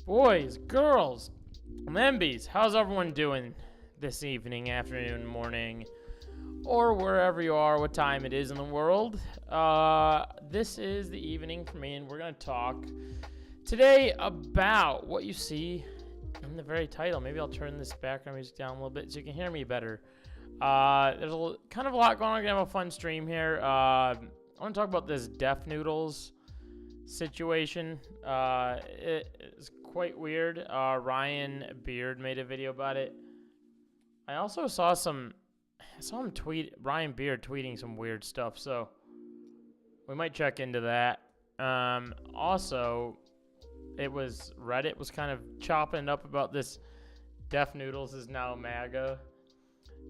Boys, girls, Lembies, how's everyone doing this evening, afternoon, morning, or wherever you are, what time it is in the world? This is the evening for me, and we're going to talk today about what you see in the very title. Maybe I'll turn this background music down a little bit so you can hear me better. There's kind of a lot going on. We're going to have a fun stream here. I want to talk about this Def Noodles situation. It's quite weird. Ryan Beard made a video about it. I also saw him tweet, Ryan Beard tweeting some weird stuff, so we might check into that. Also, Reddit was kind of chopping it up about this Def Noodles is now MAGA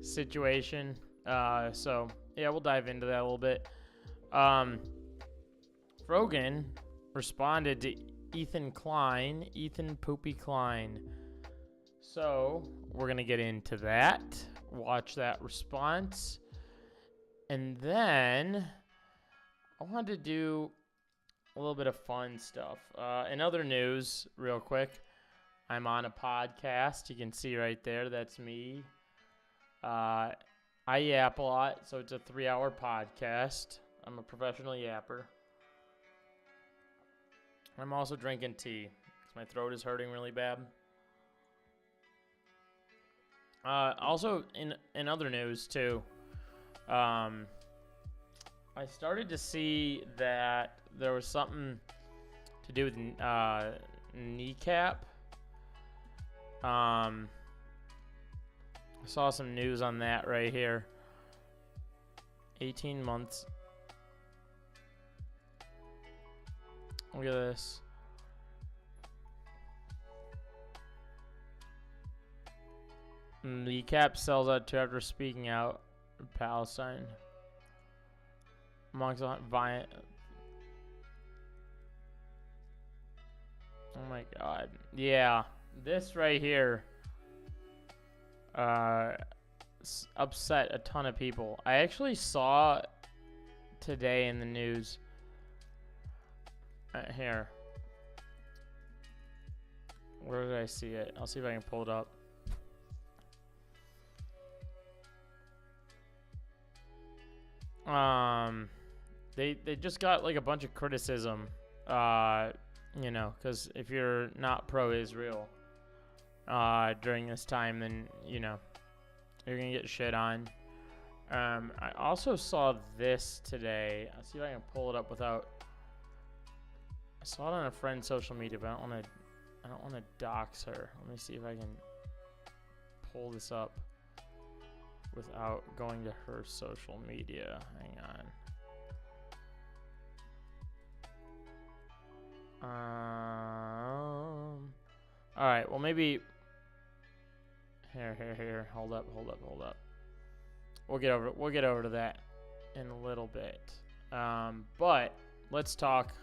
situation. So yeah, we'll dive into that a little bit. Frogan responded to Ethan Poopy Klein. So we're gonna get into that, watch that response, and then I wanted to do a little bit of fun stuff. In other news, real quick, I'm on a podcast. You can see right there, that's me. I yap a lot, so it's a 3-hour podcast. I'm a professional yapper. I'm also drinking tea because my throat is hurting really bad. Also, in other news too, I started to see that there was something to do with kneecap. I saw some news on that right here. 18 months. Look at this. Kneecap sells out to after speaking out in Palestine. Amongst violent. Oh my god. Yeah. This right here upset a ton of people. I actually saw today in the news. Here. Where did I see it? I'll see if I can pull it up. They just got like a bunch of criticism, you know, because if you're not pro-Israel during this time, then you know you're gonna get shit on. I also saw this today. I'll see if I can pull it up without. I saw it on a friend's social media, but I don't want to dox her. Let me see if I can pull this up without going to her social media. Hang on. All right. Well, maybe. Here. Hold up. We'll get over to that in a little bit. But let's talk.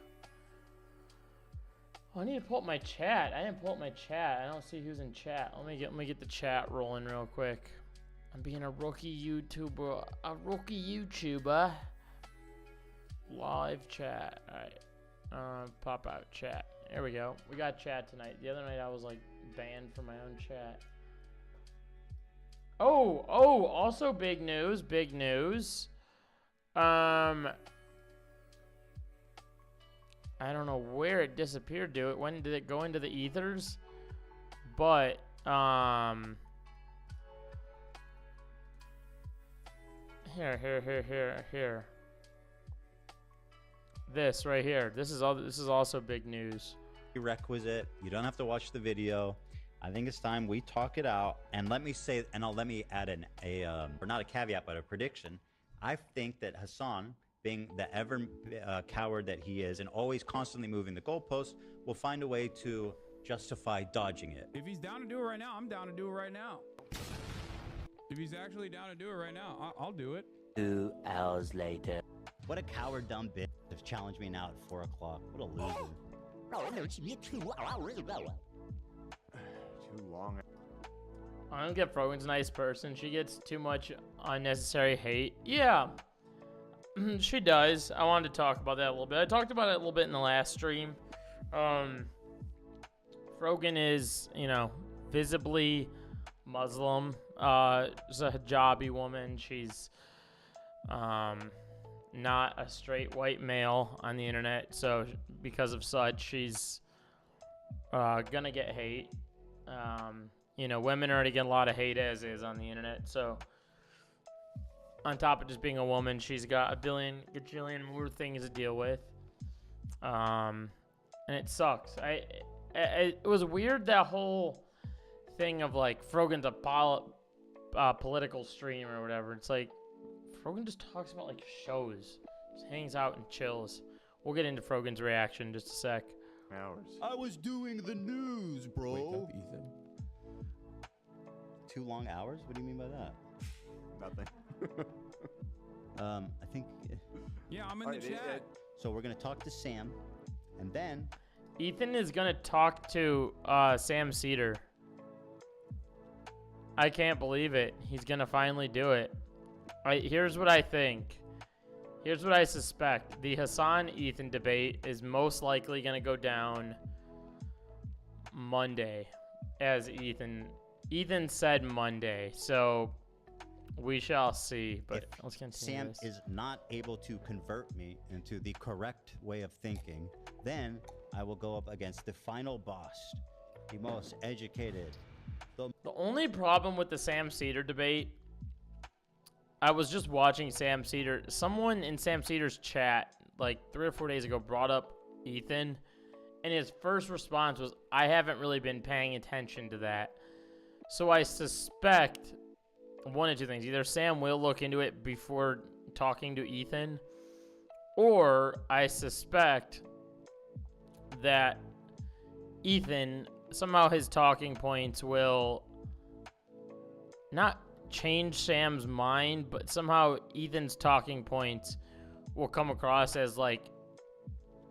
Oh, I need to pull up my chat. I didn't pull up my chat. I don't see who's in chat. Let me get the chat rolling real quick. I'm being a rookie YouTuber. Live chat. Alright. Pop out chat. There we go. We got chat tonight. The other night I was like banned from my own chat. Oh, also big news. I don't know where it disappeared to. When did it go into the ethers? But here. This right here. This is also big news. Requisite. You don't have to watch the video. I think it's time we talk it out. And let me add or not a caveat, but a prediction. I think that Hassan, being the ever coward that he is and always constantly moving the goalposts, will find a way to justify dodging it. If he's down to do it right now, I'm down to do it right now. If he's actually down to do it right now, I'll do it. 2 hours later. What a coward dumb bitch to challenge me now at 4 o'clock. What a loser. Too long. I don't get Frogan's a nice person. She gets too much unnecessary hate. Yeah. She does. I wanted to talk about that a little bit. I talked about it a little bit in the last stream. Frogan is, you know, visibly Muslim. She's a hijabi woman. She's not a straight white male on the internet. So because of such, she's gonna get hate. You know, women already get a lot of hate as is on the internet. So on top of just being a woman, she's got a gajillion more things to deal with. And it sucks. It was weird, that whole thing of like Frogan's a political stream or whatever. It's like Frogan just talks about like shows, just hangs out and chills. We'll get into Frogan's reaction in just a sec. Hours. I was doing the news, bro. Wake up, Ethan. 2 long hours? What do you mean by that? Nothing. I think. Yeah, I'm in the chat. So we're gonna talk to Sam, and then Ethan is gonna talk to Sam Cedar. I can't believe it. He's gonna finally do it. Here's what I think. Here's what I suspect. The Hassan-Ethan debate is most likely gonna go down Monday, as Ethan said Monday. So we shall see. But if let's continue. Sam this. is not able to convert me into the correct way of thinking, then I will go up against the final boss, the most educated. The only problem with the Sam Cedar debate, I was just watching Sam Cedar. Someone in Sam Cedar's chat, like 3 or 4 days ago, brought up Ethan, and his first response was, I haven't really been paying attention to that. So I suspect one of two things. Either Sam will look into it before talking to Ethan, or I suspect that Ethan, somehow his talking points will not change Sam's mind, but somehow Ethan's talking points will come across as like,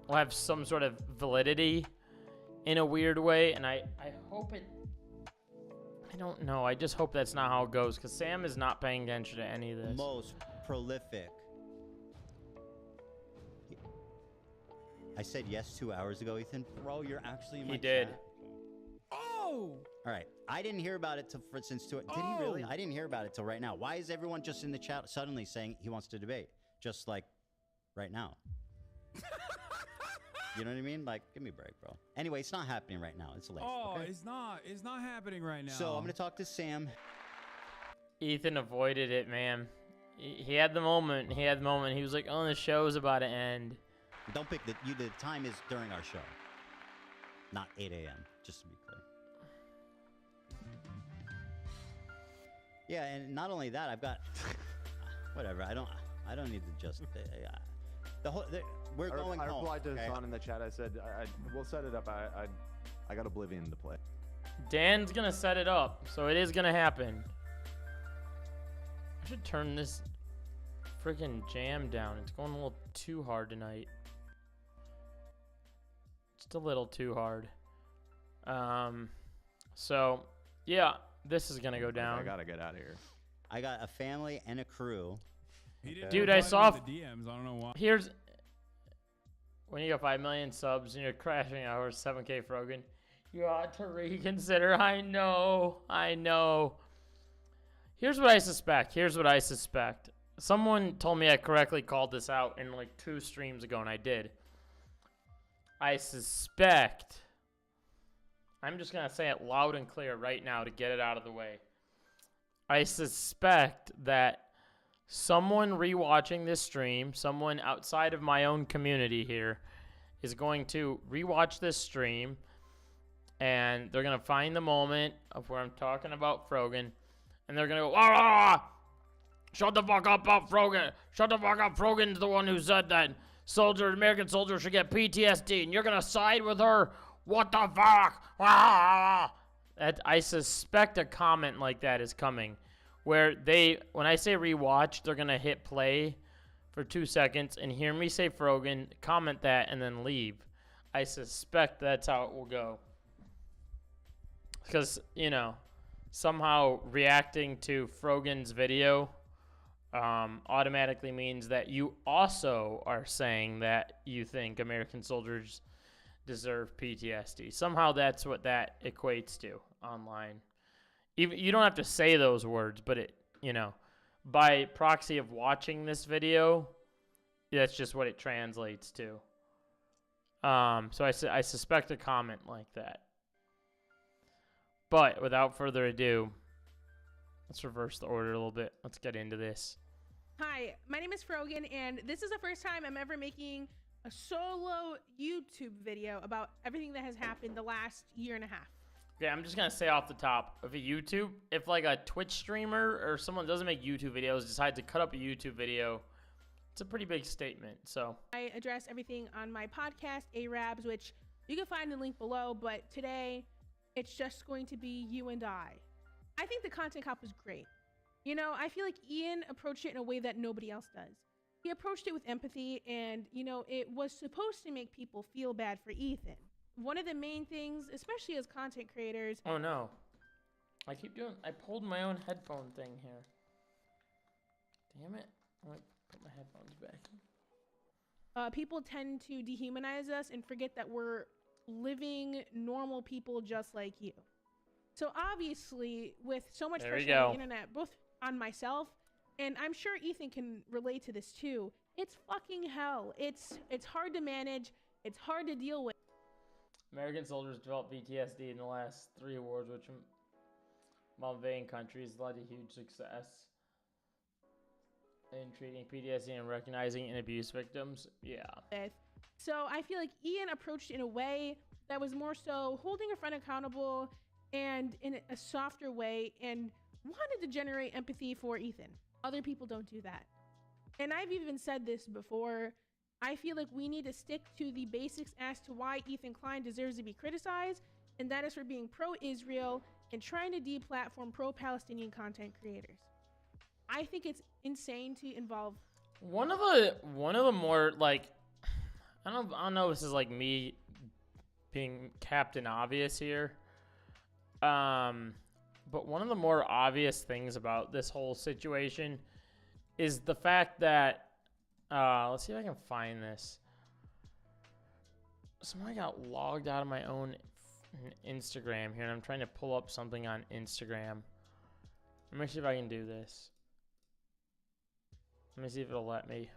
will have some sort of validity in a weird way. And I hope it, I don't know. I just hope that's not how it goes, because Sam is not paying attention to any of this. Most prolific. I said yes 2 hours ago, Ethan. Bro, you're actually in my He did. chat. Oh! All right. I didn't hear about it since two. Did he really? I didn't hear about it till right now. Why is everyone just in the chat suddenly saying he wants to debate? Just like right now. You know what I mean? Like, give me a break, bro. Anyway, it's not happening right now. It's late. Oh, okay? it's not happening right now. So I'm gonna talk to Sam. Ethan avoided it, man. He had the moment. He had the moment. He was like, oh, the show's about to end. Don't pick the time is during our show, not 8 a.m. Just to be clear. Yeah, and not only that, I've got whatever. I don't need to just we're going I home. replied to Okay? Hassan in the chat. I said, we'll set it up. I got Oblivion to play. Dan's gonna set it up, so it is gonna happen. I should turn this freaking jam down. It's going a little too hard tonight. Just a little too hard. So yeah, this is gonna go down. I gotta get out of here. I got a family and a crew. He didn't Dude, reply I to me saw in the DMs. I don't know why. Here's when you got 5 million subs and you're crashing out over 7K Frogan, you ought to reconsider. I know. Here's what I suspect. Someone told me I correctly called this out in like 2 streams ago, and I did. I suspect, I'm just going to say it loud and clear right now to get it out of the way. I suspect that someone rewatching this stream, someone outside of my own community here, is going to rewatch this stream, and they're going to find the moment of where I'm talking about Frogan, and they're going to go, ah, shut the fuck up about Frogan. Shut the fuck up. Frogan's the one who said that American soldiers should get PTSD, and you're going to side with her? What the fuck? Ah! I suspect a comment like that is coming, where when I say rewatch, they're going to hit play for 2 seconds and hear me say Frogan, comment that, and then leave. I suspect that's how it will go. Because, somehow reacting to Frogan's video automatically means that you also are saying that you think American soldiers deserve PTSD. Somehow that's what that equates to online. Even you don't have to say those words, but it, by proxy of watching this video, that's just what it translates to. So I suspect a comment like that. But without further ado, let's reverse the order a little bit. Let's get into this. Hi, my name is Frogan, and this is the first time I'm ever making a solo YouTube video about everything that has happened the last year and a half. Okay, I'm just going to say off the top, if like a Twitch streamer or someone doesn't make YouTube videos decides to cut up a YouTube video, it's a pretty big statement. So I address everything on my podcast, Arabs, which you can find the link below, but today it's just going to be you and I. I think the content cop was great. I feel like Ian approached it in a way that nobody else does. He approached it with empathy, and, it was supposed to make people feel bad for Ethan. One of the main things, especially as content creators... Oh, no. I pulled my own headphone thing here. Damn it. I'm going to put my headphones back. People tend to dehumanize us and forget that we're living normal people just like you. So obviously, with so much pressure on the internet, both on myself, and I'm sure Ethan can relate to this too, it's fucking hell. It's hard to manage. It's hard to deal with. American soldiers developed PTSD in the last 3 wars, which among varying countries led to huge success in treating PTSD and recognizing and abuse victims. Yeah. So I feel like Ian approached it in a way that was more so holding a friend accountable and in a softer way, and wanted to generate empathy for Ethan. Other people don't do that. And I've even said this before. I feel like we need to stick to the basics as to why Ethan Klein deserves to be criticized, and that is for being pro-Israel and trying to deplatform pro-Palestinian content creators. I think it's insane to involve. One of the more, like, I don't know if this is like me being Captain Obvious here. But one of the more obvious things about this whole situation is the fact that, let's see if I can find this. Somehow got logged out of my own Instagram here, and I'm trying to pull up something on Instagram. Let me see if I can do this. Let me see if it'll let me.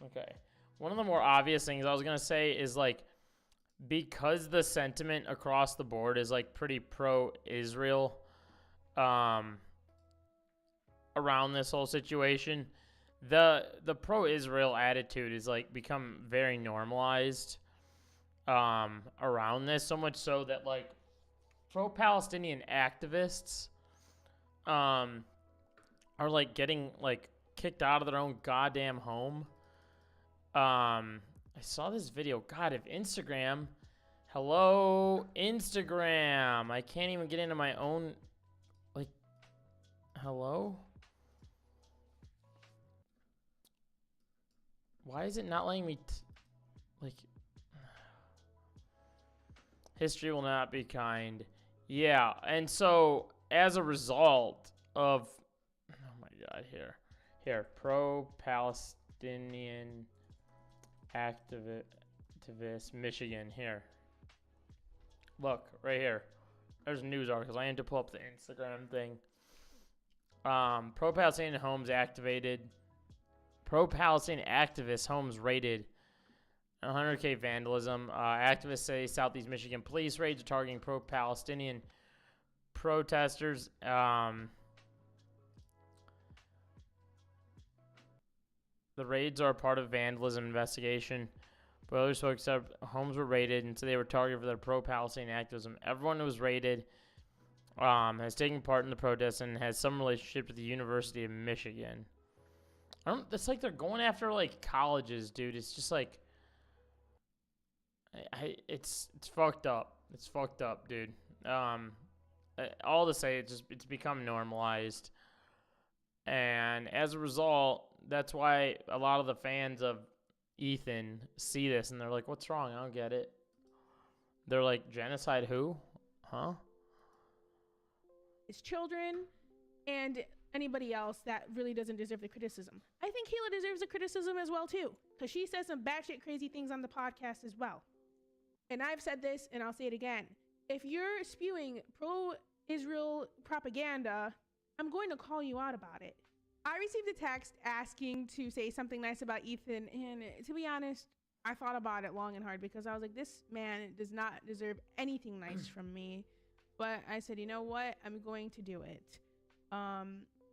Okay. One of the more obvious things I was going to say is, like, because the sentiment across the board is like pretty pro-Israel around this whole situation, the pro-Israel attitude is like become very normalized around this, so much so that like pro-Palestinian activists are like getting like kicked out of their own goddamn home. I saw this video. God, if Instagram... Hello, Instagram. I can't even get into my own... Like... Hello? Why is it not letting me... like... History will not be kind. Yeah, and so, as a result of... Oh my god, here. Pro-Palestinian... activist Michigan. Here, look right here, there's news articles. I need to pull up the Instagram thing. Pro-Palestinian homes activated. Pro-Palestinian activists homes raided. 100K vandalism. Activists say Southeast Michigan police raids are targeting pro-Palestinian protesters. The raids are part of vandalism investigation. But others folks said homes were raided, and so they were targeted for their pro-Palestinian activism. Everyone who was raided has taken part in the protests and has some relationship to the University of Michigan. It's like they're going after like colleges, dude. It's just like, it's fucked up. It's fucked up, dude. All to say, it's become normalized, and as a result, that's why a lot of the fans of Ethan see this and they're like, what's wrong? I don't get it. They're like, genocide who? Huh? His children and anybody else that really doesn't deserve the criticism. I think Kayla deserves the criticism as well too, because she says some batshit crazy things on the podcast as well. and I've said this and I'll say it again. If you're spewing pro-Israel propaganda, I'm going to call you out about it. I received a text asking to say something nice about Ethan, and to be honest, I thought about it long and hard because I was like, this man does not deserve anything nice from me. But I said, you know what? I'm going to do it.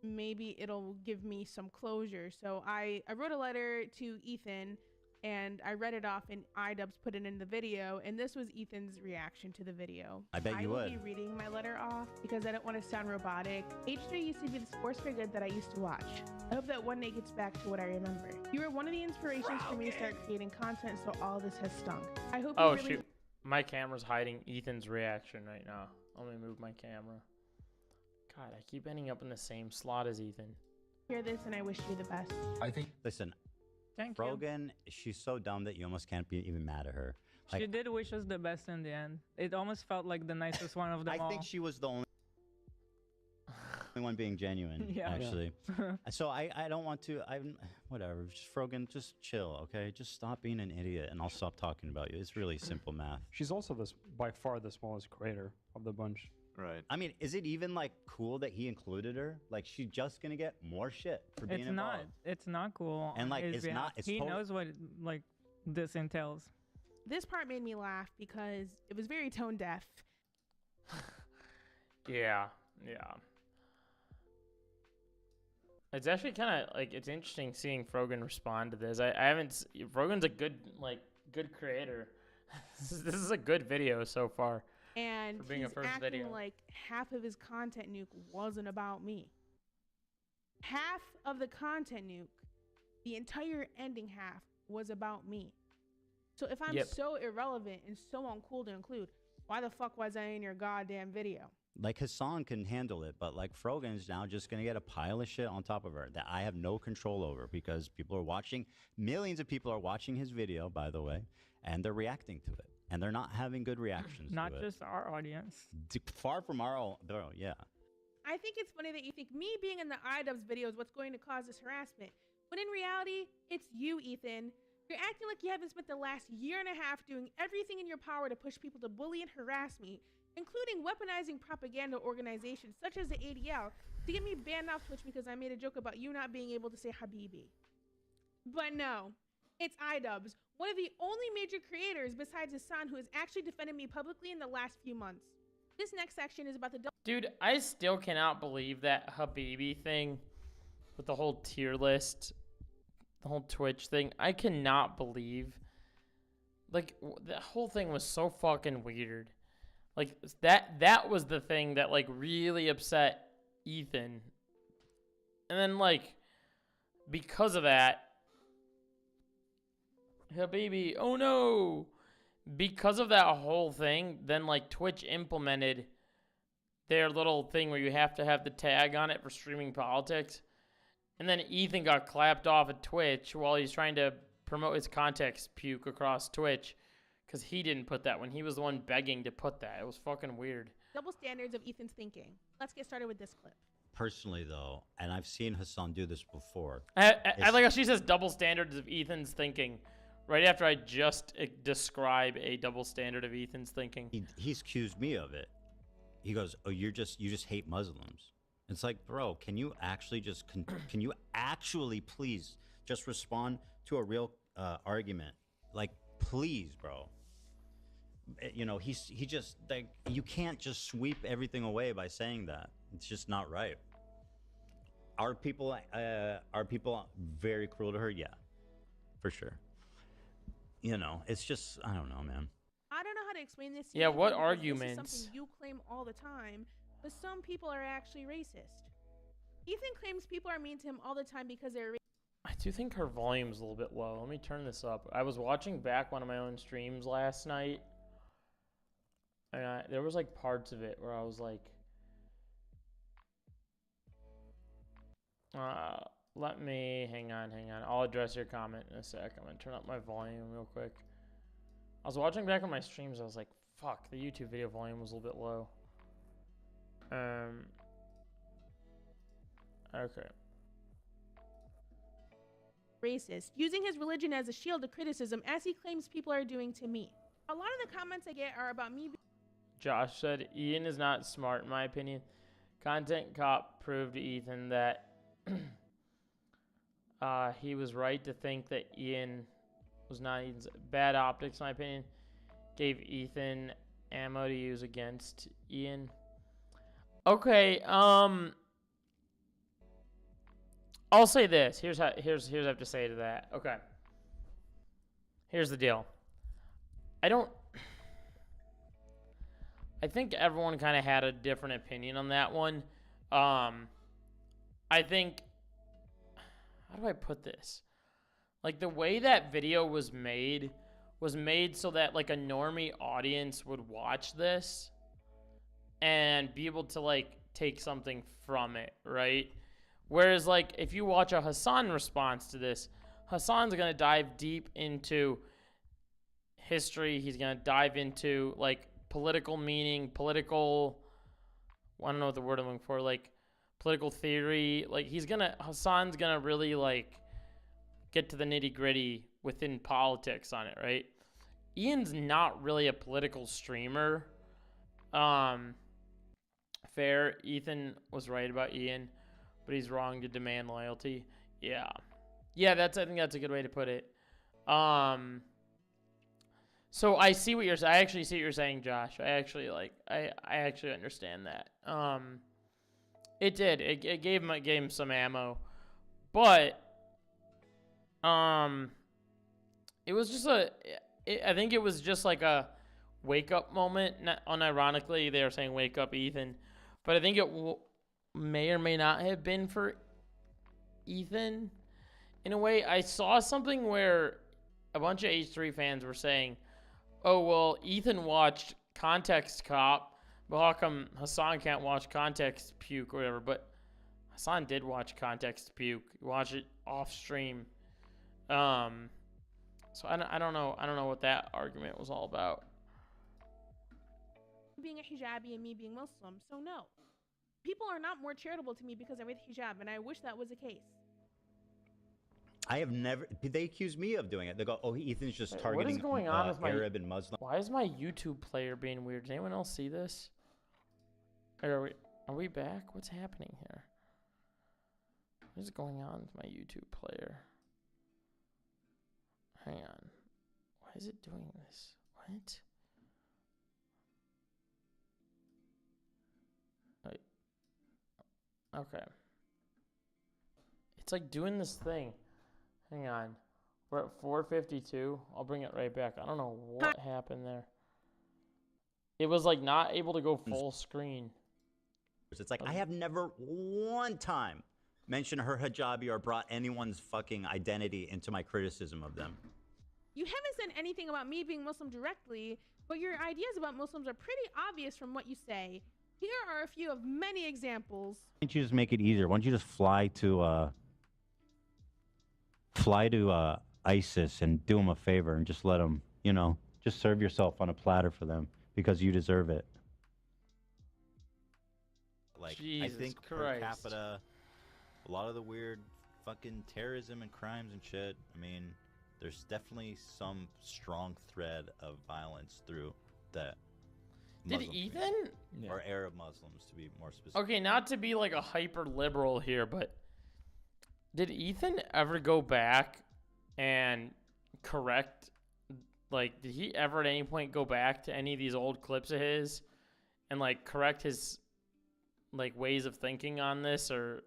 Maybe it'll give me some closure. So I wrote a letter to Ethan, and I read it off, and iDubbbz put it in the video, and this was Ethan's reaction to the video. I bet you I will would. be reading my letter off because I don't want to sound robotic. H3 used to be the sports for good that I used to watch. I hope that one day gets back to what I remember. You were one of the inspirations for me to start creating content, so all this has stunk. I hope you really... Shoot. My camera's hiding Ethan's reaction right now. Let me move my camera. God, I keep ending up in the same slot as Ethan. hear this, and I wish you the best. I think Listen, Thank you. Frogan, she's so dumb that you almost can't be even mad at her. She Like, did wish us the best in the end. It almost felt like the nicest one of them I all. think she was the only one being genuine, Yeah. actually. So I don't want to, whatever, just Frogan, just chill, okay? Just stop being an idiot and I'll stop talking about you. It's really simple math. She's also by far the smallest creator of the bunch. Right. I mean, is it even like cool that he included her? Like, she's just gonna get more shit for being It's involved. not. It's not cool. And, on like, his it's behalf. not- it's He tot- knows what like this entails. This part made me laugh because it was very tone deaf. Yeah. It's actually kind of like, it's interesting seeing Frogan respond to this. I haven't. Frogan's a good creator. This is a good video so far. And For being a he's first acting video. like half of his content nuke wasn't about me. Half of the content nuke, the entire ending half, was about me. So if I'm Yep. so irrelevant and so uncool to include, why the fuck was I in your goddamn video? Like, Hassan can handle it, but like Frogan's now just gonna get a pile of shit on top of her that I have no control over because people are watching. Millions of people are watching his video, by the way, and they're reacting to it, and they're not having good reactions. Not to just our audience. it. Far from our own. Yeah. I think it's funny that you think me being in the iDubbbz video is what's going to cause this harassment. When in reality, it's you, Ethan. You're acting like you haven't spent the last year and a half doing everything in your power to push people to bully and harass me, including weaponizing propaganda organizations such as the ADL to get me banned off Twitch because I made a joke about you not being able to say Habibi. But no, it's iDubbbz, one of the only major creators besides Hassan who has actually defended me publicly in the last few months. This next section is about the Dude, I still cannot believe that Habibi thing with the whole tier list, the whole Twitch thing. I cannot believe, like, the whole thing was so fucking weird. Like, that was the thing that, like, really upset Ethan. And then, like, because of that, Habibi, oh no. Because of that whole thing, then, like, Twitch implemented their little thing where you have to have the tag on it for streaming politics. And then Ethan got clapped off at Twitch while he's trying to promote his context puke across Twitch because he didn't put that when he was the one begging to put that. It was fucking weird. double standards of Ethan's thinking. Let's get started with this clip. Personally, though, and I've seen Hassan do this before. I like how she says double standards of Ethan's thinking right after I just describe a double standard of Ethan's thinking. He's accused me of it. He goes, "Oh, you just hate Muslims." It's like, bro, can you actually just can you actually please just respond to a real argument? Like, please, bro. You know, he just, like, you can't just sweep everything away by saying that. It's just not right. Are people very cruel to her? Yeah, for sure. You know, it's just, I don't know, man. I don't know how to explain this to Yeah, you, what because arguments? This is something you claim all the time, but some people are actually racist. Ethan claims people are mean to him all the time because they're racist. I do think her volume's a little bit low. Let me turn this up. I was watching back one of my own streams last night, and there was like parts of it where I was like, let me, hang on. I'll address your comment in a sec. I'm gonna turn up my volume real quick. I was watching back on my streams. I was like, fuck, the YouTube video volume was a little bit low. Okay. Racist, using his religion as a shield to criticism, as he claims people are doing to me. A lot of the comments I get are about me. Josh said, Ian is not smart, in my opinion. Content Cop proved to Ethan that he was right to think that Ian was not Ethan's. Bad optics, in my opinion. Gave Ethan ammo to use against Ian. Okay, I'll say this. Here's what I have to say to that. Okay. Here's the deal. I think everyone kind of had a different opinion on that one. I think, how do I put this? Like, the way that video was made so that, like, a normie audience would watch this and be able to, like, take something from it, right? Whereas, like, if you watch a Hassan response to this, Hassan's going to dive deep into history. He's going to dive into, like, political meaning, I don't know what the word I'm looking for, like, political theory. Like, Hassan's going to really, like, get to the nitty-gritty within politics on it, right? Ian's not really a political streamer. Fair. Ethan was right about Ian, but he's wrong to demand loyalty. Yeah. Yeah, I think that's a good way to put it. So I see what I actually see what you're saying, Josh. I actually understand that. It did. It gave him some ammo. But it was just I think it was just like a wake up moment. Not unironically, they were saying wake up, Ethan. But I think it may or may not have been for Ethan. In a way, I saw something where a bunch of H3 fans were saying, oh, well, Ethan watched Context Cop, but how come Hassan can't watch Context Puke or whatever? But Hassan did watch Context Puke. He watched it off stream. So I don't know what that argument was all about. Being a hijabi and me being Muslim, so no. People are not more charitable to me because I wear the hijab, and I wish that was the case. I have never. They accuse me of doing it. They go, "Oh, Ethan's just targeting what is going on with Arab and Muslim." Why is my YouTube player being weird? Does anyone else see this? Are we back? What's happening here? What is going on with my YouTube player? Hang on. Why is it doing this? What? Wait. Okay. It's like doing this thing. Hang on. We're at 452. I'll bring it right back. I don't know what happened there. It was like not able to go full screen. It's like, I have never one time mentioned her hijabi or brought anyone's fucking identity into my criticism of them. You haven't said anything about me being Muslim directly, but your ideas about Muslims are pretty obvious from what you say. Here are a few of many examples. Why don't you just make it easier? Why don't you just fly to ISIS and do them a favor and just let them, just serve yourself on a platter for them because you deserve it. Like, Jesus I think Christ. per capita, a lot of the weird fucking terrorism and crimes and shit, I mean, there's definitely some strong thread of violence through that. Did Muslim Ethan? community, or Arab Muslims, to be more specific. Okay, not to be like a hyper liberal here, but did Ethan ever go back and correct? Like, did he ever at any point go back to any of these old clips of his and like correct his like ways of thinking on this or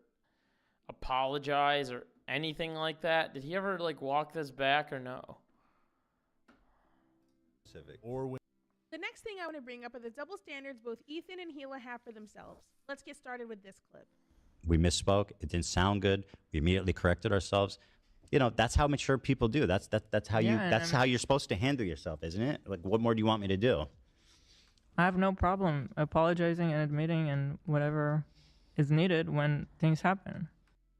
apologize or anything like that? Did he ever like walk this back or no? Specific. The next thing I want to bring up are the double standards both Ethan and Gila have for themselves. Let's get started with this clip. We misspoke. It didn't sound good. We immediately corrected ourselves. That's how mature people do. That's how how you're supposed to handle yourself, isn't it? Like, what more do you want me to do? I have no problem apologizing and admitting and whatever is needed when things happen.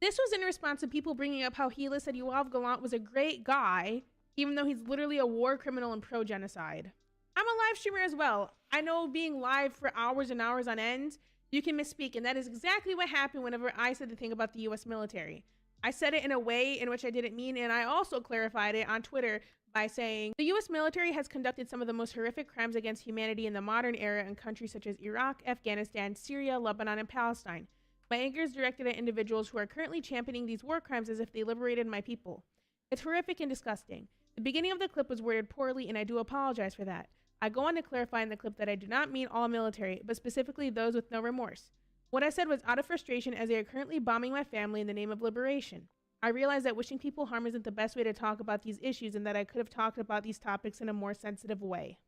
This was in response to people bringing up how Gila said Yoav Gallant was a great guy, even though he's literally a war criminal and pro-genocide. I'm a live streamer as well. I know being live for hours and hours on end, you can misspeak, and that is exactly what happened whenever I said the thing about the U.S. military. I said it in a way in which I didn't mean, and I also clarified it on Twitter by saying the U.S. military has conducted some of the most horrific crimes against humanity in the modern era in countries such as Iraq, Afghanistan, Syria, Lebanon, and Palestine. My anger is directed at individuals who are currently championing these war crimes as if they liberated my people. It's horrific and disgusting. The beginning of the clip was worded poorly, and I do apologize for that. I go on to clarify in the clip that I do not mean all military, but specifically those with no remorse. What I said was out of frustration as they are currently bombing my family in the name of liberation. I realize that wishing people harm isn't the best way to talk about these issues and that I could have talked about these topics in a more sensitive way.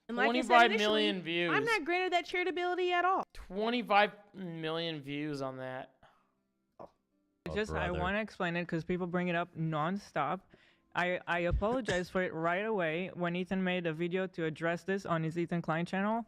And like 25 million views. I'm not granted that charitability at all. 25 million views on that. I want to explain it because people bring it up nonstop. I apologize for it right away. When Ethan made a video to address this on his Ethan Klein channel,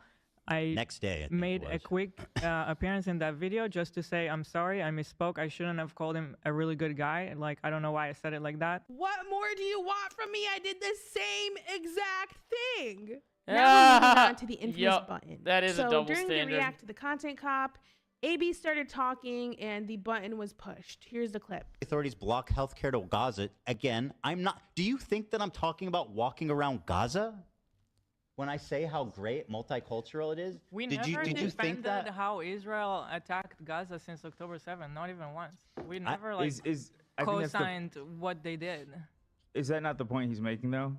I Next day, I think made it a was. quick appearance in that video just to say, I'm sorry, I misspoke. I shouldn't have called him a really good guy. Like, I don't know why I said it like that. What more do you want from me? I did the same exact thing. Now we're moving on to the infamous Yup, button. that is a double during standard. the react to the content cop, AB started talking and the button was pushed. Here's the clip. Authorities block healthcare to Gaza. Again, I'm not. Do you think that I'm talking about walking around Gaza? When I say how great multicultural it is, We did never you think defended that? how Israel attacked Gaza since October 7th, not even once. We never I think that's co-signed what they did. Is that not the point he's making though?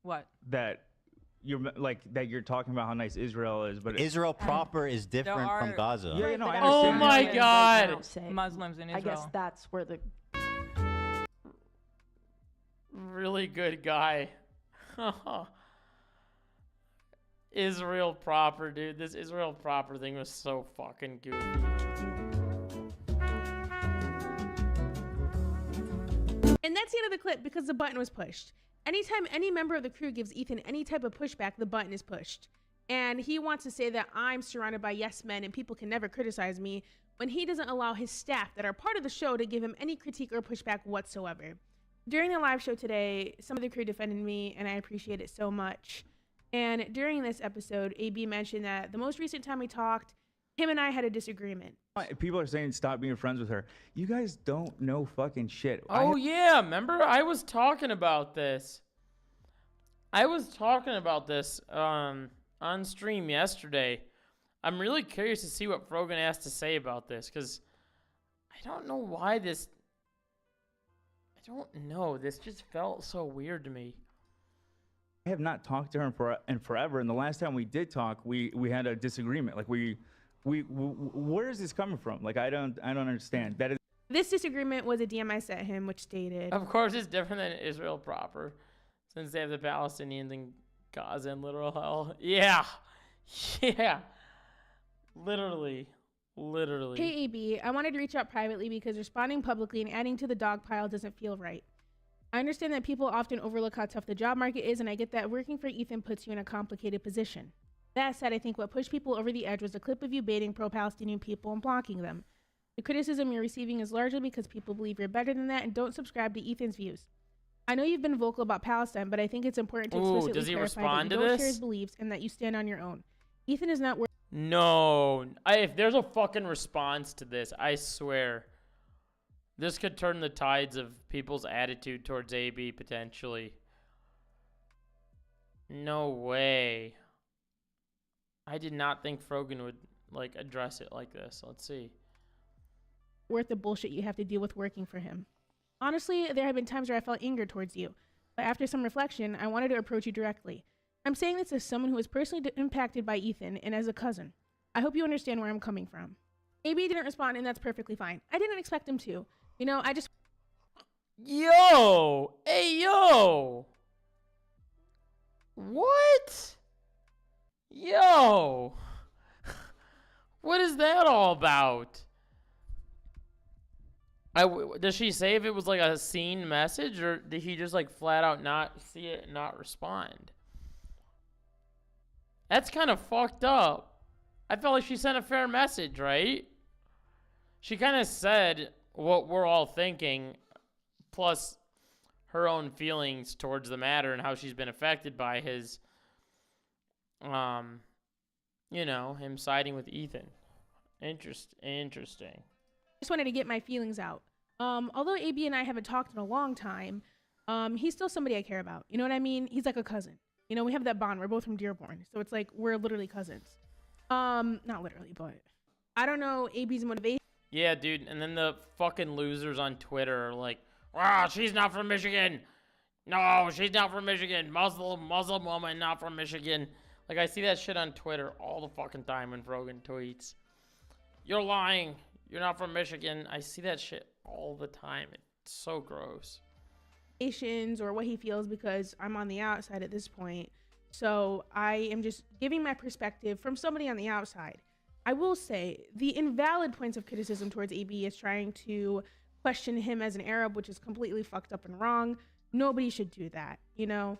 What? That you're talking about how nice Israel is, but Israel proper is different from are- Gaza. Yeah, no, I Oh understand. my that. God. Right now say, Muslims in I Israel. guess that's where the Really good guy. Israel proper, dude. This Israel proper thing was so fucking goofy. And that's the end of the clip because the button was pushed. Anytime any member of the crew gives Ethan any type of pushback, the button is pushed. And he wants to say that I'm surrounded by yes men and people can never criticize me when he doesn't allow his staff that are part of the show to give him any critique or pushback whatsoever. During the live show today, some of the crew defended me and I appreciate it so much. And during this episode, AB mentioned that the most recent time we talked, him and I had a disagreement. People are saying stop being friends with her. You guys don't know fucking shit. Oh yeah, remember I was talking about this. On stream yesterday. I'm really curious to see what Frogan has to say about this because I don't know why this. I don't know. This just felt so weird to me. I have not talked to her in forever, and the last time we did talk, we had a disagreement. Like where is this coming from? Like I don't understand. That is. This disagreement was a DM I sent him, which stated, Of course, it's different than Israel proper, since they have the Palestinians in Gaza and literal hell. Yeah, yeah, literally. Hey AB, I wanted to reach out privately because responding publicly and adding to the dog pile doesn't feel right. I understand that people often overlook how tough the job market is, and I get that working for Ethan puts you in a complicated position. That said, I think what pushed people over the edge was a clip of you baiting pro-Palestinian people and blocking them. The criticism you're receiving is largely because people believe you're better than that and don't subscribe to Ethan's views. I know you've been vocal about Palestine, but I think it's important to explicitly does he clarify respond that to you don't this? share his beliefs and that you stand on your own. Ethan is not worth. No, if there's a fucking response to this, I swear, this could turn the tides of people's attitude towards AB potentially. No way. I did not think Frogan would like address it like this. Let's see. Worth the bullshit you have to deal with working for him. Honestly, there have been times where I felt anger towards you, but after some reflection, I wanted to approach you directly. I'm saying this as someone who was personally impacted by Ethan and as a cousin. I hope you understand where I'm coming from. AB didn't respond, and that's perfectly fine. I didn't expect him to. You know, I just... Yo! Hey, yo! What? Yo! What is that all about? Does she say if it was like a seen message, or did he just like flat out not see it and not respond? That's kind of fucked up. I felt like she sent a fair message, right? She kind of said what we're all thinking, plus her own feelings towards the matter and how she's been affected by his, you know, him siding with Ethan. Interesting. just wanted to get my feelings out. Although AB and I haven't talked in a long time, he's still somebody I care about. You know what I mean? He's like a cousin. You know, we have that bond. We're both from Dearborn, so it's like we're literally cousins. Not literally, but I don't know AB's motivation. Yeah, dude. And then the fucking losers on Twitter are like, "Ah, she's not from Michigan. No, she's not from Michigan. Muslim woman, not from Michigan." Like, I see that shit on Twitter all the fucking time when Frogan tweets. You're lying. You're not from Michigan. I see that shit all the time. It's so gross. Or what he feels, because I'm on the outside at this point. So I am just giving my perspective from somebody on the outside. I will say the invalid points of criticism towards AB is trying to question him as an Arab, which is completely fucked up and wrong. Nobody should do that, you know?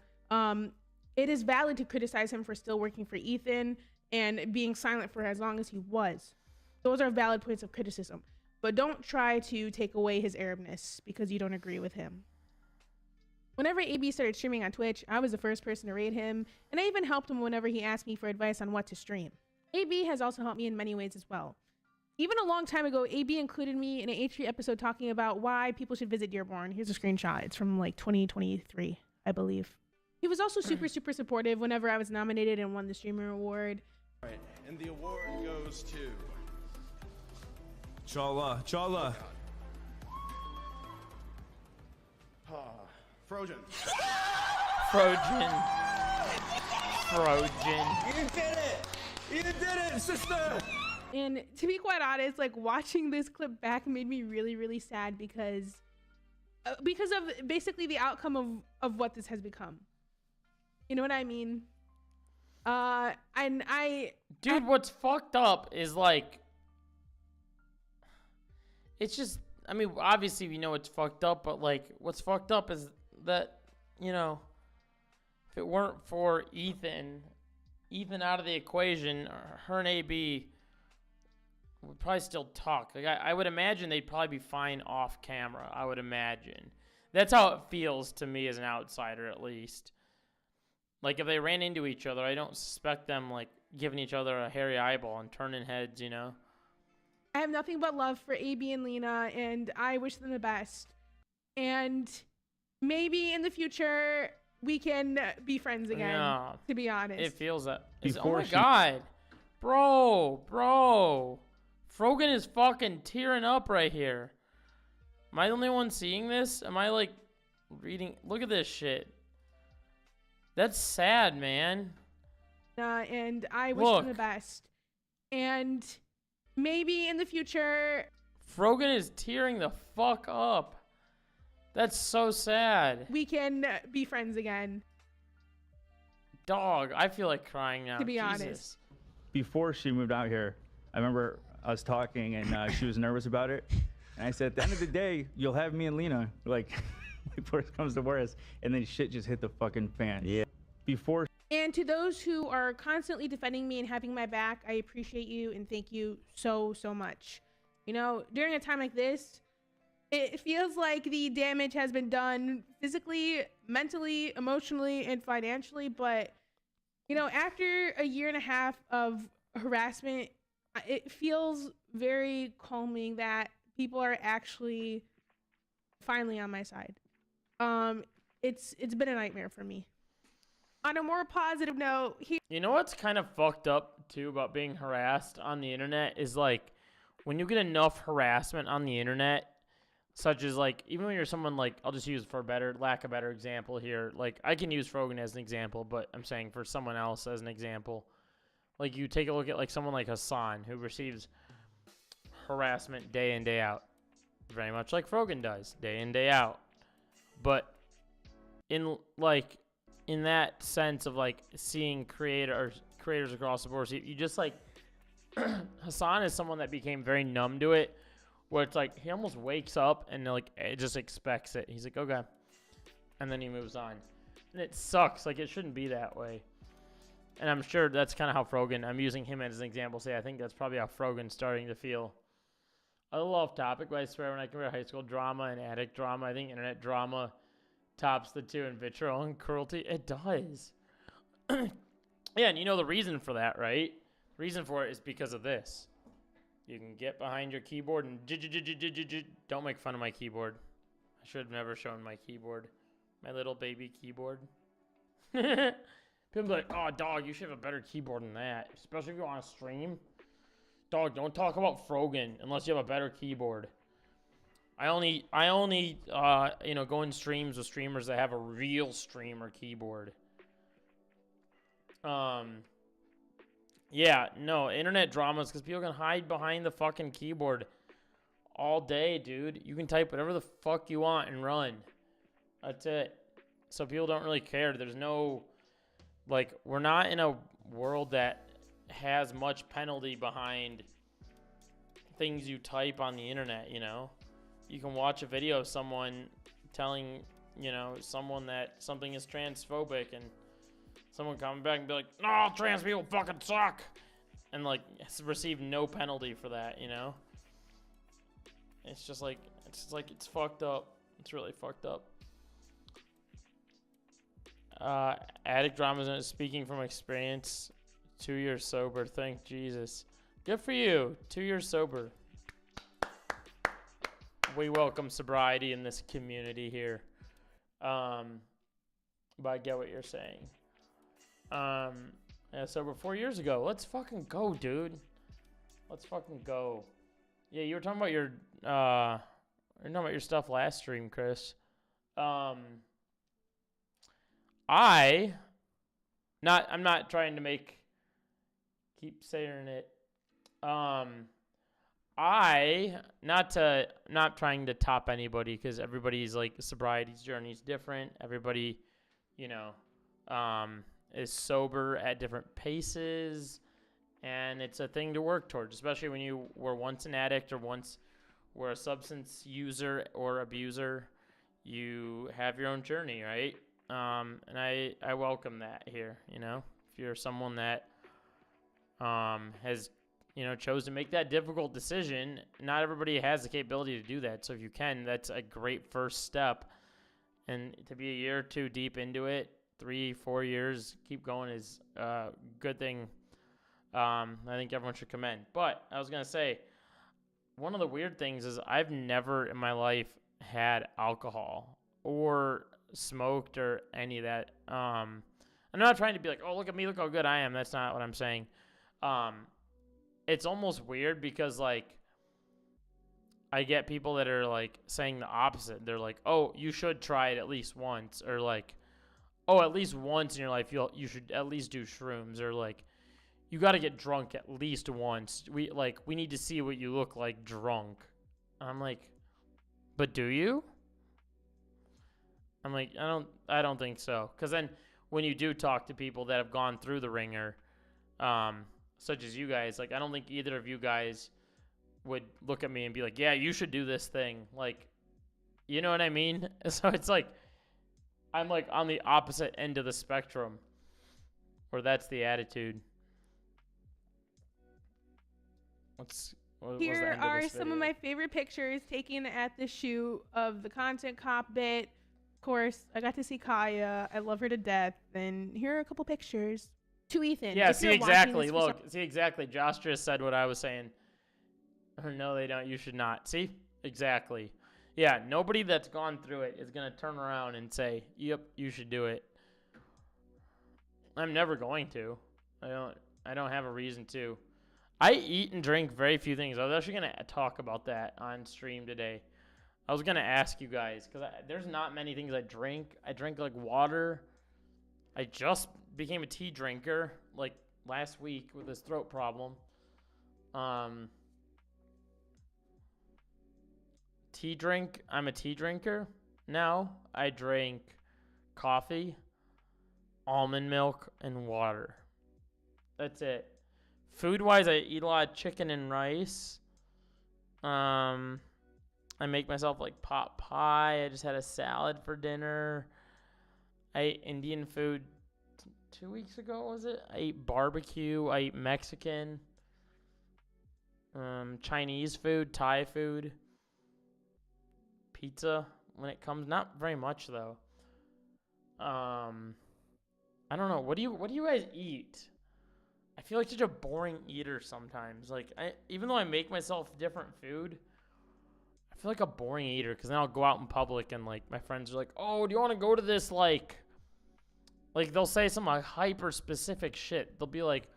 It is valid to criticize him for still working for Ethan and being silent for as long as he was. Those are valid points of criticism. But don't try to take away his Arabness because you don't agree with him. Whenever AB started streaming on Twitch, I was the first person to rate him, and I even helped him whenever he asked me for advice on what to stream. AB has also helped me in many ways as well. Even a long time ago, AB included me in an H3 episode talking about why people should visit Dearborn. Here's a screenshot. It's from like 2023, I believe. He was also super supportive whenever I was nominated and won the Streamer Award. All right, and the award goes to... Chala. Frogan. You did it, sister! And to be quite honest, like watching this clip back made me really, really sad because of basically the outcome of what this has become. You know what I mean? Dude, what's fucked up is like, it's just, I mean, obviously we know it's fucked up, but like, what's fucked up is that, you know, if it weren't for Ethan out of the equation, her and AB would probably still talk. Like, I would imagine they'd probably be fine off camera. I would imagine. That's how it feels to me as an outsider, at least. Like, if they ran into each other, I don't suspect them, like, giving each other a hairy eyeball and turning heads, you know? I have nothing but love for AB and Lena, and I wish them the best. And maybe in the future, we can be friends again, Yeah. to be honest. It feels that. Oh my God. Bro. Frogan is fucking tearing up right here. Am I the only one seeing this? Am I, like, reading? Look at this shit. That's sad, man. And I wish them the best. And maybe in the future... Frogan is tearing the fuck up. That's so sad. We can be friends again. Dog, I feel like crying now. To be Jesus. honest. Before she moved out here, I remember us talking, and she was nervous about it. And I said, at the end of the day, you'll have me and Lena, like, worst comes to worst. And then shit just hit the fucking fan. Yeah. Before. And to those who are constantly defending me and having my back, I appreciate you and thank you so, so much. You know, during a time like this, it feels like the damage has been done physically, mentally, emotionally, and financially. But, you know, after a year and a half of harassment, it feels very calming that people are actually finally on my side. It's been a nightmare for me. On a more positive note, you know what's kind of fucked up too about being harassed on the internet is like when you get enough harassment on the internet, such as like even when you're someone like, I'll just use for lack of a better example here. Like I can use Frogan as an example, but I'm saying for someone else as an example. Like you take a look at like someone like Hassan who receives harassment day in, day out. Very much like Frogan does, day in, day out. But in that sense of like seeing creators across the board, you just like Hassan is someone that became very numb to it, where it's like he almost wakes up and like it just expects it. He's like, okay, and then he moves on, and it sucks. Like it shouldn't be that way. And I'm sure that's kind of how Frogan. I'm using him as an example. Say I think that's probably how Frogan's starting to feel. A little off topic, but I swear when I compare high school drama and addict drama, I think internet drama tops the two in vitriol and cruelty. It does. Yeah, and you know the reason for that, right? The reason for it is because of this. You can get behind your keyboard and don't make fun of my keyboard. I should have never shown my keyboard. My little baby keyboard. People be like, oh, dog, you should have a better keyboard than that. Especially if you want to stream. Dog, don't talk about Frogan unless you have a better keyboard. I only go in streams with streamers that have a real streamer keyboard. Yeah, no, internet dramas because people can hide behind the fucking keyboard all day, dude. You can type whatever the fuck you want and run. That's it. So people don't really care. There's no, like, we're not in a world that has much penalty behind things you type on the internet, you know? You can watch a video of someone telling, someone that something is transphobic and someone coming back and be like, no, trans people fucking suck. And, like, receive no penalty for that, you know? It's just like, it's fucked up. It's really fucked up. Addict dramas, speaking from experience, 2 years sober. Thank Jesus. Good for you. 2 years sober. We welcome sobriety in this community here. But I get what you're saying. Yeah, sober 4 years ago. Let's fucking go, dude. Let's fucking go. Yeah, you were talking about your stuff last stream, Chris. I'm not trying to keep saying it. Not trying to top anybody because everybody's like sobriety's journey is different. Everybody, is sober at different paces, and it's a thing to work towards, especially when you were once an addict or once were a substance user or abuser. You have your own journey, right? And I welcome that here. If you're someone that has chose to make that difficult decision, not everybody has the capability to do that. So if you can, that's a great first step. And to be a year or two deep into it, 3-4 years, keep going is a good thing. I think everyone should commend. But I was going to say, one of the weird things is I've never in my life had alcohol or smoked or any of that. I'm not trying to be like, oh, look at me, look how good I am. That's not what I'm saying. It's almost weird because, like, I get people that are, like, saying the opposite. They're like, oh, you should try it at least once. Or, like, oh, at least once in your life you should at least do shrooms. Or, like, you got to get drunk at least once. We need to see what you look like drunk. I'm like, but do you? I'm like, I don't think so. Because then when you do talk to people that have gone through the ringer, such as you guys, like, I don't think either of you guys would look at me and be like, yeah, you should do this thing. Like, you know what I mean? So it's like, I'm like on the opposite end of the spectrum where that's the attitude. Here are some of my favorite pictures taken at the shoot of the content cop bit. Of course, I got to see Kaya. I love her to death. And here are a couple pictures. To Ethan. Yeah, see, exactly. Look, see, exactly. Josh just said what I was saying. Or no, they don't. You should not. See? Exactly. Yeah, nobody that's gone through it is going to turn around and say, yep, you should do it. I'm never going to. I don't have a reason to. I eat and drink very few things. I was actually going to talk about that on stream today. I was going to ask you guys, because there's not many things I drink. I drink, like, water. I just became a tea drinker, like, last week with this throat problem. Tea drink. I'm a tea drinker now. I drink coffee, almond milk, and water. That's it. Food-wise, I eat a lot of chicken and rice. I make myself, like, pot pie. I just had a salad for dinner. I ate Indian food 2 weeks ago, was it? I ate barbecue. I ate Mexican. Chinese food, Thai food. Pizza when it comes. Not very much, though. I don't know. What do you guys eat? I feel like such a boring eater sometimes. Like, even though I make myself different food, I feel like a boring eater because then I'll go out in public and, like, my friends are like, oh, do you want to go to this, like, they'll say some, like, hyper-specific shit. They'll be like,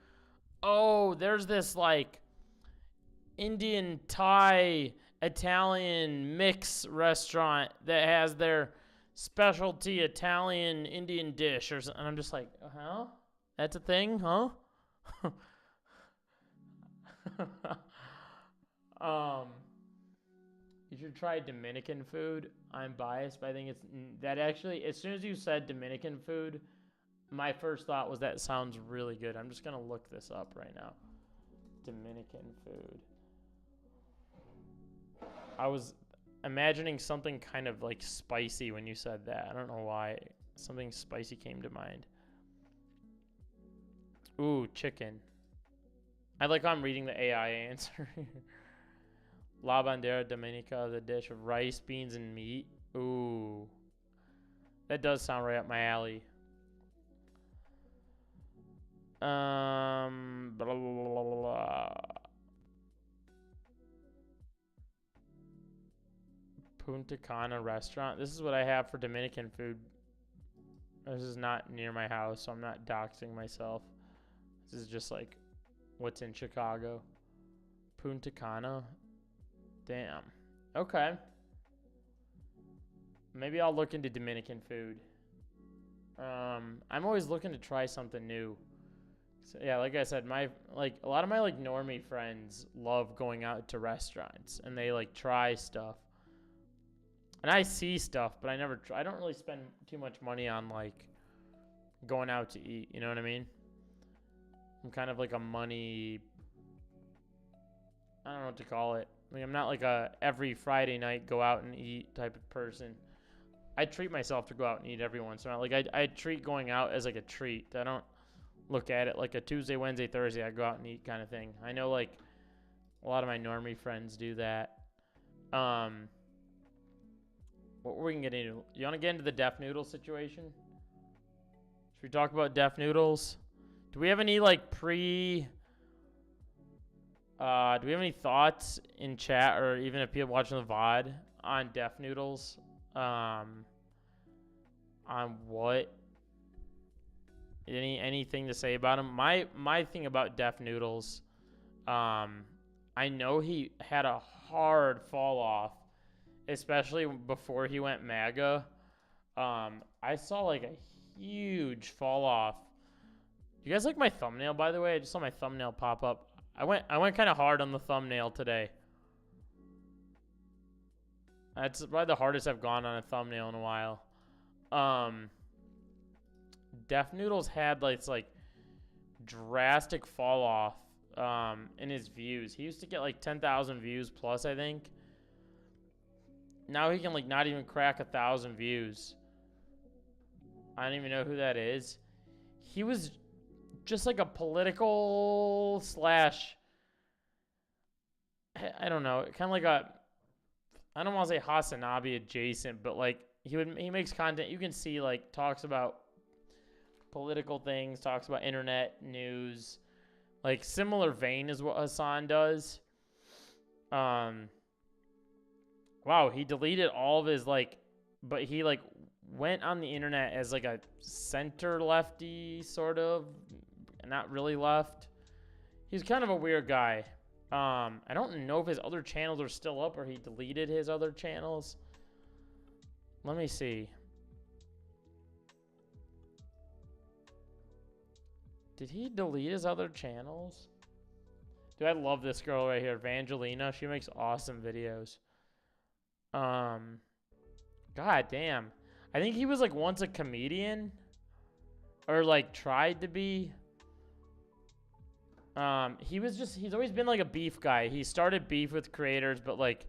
oh, there's this, like, Indian, Thai, Italian mix restaurant that has their specialty Italian Indian dish or something. And I'm just like, huh? That's a thing, huh? You should try Dominican food. I'm biased, but I think it's that actually, as soon as you said Dominican food, my first thought was that sounds really good. I'm just gonna look this up right now. Dominican food. I was imagining something kind of like spicy when you said that. I don't know why. Something spicy came to mind. Ooh, chicken. I like how I'm reading the AI answer. La bandera dominica, the dish of rice, beans, and meat. Ooh. That does sound right up my alley. Blah, blah, blah, blah. Punta Cana restaurant. This is what I have for Dominican food. This is not near my house, so I'm not doxing myself. This is just like what's in Chicago. Punta Cana. Damn. Okay. Maybe I'll look into Dominican food. I'm always looking to try something new. So, yeah, like I said, a lot of my like normie friends love going out to restaurants and they like try stuff. And I see stuff, but I don't really spend too much money on like going out to eat, you know what I mean? I'm kind of like a money, I don't know what to call it. I mean, I'm not like a every Friday night go out and eat type of person. I treat myself to go out and eat every once in a while. Like I treat going out as like a treat. I don't look at it like a Tuesday, Wednesday, Thursday, I go out and eat kind of thing. I know like a lot of my normie friends do that. What were we gonna get into? You want to get into the Def Noodles situation? Should we talk about Def Noodles? Do we have any like do we have any thoughts in chat or even if people watching the VOD on Def Noodles? On what? Anything to say about him? My thing about Def Noodles, I know he had a hard fall off, especially before he went MAGA. I saw like a huge fall off. You guys like my thumbnail, by the way? I just saw my thumbnail pop up. I went kind of hard on the thumbnail today. That's probably the hardest I've gone on a thumbnail in a while. Def Noodles had like drastic fall off in his views. He used to get like 10,000 views plus, I think. Now he can like not even crack 1,000 views. I don't even know who that is. He was just like a political slash, I don't know, kind of like a, I don't want to say Hasanabi adjacent, but like he makes content you can see, like talks about political things, talks about internet news, like similar vein is what Hassan does. Wow, he deleted all of his like, but he like went on the internet as like a center lefty sort of, not really left. He's kind of a weird guy. I don't know if his other channels are still up or he deleted his other channels. Let me see. Did he delete his other channels? Dude, I love this girl right here, Evangelina. She makes awesome videos. God damn. I think he was like once a comedian. Or like tried to be. He's always been like a beef guy. He started beef with creators, but like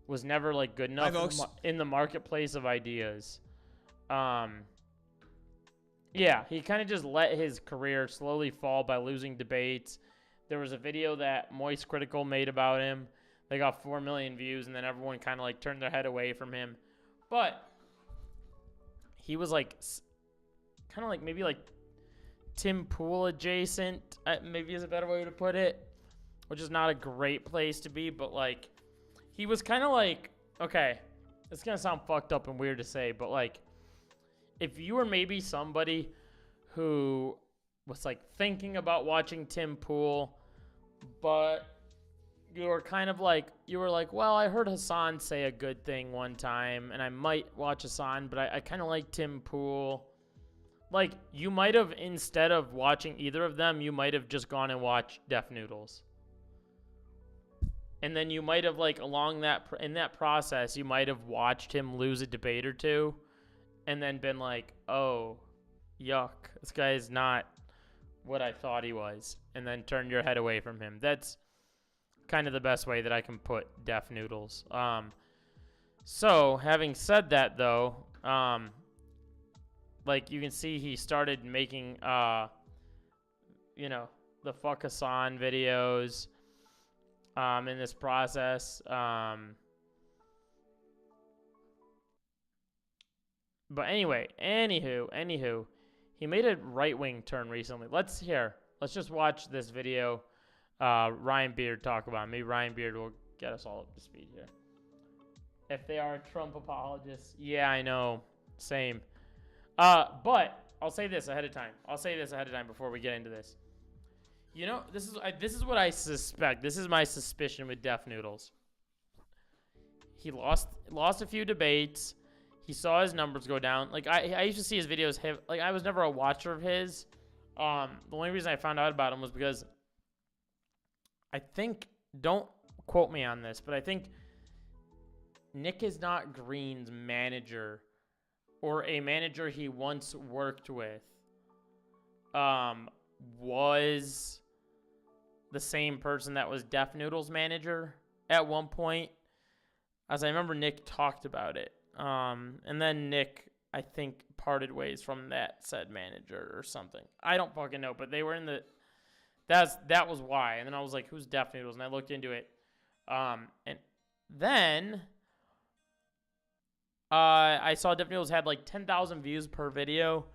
was never like good enough in the marketplace of ideas. Yeah, he kind of just let his career slowly fall by losing debates. There was a video that Moist Critical made about him. They got 4 million views, and then everyone kind of like turned their head away from him. But he was like kind of like maybe like Tim Pool adjacent, maybe is a better way to put it, which is not a great place to be, but like, he was kind of like, okay, it's gonna sound fucked up and weird to say, but like, if you were maybe somebody who was like thinking about watching Tim Pool, but you were kind of like, well, I heard Hassan say a good thing one time, and I might watch Hassan, but I kind of like Tim Pool. Like, you might have, instead of watching either of them, you might have just gone and watched Def Noodles. And then you might have, like, in that process, you might have watched him lose a debate or two, and then been like, oh, yuck, this guy is not what I thought he was, and then turned your head away from him. That's kind of the best way that I can put Def Noodles. So, having said that, though, like, you can see he started making, you know, the fuck Hassan videos in this process. But anyway, anywho, he made a right-wing turn recently. Let's just watch this video. Ryan Beard talk about it. Maybe Ryan Beard will get us all up to speed here. If they are Trump apologists, yeah, I know, same. But I'll say this ahead of time. Before we get into this. You know, this is what I suspect. This is my suspicion with Def Noodles. He lost a few debates. He saw his numbers go down. Like, I used to see his videos. Like, I was never a watcher of his. The only reason I found out about him was because I think, don't quote me on this, but I think Nick is not Green's manager, or a manager he once worked with, was the same person that was Def Noodles' manager at one point. As I remember, Nick talked about it. And then Nick, I think, parted ways from that said manager or something. I don't fucking know, but they were in the... That was why. And then I was like, who's Def Noodles? And I looked into it. And then I saw Def Noodles had like 10,000 views per video.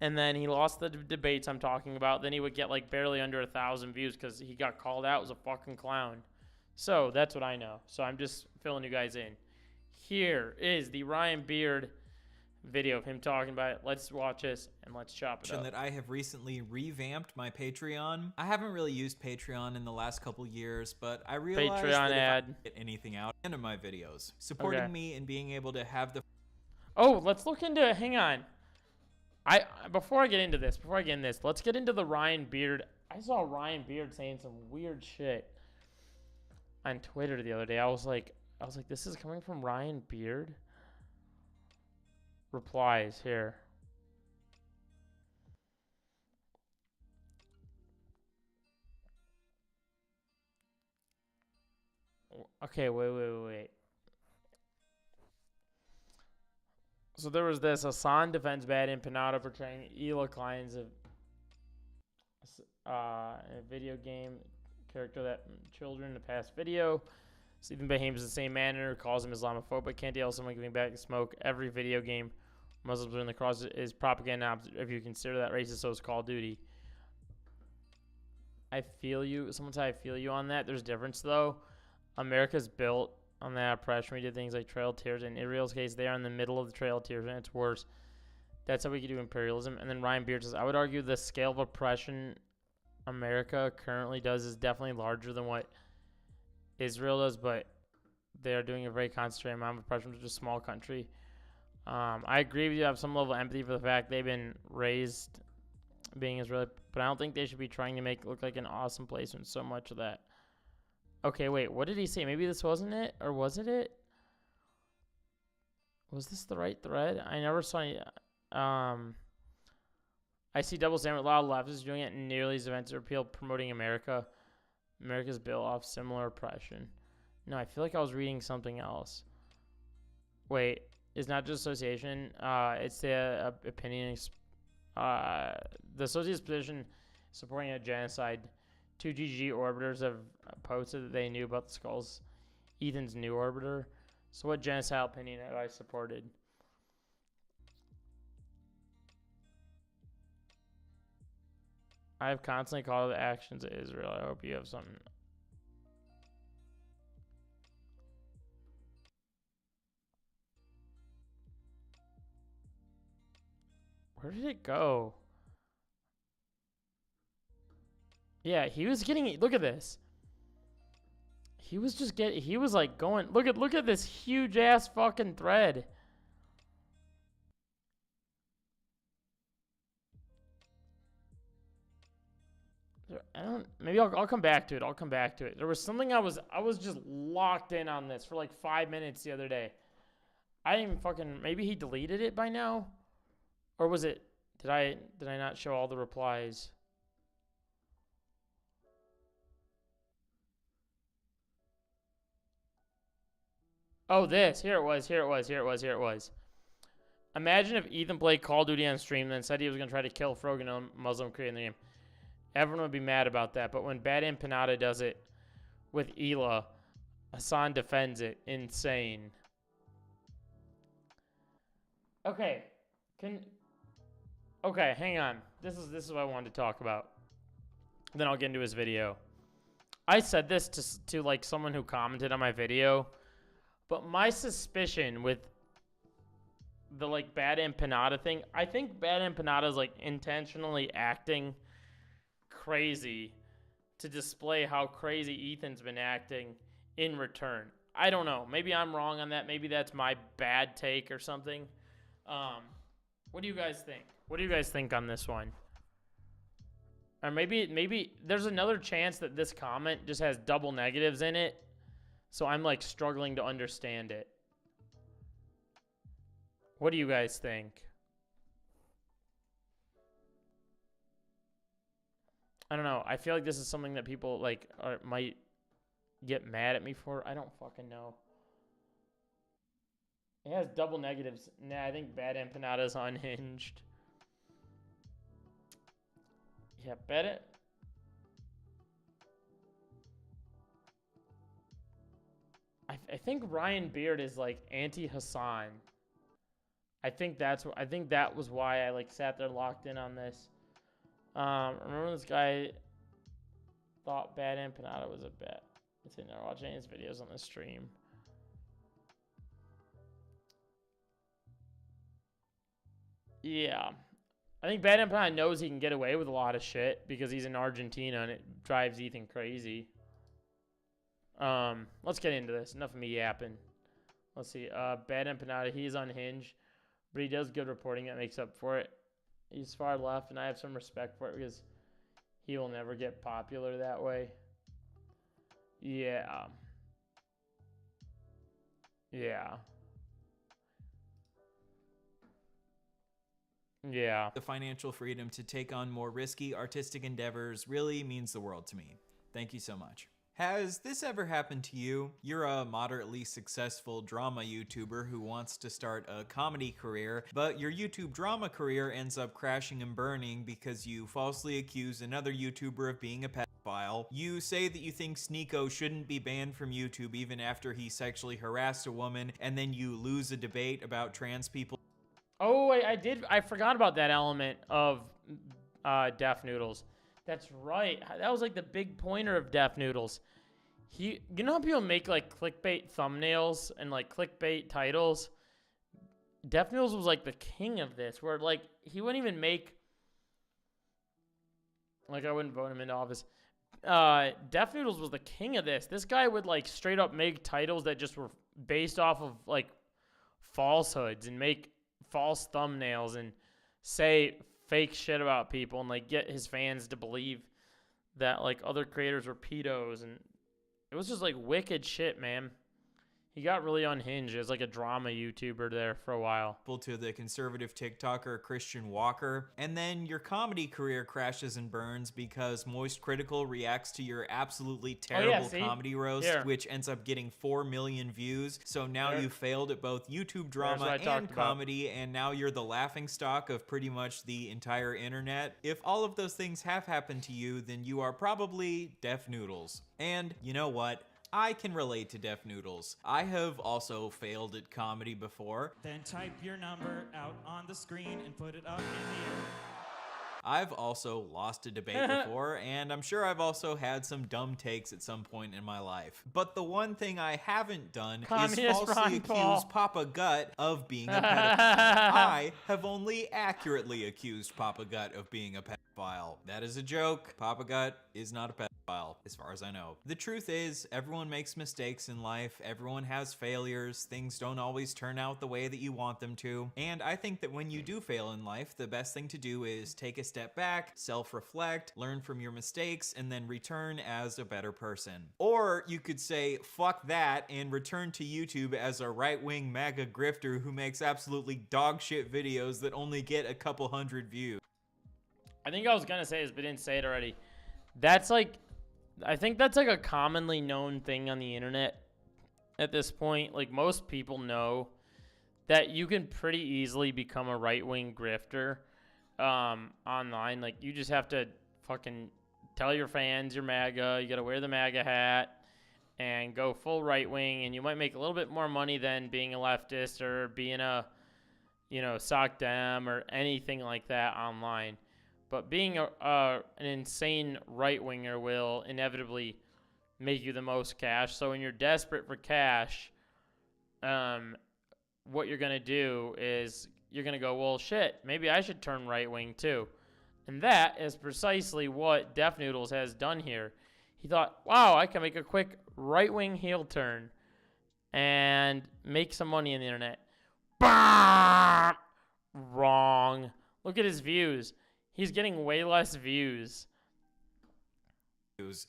And then he lost the debates I'm talking about. Then he would get like barely under 1,000 views because he got called out as a fucking clown. So that's what I know. So I'm just filling you guys in. Here is the Ryan Beard video of him talking about it. Let's watch this and let's chop it up. That I have recently revamped my Patreon. I haven't really used Patreon in the last couple years, but I realized Patreon that ad. if I get anything out of my videos, supporting me and being able to have the... Oh, let's look into it. Hang on. Before I get into this, let's get into the Ryan Beard. I saw Ryan Beard saying some weird shit on Twitter the other day. I was like, this is coming from Ryan Beard? Replies here. Okay, wait. So there was this. Hassan defends bad empanada portraying Ela Klein's a video game character that children in the past video. Stephen behaves in the same manner, calls him Islamophobic, can't deal with someone giving back smoke. Every video game Muslims are in the cross is propaganda. If you consider that racist, so is Call of Duty. I feel you. Someone said I feel you on that. There's difference, though. America's built on that oppression. We did things like Trail of Tears. In Israel's case, they are in the middle of the Trail of Tears, and it's worse. That's how we could do imperialism. And then Ryan Beard says, I would argue the scale of oppression America currently does is definitely larger than what Israel does, but they are doing a very concentrated amount of oppression to a small country. I agree with you. I have some level of empathy for the fact they've been raised being Israeli, but I don't think they should be trying to make it look like an awesome place when so much of that. Okay, wait, what did he say? Maybe this wasn't it, or was it it? Was this the right thread? I never saw any. I see double standard. A lot of leftists doing it in nearly these events to repeal promoting America's bill off similar oppression. No, I feel like I was reading something else. Wait, it's not just association. It's the opinion. The associate's position supporting a genocide. 2 GG orbiters have posted that they knew about the skulls. Ethan's new orbiter. So what genocide opinion have I supported? I've constantly called the actions of Israel. I hope you have something. Where did it go? Yeah, he was getting, look at this. He was just he was like going, look at this huge ass fucking thread. Maybe I'll come back to it. I'll come back to it. There was something I was just locked in on this for like 5 minutes the other day. I didn't even fucking, maybe he deleted it by now? Or was it, did I not show all the replies? Oh, here it was. Imagine if Ethan played Call of Duty on stream and then said he was going to try to kill Frogan, a Muslim creating the game. Everyone would be mad about that. But when Bad Empanada does it with Ela, Hassan defends it. Insane. Okay. Okay, hang on. This is what I wanted to talk about. Then I'll get into his video. I said this to like someone who commented on my video. But my suspicion with the like Bad Empanada thing, I think Bad Empanada is like intentionally acting crazy to display how crazy Ethan's been acting in return. I don't know. Maybe I'm wrong on that. Maybe that's my bad take or something. What do you guys think? What do you guys think on this one? Or maybe there's another chance that this comment just has double negatives in it. So I'm like struggling to understand it. What do you guys think? I don't know. I feel like this is something that people like might get mad at me for. I don't fucking know. It has double negatives. Nah, I think Bad Empanada is unhinged. Yeah, I think Ryan Beard is like anti-Hassan. I think that was why I like sat there locked in on this. Remember this guy thought Bad Empanada was a bet. It's in there watching his videos on the stream. Yeah. I think Bad Empanada knows he can get away with a lot of shit because he's in Argentina and it drives Ethan crazy. Let's get into this. Enough of me yapping. Let's see. Bad Empanada, he's unhinged, but he does good reporting that makes up for it. He's far left, and I have some respect for it because he will never get popular that way. Yeah. Yeah. Yeah. The financial freedom to take on more risky artistic endeavors really means the world to me. Thank you so much. Has this ever happened to you? You're a moderately successful drama YouTuber who wants to start a comedy career, but your YouTube drama career ends up crashing and burning because you falsely accuse another YouTuber of being a pedophile. You say that you think Sneeko shouldn't be banned from YouTube even after he sexually harassed a woman, and then you lose a debate about trans people. Oh, I forgot about that element of Def Noodles. That's right. That was like the big pointer of Def Noodles. You know how people make like clickbait thumbnails and like clickbait titles? Def Noodles was like the king of this, where like he wouldn't even make, like I wouldn't vote him into office. Def Noodles was the king of this. This guy would like straight up make titles that just were based off of like falsehoods and make false thumbnails and say fake shit about people and like get his fans to believe that like other creators were pedos, and it was just like wicked shit, man. He got really unhinged as like a drama YouTuber there for a while. To the conservative TikToker Christian Walker, and then your comedy career crashes and burns because Moist Critical reacts to your absolutely terrible comedy roast, which ends up getting 4 million views. So now you failed at both YouTube drama and comedy, and now you're the laughingstock of pretty much the entire internet. If all of those things have happened to you, then you are probably Def Noodles. And you know what? I can relate to Def Noodles. I have also failed at comedy before. Then type your number out on the screen and put it up in the air. I've also lost a debate before, and I'm sure I've also had some dumb takes at some point in my life. But the one thing I haven't done is falsely accuse Papa Gut of being a pedophile. I have only accurately accused Papa Gut of being a pedophile. That is a joke. Papa Gut is not a pedophile, as far as I know. The truth is, everyone makes mistakes in life. Everyone has failures. Things don't always turn out the way that you want them to. And I think that when you do fail in life, the best thing to do is take a step back, self-reflect, learn from your mistakes, and then return as a better person. Or you could say, fuck that, and return to YouTube as a right-wing MAGA grifter who makes absolutely dog shit videos that only get a couple hundred views. I think I was gonna say this, but didn't say it already. That's like, I think that's like a commonly known thing on the internet at this point. Like, most people know that you can pretty easily become a right-wing grifter online. Like, you just have to fucking tell your fans you're MAGA. You gotta wear the MAGA hat and go full right-wing, and you might make a little bit more money than being a leftist or being a, you know, sock dem or anything like that online. But being an insane right-winger will inevitably make you the most cash. So when you're desperate for cash, what you're going to do is you're going to go, well, shit, maybe I should turn right-wing too. And that is precisely what Def Noodles has done here. He thought, wow, I can make a quick right-wing heel turn and make some money on the internet. Bah! Wrong. Look at his views. He's getting way less views.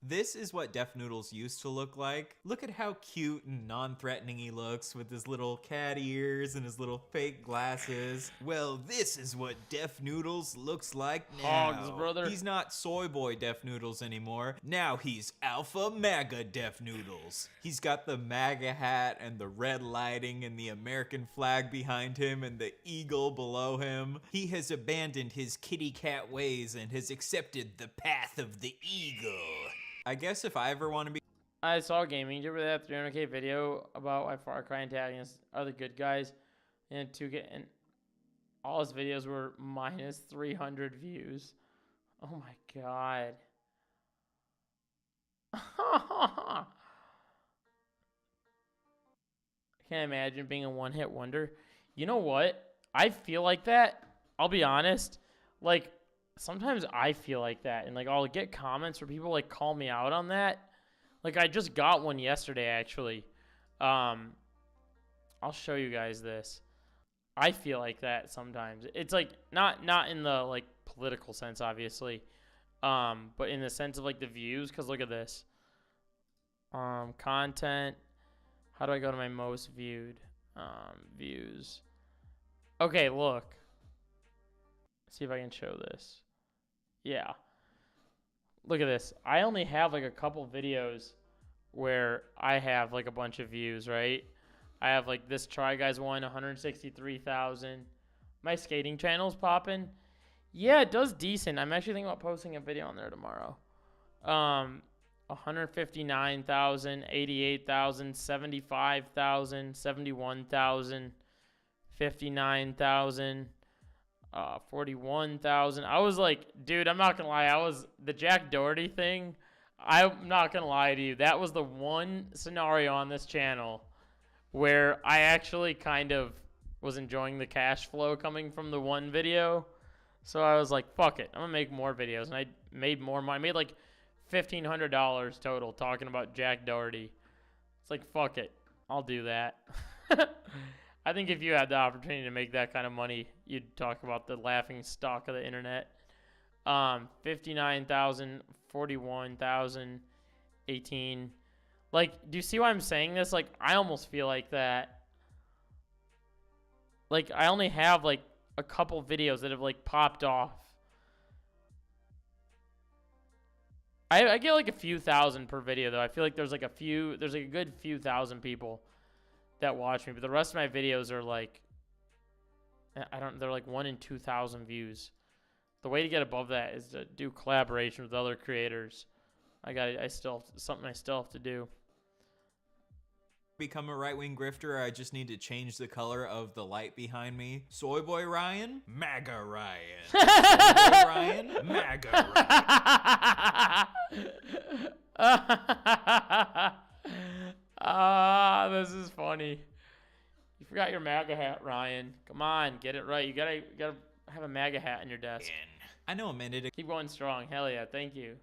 This is what Def Noodles used to look like. Look at how cute and non-threatening he looks with his little cat ears and his little fake glasses. Well, this is what Def Noodles looks like now. Hogs, brother. He's not soy boy Def Noodles anymore. Now he's alpha MAGA Def Noodles. He's got the MAGA hat and the red lighting and the American flag behind him and the eagle below him. He has abandoned his kitty cat ways and has accepted the path of the eagle. I guess if I ever want to be... I saw a gaming YouTuber that 300K video about why Far Cry antagonists are the good guys, and all his videos were minus 300 views. Oh my god. I can't imagine being a one-hit wonder. You know what? I feel like that. I'll be honest. Like, sometimes I feel like that, and like I'll get comments where people like call me out on that. Like, I just got one yesterday, actually. I'll show you guys this. I feel like that sometimes. It's like not in the like political sense, obviously, but in the sense of like the views. Cause look at this. Content. How do I go to my most viewed views? Okay, look. Let's see if I can show this. Yeah. Look at this. I only have like a couple videos where I have like a bunch of views, right? I have like this Try Guys one, 163,000. My skating channel's popping. Yeah, it does decent. I'm actually thinking about posting a video on there tomorrow. 159,000, 88,000, 75,000, 71,000, 59,000. 41,000. I was like, dude, I'm not gonna lie. The Jack Doherty thing. I'm not gonna lie to you. That was the one scenario on this channel where I actually kind of was enjoying the cash flow coming from the one video. So I was like, fuck it. I'm gonna make more videos, and I made more money. I made like $1,500 total talking about Jack Doherty. It's like, fuck it. I'll do that. I think if you had the opportunity to make that kind of money, you'd talk about the laughing stock of the internet. 59,000, 41,000, 18. Like, do you see why I'm saying this? Like, I almost feel like that. Like, I only have like a couple videos that have like popped off. I get like a few thousand per video though. I feel like there's like a good few thousand people that watch me, but the rest of my videos are like, they're like 1 in 2,000 views. The way to get above that is to do collaboration with other creators. Something I still have to do. become a right-wing grifter, I just need to change the color of the light behind me. Soy boy Ryan, MAGA Ryan. Soy boy Ryan, MAGA Ryan. This is funny. You forgot your MAGA hat, Ryan. Come on, get it right. You gotta have a MAGA hat on your desk. I know a minute Keep going strong. Hell yeah, thank you.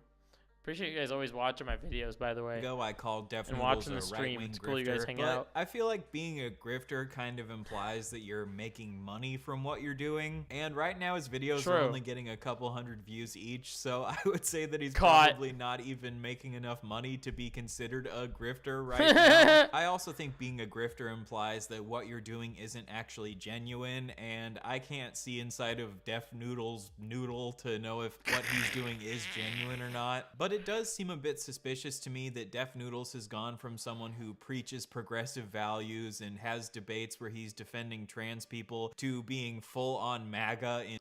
Appreciate you guys always watching my videos, by the way. ago I called Def And Noodles watching a the stream. right-wing It's cool you guys grifter, hang but out. I feel like being a grifter kind of implies that you're making money from what you're doing. And right now his videos are only getting a couple hundred views each, so I would say that he's probably not even making enough money to be considered a grifter right now. I also think being a grifter implies that what you're doing isn't actually genuine, and I can't see inside of Def Noodles' noodle to know if what he's doing is genuine or not. But it does seem a bit suspicious to me that Def Noodles has gone from someone who preaches progressive values and has debates where he's defending trans people to being full on MAGA in—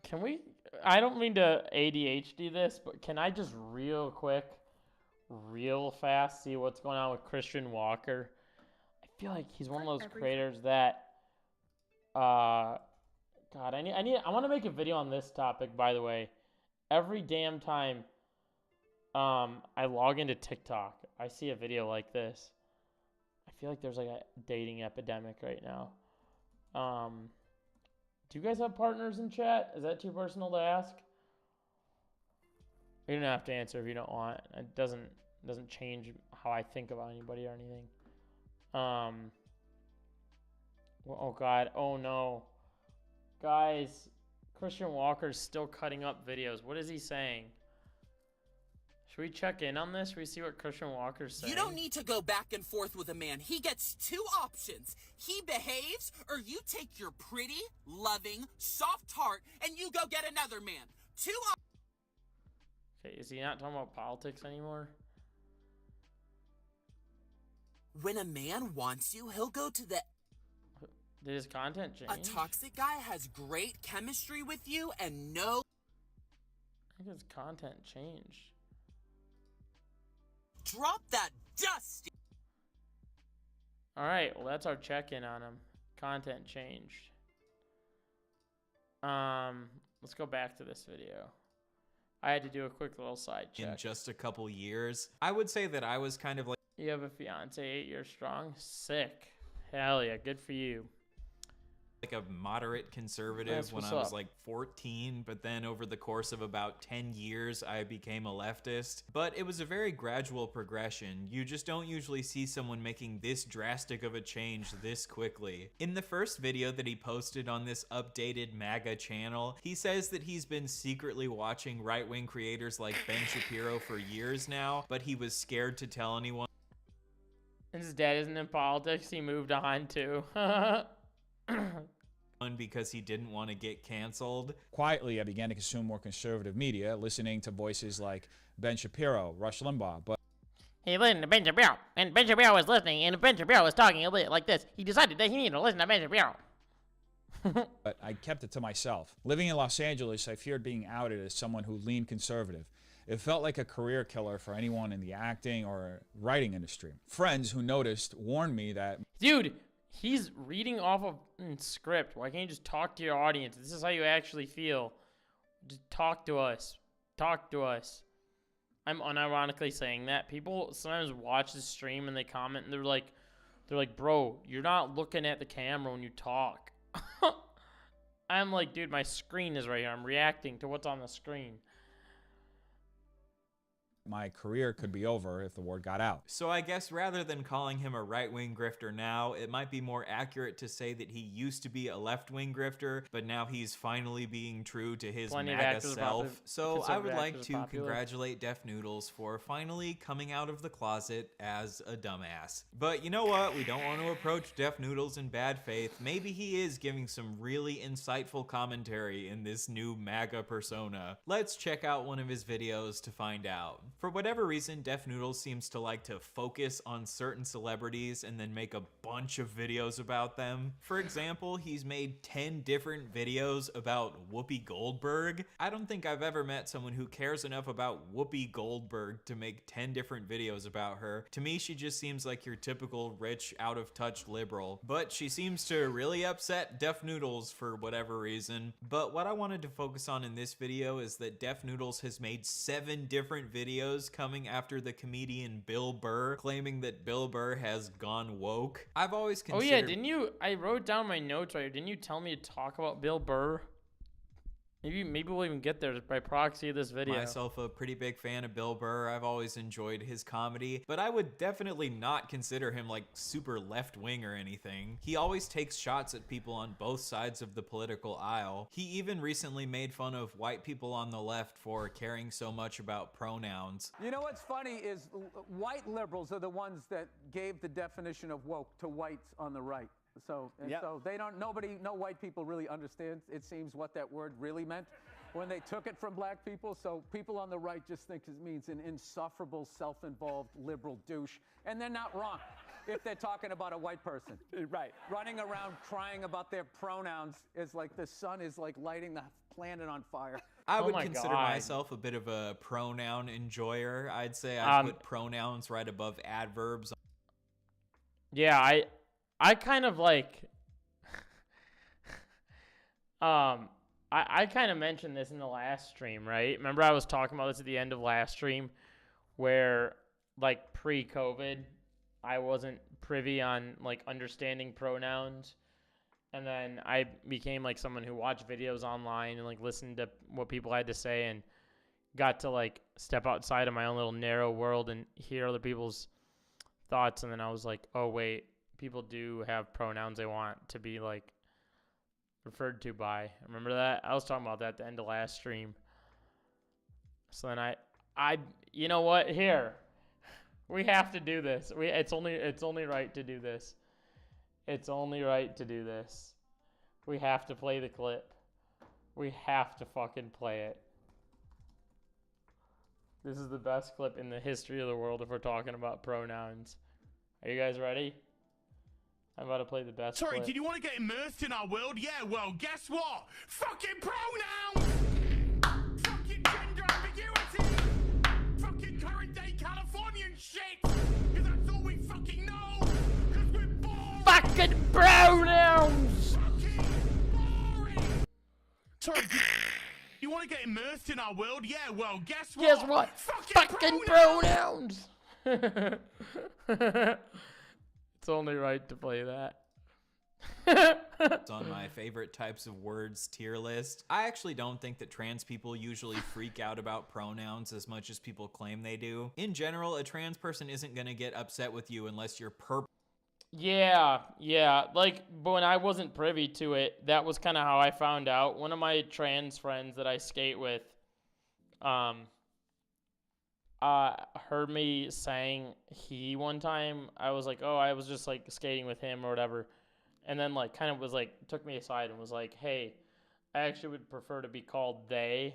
Can we, I don't mean to ADHD this, but can I just real quick, real fast see what's going on with Christian Walker? I feel like he's one of those creators that, God, I want to make a video on this topic, by the way. Every damn time I log into TikTok, I see a video like this. I feel like there's like a dating epidemic right now. Do you guys have partners in chat? Is that too personal to ask? You don't have to answer if you don't want. It doesn't change how I think about anybody or anything. Oh God, oh no. Guys, Christian Walker's still cutting up videos. What is he saying? Should we check in on this? Should we see what Christian Walker's saying? You don't need to go back and forth with a man. He gets two options. He behaves, or you take your pretty, loving, soft heart and you go get another man. Two options. Okay, is he not talking about politics anymore? When a man wants you, he'll go to the... Did his content change? A toxic guy has great chemistry with you and no... I think his content changed. Drop that dust! Alright, well that's our check-in on him. Content changed. Let's go back to this video. I had to do a quick little side check. In just a couple years. I would say that I was kind of like... You have a fiance 8 years strong? Sick. Hell yeah, good for you. Like a moderate conservative when I was like 14, but then over the course of about 10 years I became a leftist. But it was a very gradual progression. You just don't usually see someone making this drastic of a change this quickly. In the first video that he posted on this updated MAGA channel, he says that he's been secretly watching right-wing creators like Ben Shapiro for years now, but he was scared to tell anyone. And his dad isn't in politics, he moved on too. Because he didn't want to get canceled. Quietly, I began to consume more conservative media, listening to voices like Ben Shapiro, Rush Limbaugh, but he listened to Ben Shapiro, and Ben Shapiro was listening, and Ben Shapiro was talking a bit like this. He decided that he needed to listen to Ben Shapiro. but I kept it to myself. Living in Los Angeles, I feared being outed as someone who leaned conservative. It felt like a career killer for anyone in the acting or writing industry. Friends who noticed warned me that... Dude! He's reading off of script. Why can't you just talk to your audience? This is how you actually feel. Just talk to us. Talk to us. I'm unironically saying that. People sometimes watch the stream and they comment and they're like, bro, you're not looking at the camera when you talk. I'm like, dude, my screen is right here. I'm reacting to what's on the screen. My career could be over if the word got out. So I guess rather than calling him a right-wing grifter now, it might be more accurate to say that he used to be a left-wing grifter, but now he's finally being true to his MAGA self. So I would like to congratulate Def Noodles for finally coming out of the closet as a dumbass. But you know what? We don't want to approach Def Noodles in bad faith. Maybe he is giving some really insightful commentary in this new MAGA persona. Let's check out one of his videos to find out. For whatever reason, Def Noodles seems to like to focus on certain celebrities and then make a bunch of videos about them. For example, he's made 10 different videos about Whoopi Goldberg. I don't think I've ever met someone who cares enough about Whoopi Goldberg to make 10 different videos about her. To me, she just seems like your typical rich, out-of-touch liberal. But she seems to really upset Def Noodles for whatever reason. But what I wanted to focus on in this video is that Def Noodles has made 7 different videos coming after the comedian Bill Burr, claiming that Bill Burr has gone woke. I've always considered— Oh yeah, didn't you? I wrote down my notes right here. Didn't you tell me to talk about Bill Burr? Maybe we'll even get there by proxy of this video. Myself a pretty big fan of Bill Burr. I've always enjoyed his comedy, but I would definitely not consider him like super left-wing or anything. He always takes shots at people on both sides of the political aisle. He even recently made fun of white people on the left for caring so much about pronouns. You know what's funny is white liberals are the ones that gave the definition of woke to whites on the right. So they don't, no white people really understand, it seems, what that word really meant when they took it from black people. So people on the right just think it means an insufferable, self-involved liberal douche. And they're not wrong if they're talking about a white person. Right. Running around crying about their pronouns is like the sun is like lighting the planet on fire. I would consider myself a bit of a pronoun enjoyer. I'd say I put pronouns right above adverbs. Yeah, I kind of like, I kind of mentioned this in the last stream, right? Remember I was talking about this at the end of last stream where, like, pre-COVID, I wasn't privy on, like, understanding pronouns. And then I became, like, someone who watched videos online and, like, listened to what people had to say and got to, like, step outside of my own little narrow world and hear other people's thoughts. And then I was like, oh, wait. People do have pronouns they want to be, like, referred to by. Remember that? I was talking about that at the end of last stream. So then you know what? Here, we have to do this. It's only right to do this. It's only right to do this. We have to play the clip. We have to fucking play it. This is the best clip in the history of the world if we're talking about pronouns. Are you guys ready? I'm about to play the best Sorry, clip. did you want to get immersed in our world? Yeah, well, guess what? Fucking pronouns! Fucking gender ambiguity! Fucking current day Californian shit! Because that's all we fucking know! Because we're boring! Fucking pronouns! Fucking boring! Sorry, you want to get immersed in our world? Yeah, well, guess what? Guess what? Fucking pronouns! It's only right to play that. It's on my favorite types of words tier list. I actually don't think that trans people usually freak out about pronouns as much as people claim they do. In general, a trans person isn't gonna get upset with you unless you're Yeah. Like, but when I wasn't privy to it, that was kind of how I found out. One of my trans friends that I skate with, heard me saying he one time. I was like, oh, I was just like skating with him or whatever. And then like kind of was like, took me aside and was like, hey, I actually would prefer to be called they.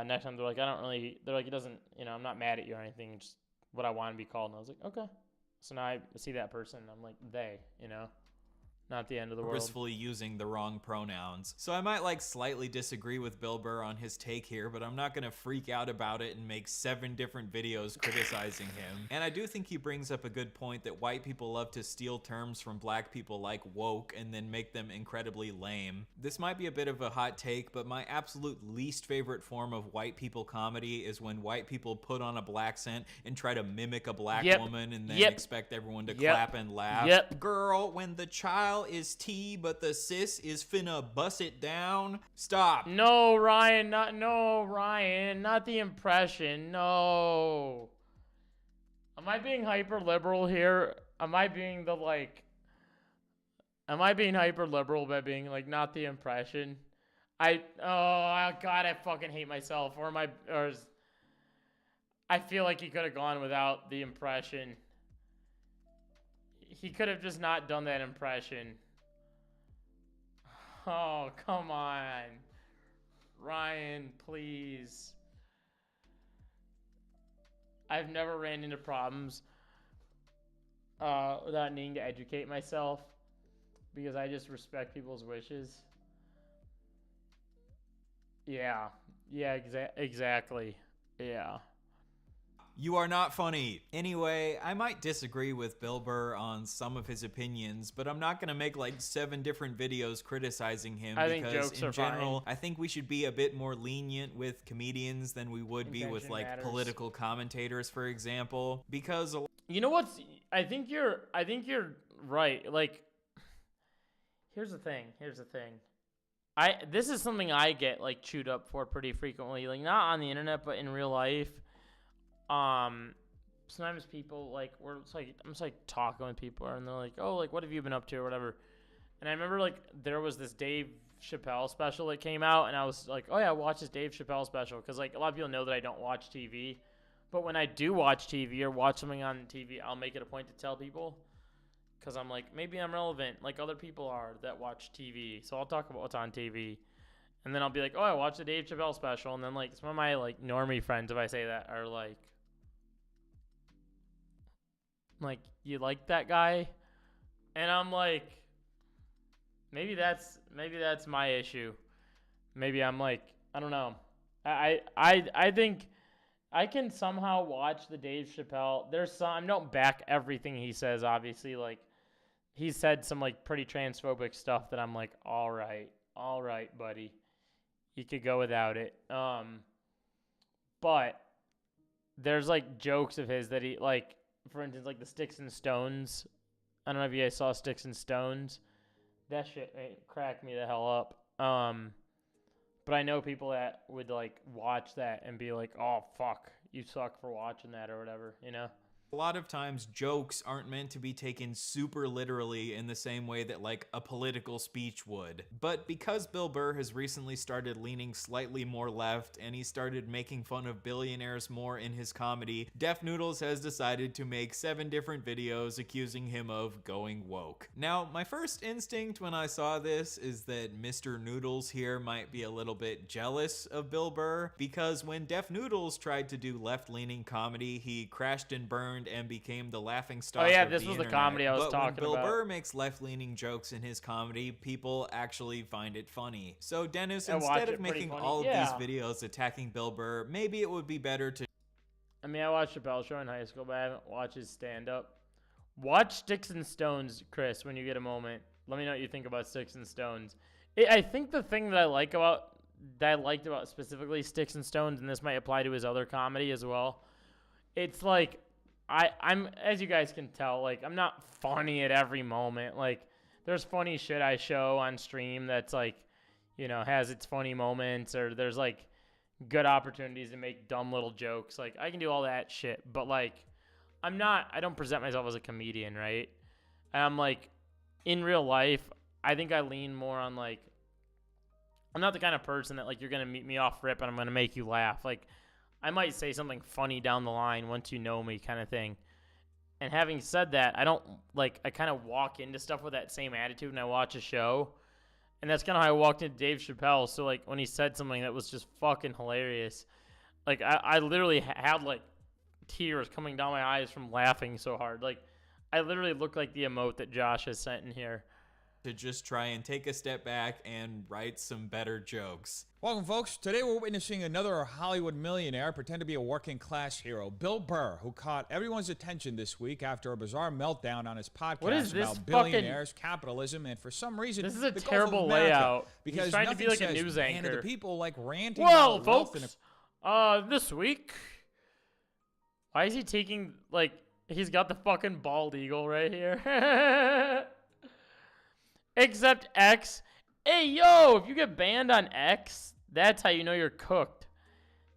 Next time they're like, it doesn't, I'm not mad at you or anything, just what I want to be called. And I was like, okay. So now I see that person and I'm like, they, not the end of the world. Purposefully using the wrong pronouns. So I might like slightly disagree with Bill Burr on his take here, but I'm not gonna freak out about it and make 7 different videos criticizing him. And I do think he brings up a good point that white people love to steal terms from black people like woke and then make them incredibly lame. This might be a bit of a hot take, but my absolute least favorite form of white people comedy is when white people put on a black accent and try to mimic a black woman and then expect everyone to clap and laugh. Girl, when the child is T, but the sis is finna bust it down. Stop. No, Ryan, not the impression. No. Am I being hyper liberal here? Am I being hyper liberal by being like not the impression? God, I fucking hate myself. I feel like he could have gone without the impression. He could have just not done that impression. Oh, come on. Ryan, please. I've never ran into problems without needing to educate myself because I just respect people's wishes. Yeah. Yeah, exactly. Yeah. You are not funny. Anyway, I might disagree with Bill Burr on some of his opinions, but I'm not gonna make like 7 different videos criticizing him because in general, I think we should be a bit more lenient with comedians than we would be with like political commentators, for example. Because you know what's? I think you're right. Like, here's the thing. This is something I get like chewed up for pretty frequently. Like not on the internet, but in real life. Sometimes people like I'm just like talking with people and they're like, oh, like what have you been up to or whatever. And I remember like there was this Dave Chappelle special that came out and I was like, oh yeah, watch this Dave Chappelle special. Cause like a lot of people know that I don't watch TV, but when I do watch TV or watch something on TV, I'll make it a point to tell people. Cause I'm like, maybe I'm relevant like other people are that watch TV. So I'll talk about what's on TV. And then I'll be like, oh, I watched the Dave Chappelle special. And then like some of my like normie friends, if I say that, are like, you like that guy? And I'm like, maybe that's my issue. Maybe I'm like, I don't know. I think I can somehow watch the Dave Chappelle. There's some, I don't back everything he says, obviously. Like, he said some like pretty transphobic stuff that I'm like, all right, buddy. You could go without it. But there's like jokes of his that he like, for instance, like the Sticks and Stones. I don't know if you guys saw Sticks and Stones. That shit cracked me the hell up. But I know people that would like watch that and be like, oh fuck, you suck for watching that or whatever, you know? a lot of times jokes aren't meant to be taken super literally in the same way that like a political speech would. But because Bill Burr has recently started leaning slightly more left and he started making fun of billionaires more in his comedy, Def Noodles has decided to make 7 different videos accusing him of going woke. Now, my first instinct when I saw this is that Mr. Noodles here might be a little bit jealous of Bill Burr, because when Def Noodles tried to do left-leaning comedy, he crashed and burned and became the laughingstock of the internet. Oh yeah, this was the comedy I was talking about. When Bill about. Burr makes left-leaning jokes in his comedy, people actually find it funny. So Dennis, instead of making all of these videos attacking Bill Burr, maybe it would be better to... I mean, I watched Chappelle Show in high school, but I haven't watched his stand-up. Watch Sticks and Stones, Chris, when you get a moment. Let me know what you think about Sticks and Stones. I think the thing that I liked about specifically Sticks and Stones, and this might apply to his other comedy as well, it's like, I'm, as you guys can tell, like, I'm not funny at every moment. Like, there's funny shit I show on stream that's like, you know, has its funny moments, or there's like good opportunities to make dumb little jokes. Like, I can do all that shit, but like, I don't present myself as a comedian, right? And I'm like, in real life, I think I lean more on like, I'm not the kind of person that like, you're going to meet me off rip and I'm going to make you laugh. Like, I might say something funny down the line once you know me, kind of thing. And having said that, I kind of walk into stuff with that same attitude when I watch a show. And that's kind of how I walked into Dave Chappelle. So like, when he said something that was just fucking hilarious, like I literally had like tears coming down my eyes from laughing so hard. Like, I literally look like the emote that Josh has sent in here. To just try and take a step back and write some better jokes. Welcome, folks. Today we're witnessing another Hollywood millionaire pretend to be a working class hero, Bill Burr, who caught everyone's attention this week after a bizarre meltdown on his podcast about billionaires, capitalism, and for some reason, this is a terrible layout. Because he's trying to be like a news anchor. Man, to the people like ranting. Well, folks, this week, why is he taking like? He's got the fucking bald eagle right here. Except X. Hey, yo, if you get banned on X, that's how you know you're cooked.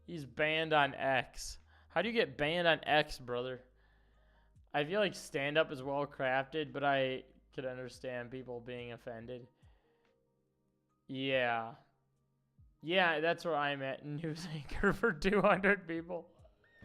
He's banned on X. How do you get banned on X, brother? I feel like stand-up is well crafted, but I could understand people being offended. Yeah. Yeah, that's where I'm at. News anchor for 200 people.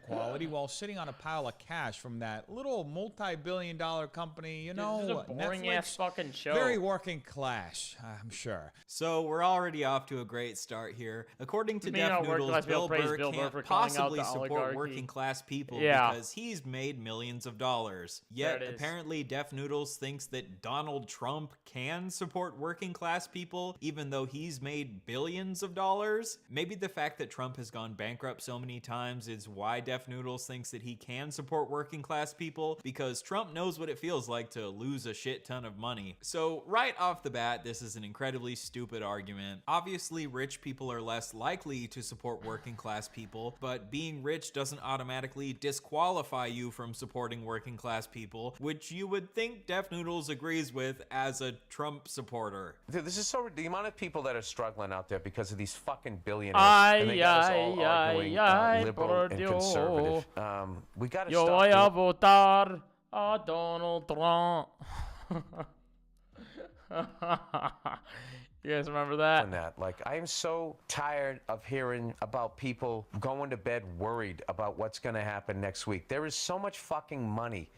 inequality while sitting on a pile of cash from that little multi-billion-dollar company, you know, this is a boring ass fucking show. Very working class, I'm sure. So we're already off to a great start here. According to Def Noodles, Bill Burr can't possibly support working class people because he's made millions of dollars. Yet apparently Def Noodles thinks that Donald Trump can support working class people even though he's made billions of dollars. Maybe the fact that Trump has gone bankrupt so many times is why Def Noodles thinks that he can support working class people, because Trump knows what it feels like to lose a shit ton of money. So right off the bat, this is an incredibly stupid argument. Obviously, rich people are less likely to support working class people, but being rich doesn't automatically disqualify you from supporting working class people, which you would think Def Noodles agrees with as a Trump supporter. Dude, this is so, the amount of people that are struggling out there because of these fucking billionaires, and they got us all arguing liberal and conservative. We gotta Yo stop voy a votar a Donald Trump. You guys remember that? Like, I am so tired of hearing about people going to bed worried about what's going to happen next week. There is so much fucking money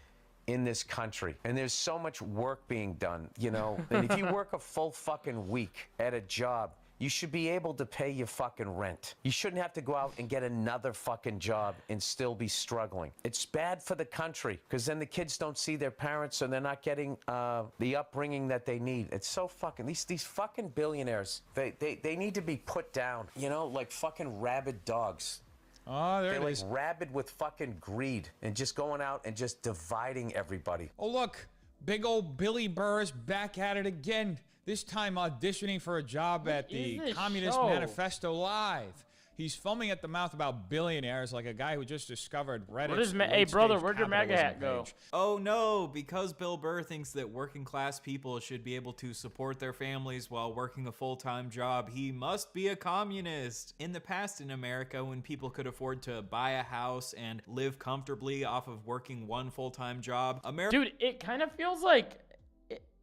in this country, and there's so much work being done, you know? And if you work a full fucking week at a job, you should be able to pay your fucking rent. You shouldn't have to go out and get another fucking job and still be struggling. It's bad for the country, because then the kids don't see their parents and they're not getting the upbringing that they need. It's so fucking, these fucking billionaires, they need to be put down, you know, like fucking rabid dogs. Oh, there They're it like is. rabid with fucking greed and just going out and just dividing everybody. Oh, look, big old Billy Burr's back at it again. This time auditioning for a job at the Communist Manifesto Live. He's foaming at the mouth about billionaires like a guy who just discovered Reddit's hey, brother, where'd your MAGA hat go? Oh no, because Bill Burr thinks that working class people should be able to support their families while working a full-time job, he must be a communist. In the past in America, when people could afford to buy a house and live comfortably off of working one full-time job, Dude, it kind of feels like,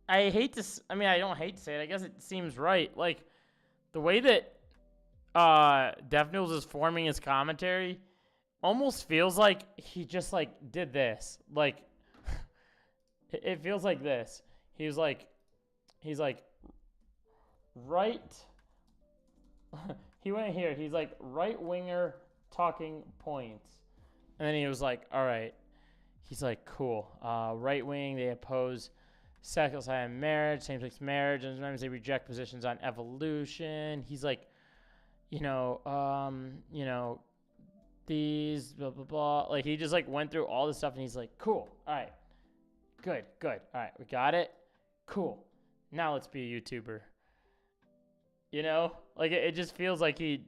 I don't hate to say it, I guess it seems right. Like, the way that Def Noodes is forming his commentary almost feels like he just like did this. Like it feels like this. He's like right he went here. He's like right winger talking points. And then he was like, all right. He's like, cool. Right wing, they oppose sex-outside marriage, same-sex marriage, and sometimes they reject positions on evolution. He's like, these blah blah blah. Like he just like went through all this stuff and he's like, cool, all right, good, all right, we got it, cool. Now let's be a YouTuber. You know, like it just feels like he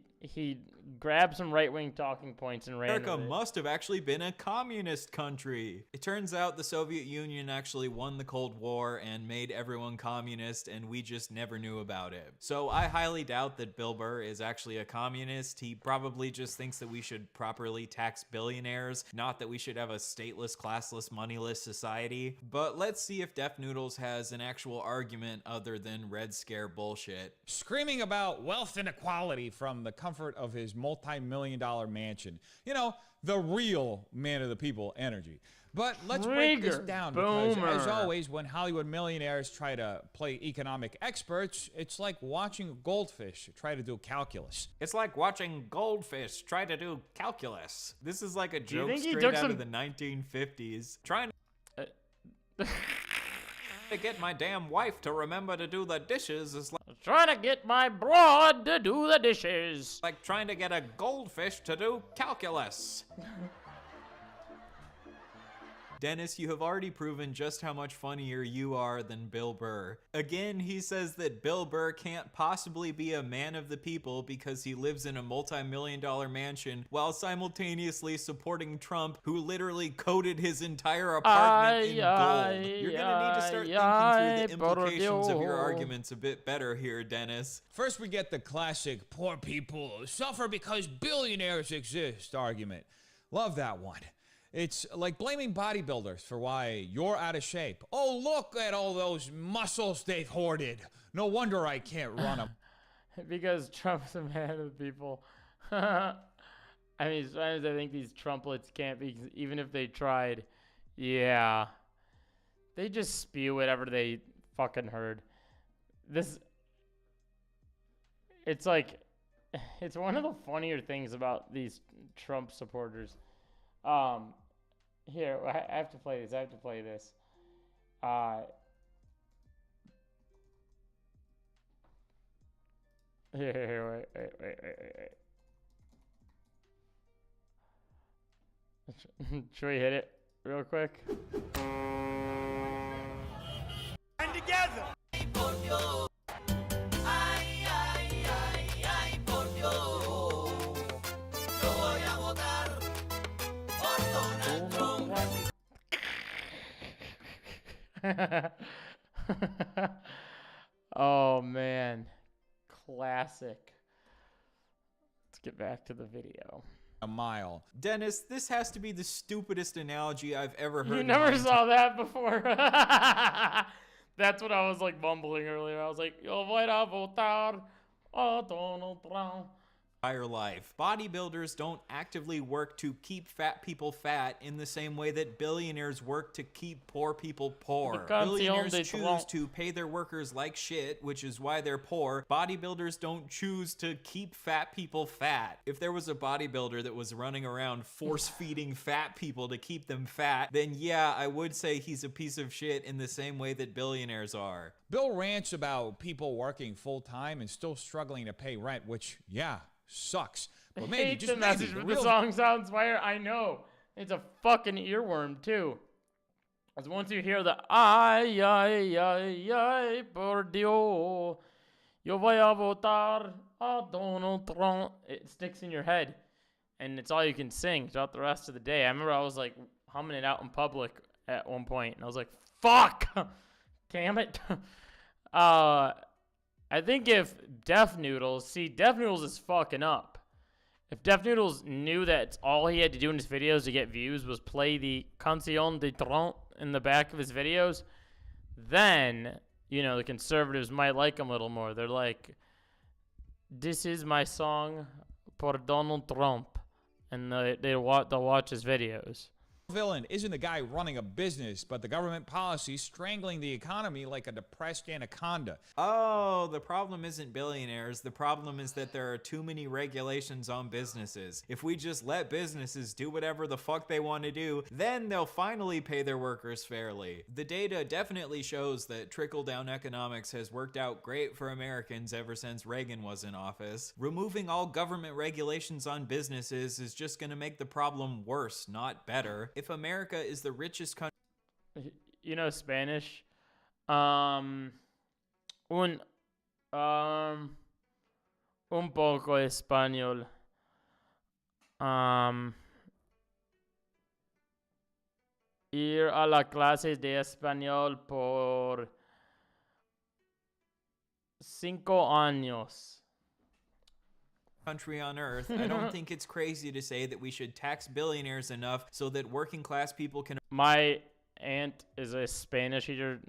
grabbed some right-wing talking points and ran with America it. must have actually been a communist country. It turns out the Soviet Union actually won the Cold War and made everyone communist, and we just never knew about it. So I highly doubt that Bill Burr is actually a communist. He probably just thinks that we should properly tax billionaires, not that we should have a stateless, classless, moneyless society. But let's see if Def Noodles has an actual argument other than Red Scare bullshit. Screaming about wealth inequality from the comfort of his multi-million-dollar mansion. You know, the real man of the people energy. But let's break this down because, as always, when Hollywood millionaires try to play economic experts, it's like watching a goldfish try to do calculus. It's like watching goldfish try to do calculus. This is like a Do you joke think he straight took out some- of the 1950s. Trying to get my damn wife to remember to do the dishes is like trying to get my broad to do the dishes. like trying to get a goldfish to do calculus. Dennis, you have already proven just how much funnier you are than Bill Burr. Again, he says that Bill Burr can't possibly be a man of the people because he lives in a multi-million-dollar mansion while simultaneously supporting Trump, who literally coated his entire apartment in gold. You're gonna need to start thinking through the implications of your arguments a bit better here, Dennis. First, we get the classic poor people suffer because billionaires exist argument. Love that one. It's like blaming bodybuilders for why you're out of shape. Oh, look at all those muscles they've hoarded. No wonder I can't run them. Because Trump's a man of the people. I mean, sometimes I think these Trumplets can't be, even if they tried. Yeah. They just spew whatever they fucking heard. It's like, it's one of the funnier things about these Trump supporters. Here, I have to play this. Here, wait. Should we hit it real quick? And together. Oh man, classic. Let's get back to the video. A mile. Dennis, this has to be the stupidest analogy I've ever heard. You never saw that before. That's what I was like mumbling earlier. I was like, yo voy a votar a Donald Trump. Entire life. Bodybuilders don't actively work to keep fat people fat in the same way that billionaires work to keep poor people poor. Billionaires choose to pay their workers like shit, which is why they're poor. Bodybuilders don't choose to keep fat people fat. If there was a bodybuilder that was running around force-feeding fat people to keep them fat, then yeah, I would say he's a piece of shit in the same way that billionaires are. Bill rants about people working full-time and still struggling to pay rent, which, yeah, sucks. But maybe, hate just the message, maybe, but the song sounds fire. I know. It's a fucking earworm, too. Because once you hear the ay, ay, ay, ay, por Dios, yo voy a votar a Donald Trump, it sticks in your head. And it's all you can sing throughout the rest of the day. I remember I was like humming it out in public at one point, and I was like, fuck! Damn it. I think if Def Noodles, Def Noodles is fucking up. If Def Noodles knew that all he had to do in his videos to get views was play the Canción de Trump in the back of his videos, then, you know, the conservatives might like him a little more. They're like, this is my song for Donald Trump. And they'll watch his videos. Villain isn't the guy running a business, but the government policy strangling the economy like a depressed anaconda. Oh, the problem isn't billionaires. The problem is that there are too many regulations on businesses. If we just let businesses do whatever the fuck they want to do, then they'll finally pay their workers fairly. The data definitely shows that trickle-down economics has worked out great for Americans ever since Reagan was in office. Removing all government regulations on businesses is just going to make the problem worse, not better. If America is the richest country... You know Spanish? Un poco español. Ir a las clases de español por 5 años. Country on earth, I don't think it's crazy to say that we should tax billionaires enough so that working class people can... My aunt is a Spanish teacher,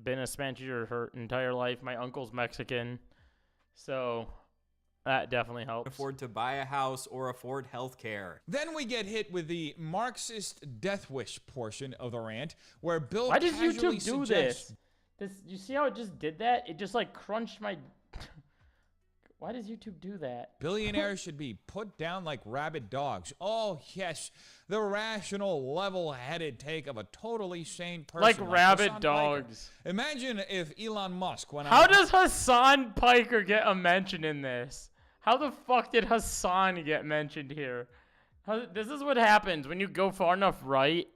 been a Spanish teacher her entire life. My uncle's Mexican, so that definitely helps. Afford to buy a house or afford health care. Then we get hit with the Marxist death wish portion of the rant, where Bill Why does casually YouTube do suggests... this? You see how it just did that? It just like crunched my... Why does YouTube do that? Billionaires should be put down like rabid dogs. Oh, yes. The rational, level-headed take of a totally sane person. Like rabid Hassan dogs. Piker. Imagine if Elon Musk went How on... does Hassan Piker get a mention in this? How the fuck did Hassan get mentioned here? This is what happens when you go far enough right.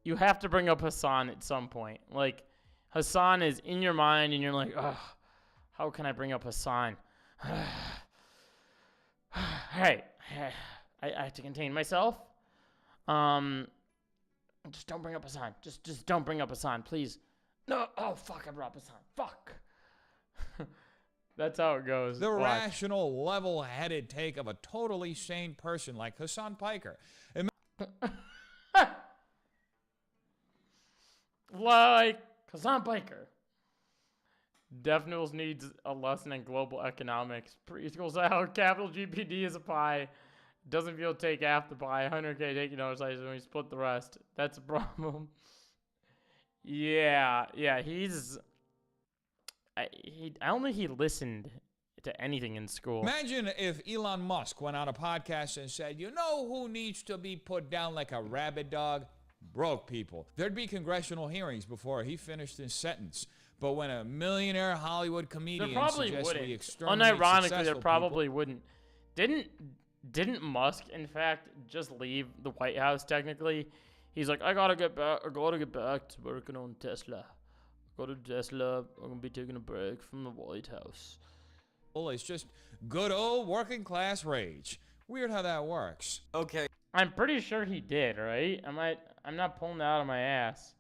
You have to bring up Hassan at some point. Like, Hassan is in your mind and you're like, ugh, how can I bring up Hassan? Hey, I have to contain myself. Just don't bring up Hassan. Just don't bring up Hassan, please. No, oh fuck, I brought up Hassan. Fuck. That's how it goes. The rational, level-headed take of a totally sane person like Hassan Piker. Like Hassan Piker. Def Noodes needs a lesson in global economics. Preschool style, capital GPD is a pie. Doesn't feel take half to buy 100K taking notice when we split the rest. That's a problem. Yeah, he's... I don't think he listened to anything in school. Imagine if Elon Musk went on a podcast and said, you know who needs to be put down like a rabid dog? Broke people. There'd be congressional hearings before he finished his sentence. But when a millionaire Hollywood comedian suggests we exterminate Unironically, there probably wouldn't. Didn't Musk, in fact, just leave the White House technically? He's like, I gotta get back to working on Tesla. Go to Tesla, I'm gonna be taking a break from the White House. Well, it's just good old working class rage. Weird how that works. Okay. I'm pretty sure he did, right? I'm not pulling that out of my ass.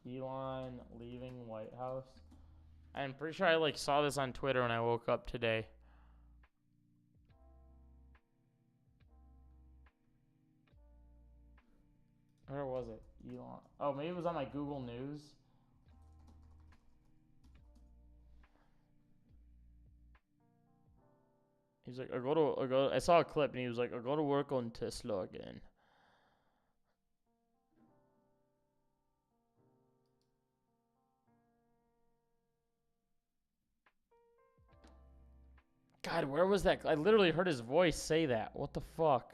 Elon leaving White House. I'm pretty sure I saw this on Twitter when I woke up today. Where was it? Elon. Oh, maybe it was on my Google News. He's like, I saw a clip and he was like, I go to work on Tesla again. God, where was that? I literally heard his voice say that. What the fuck?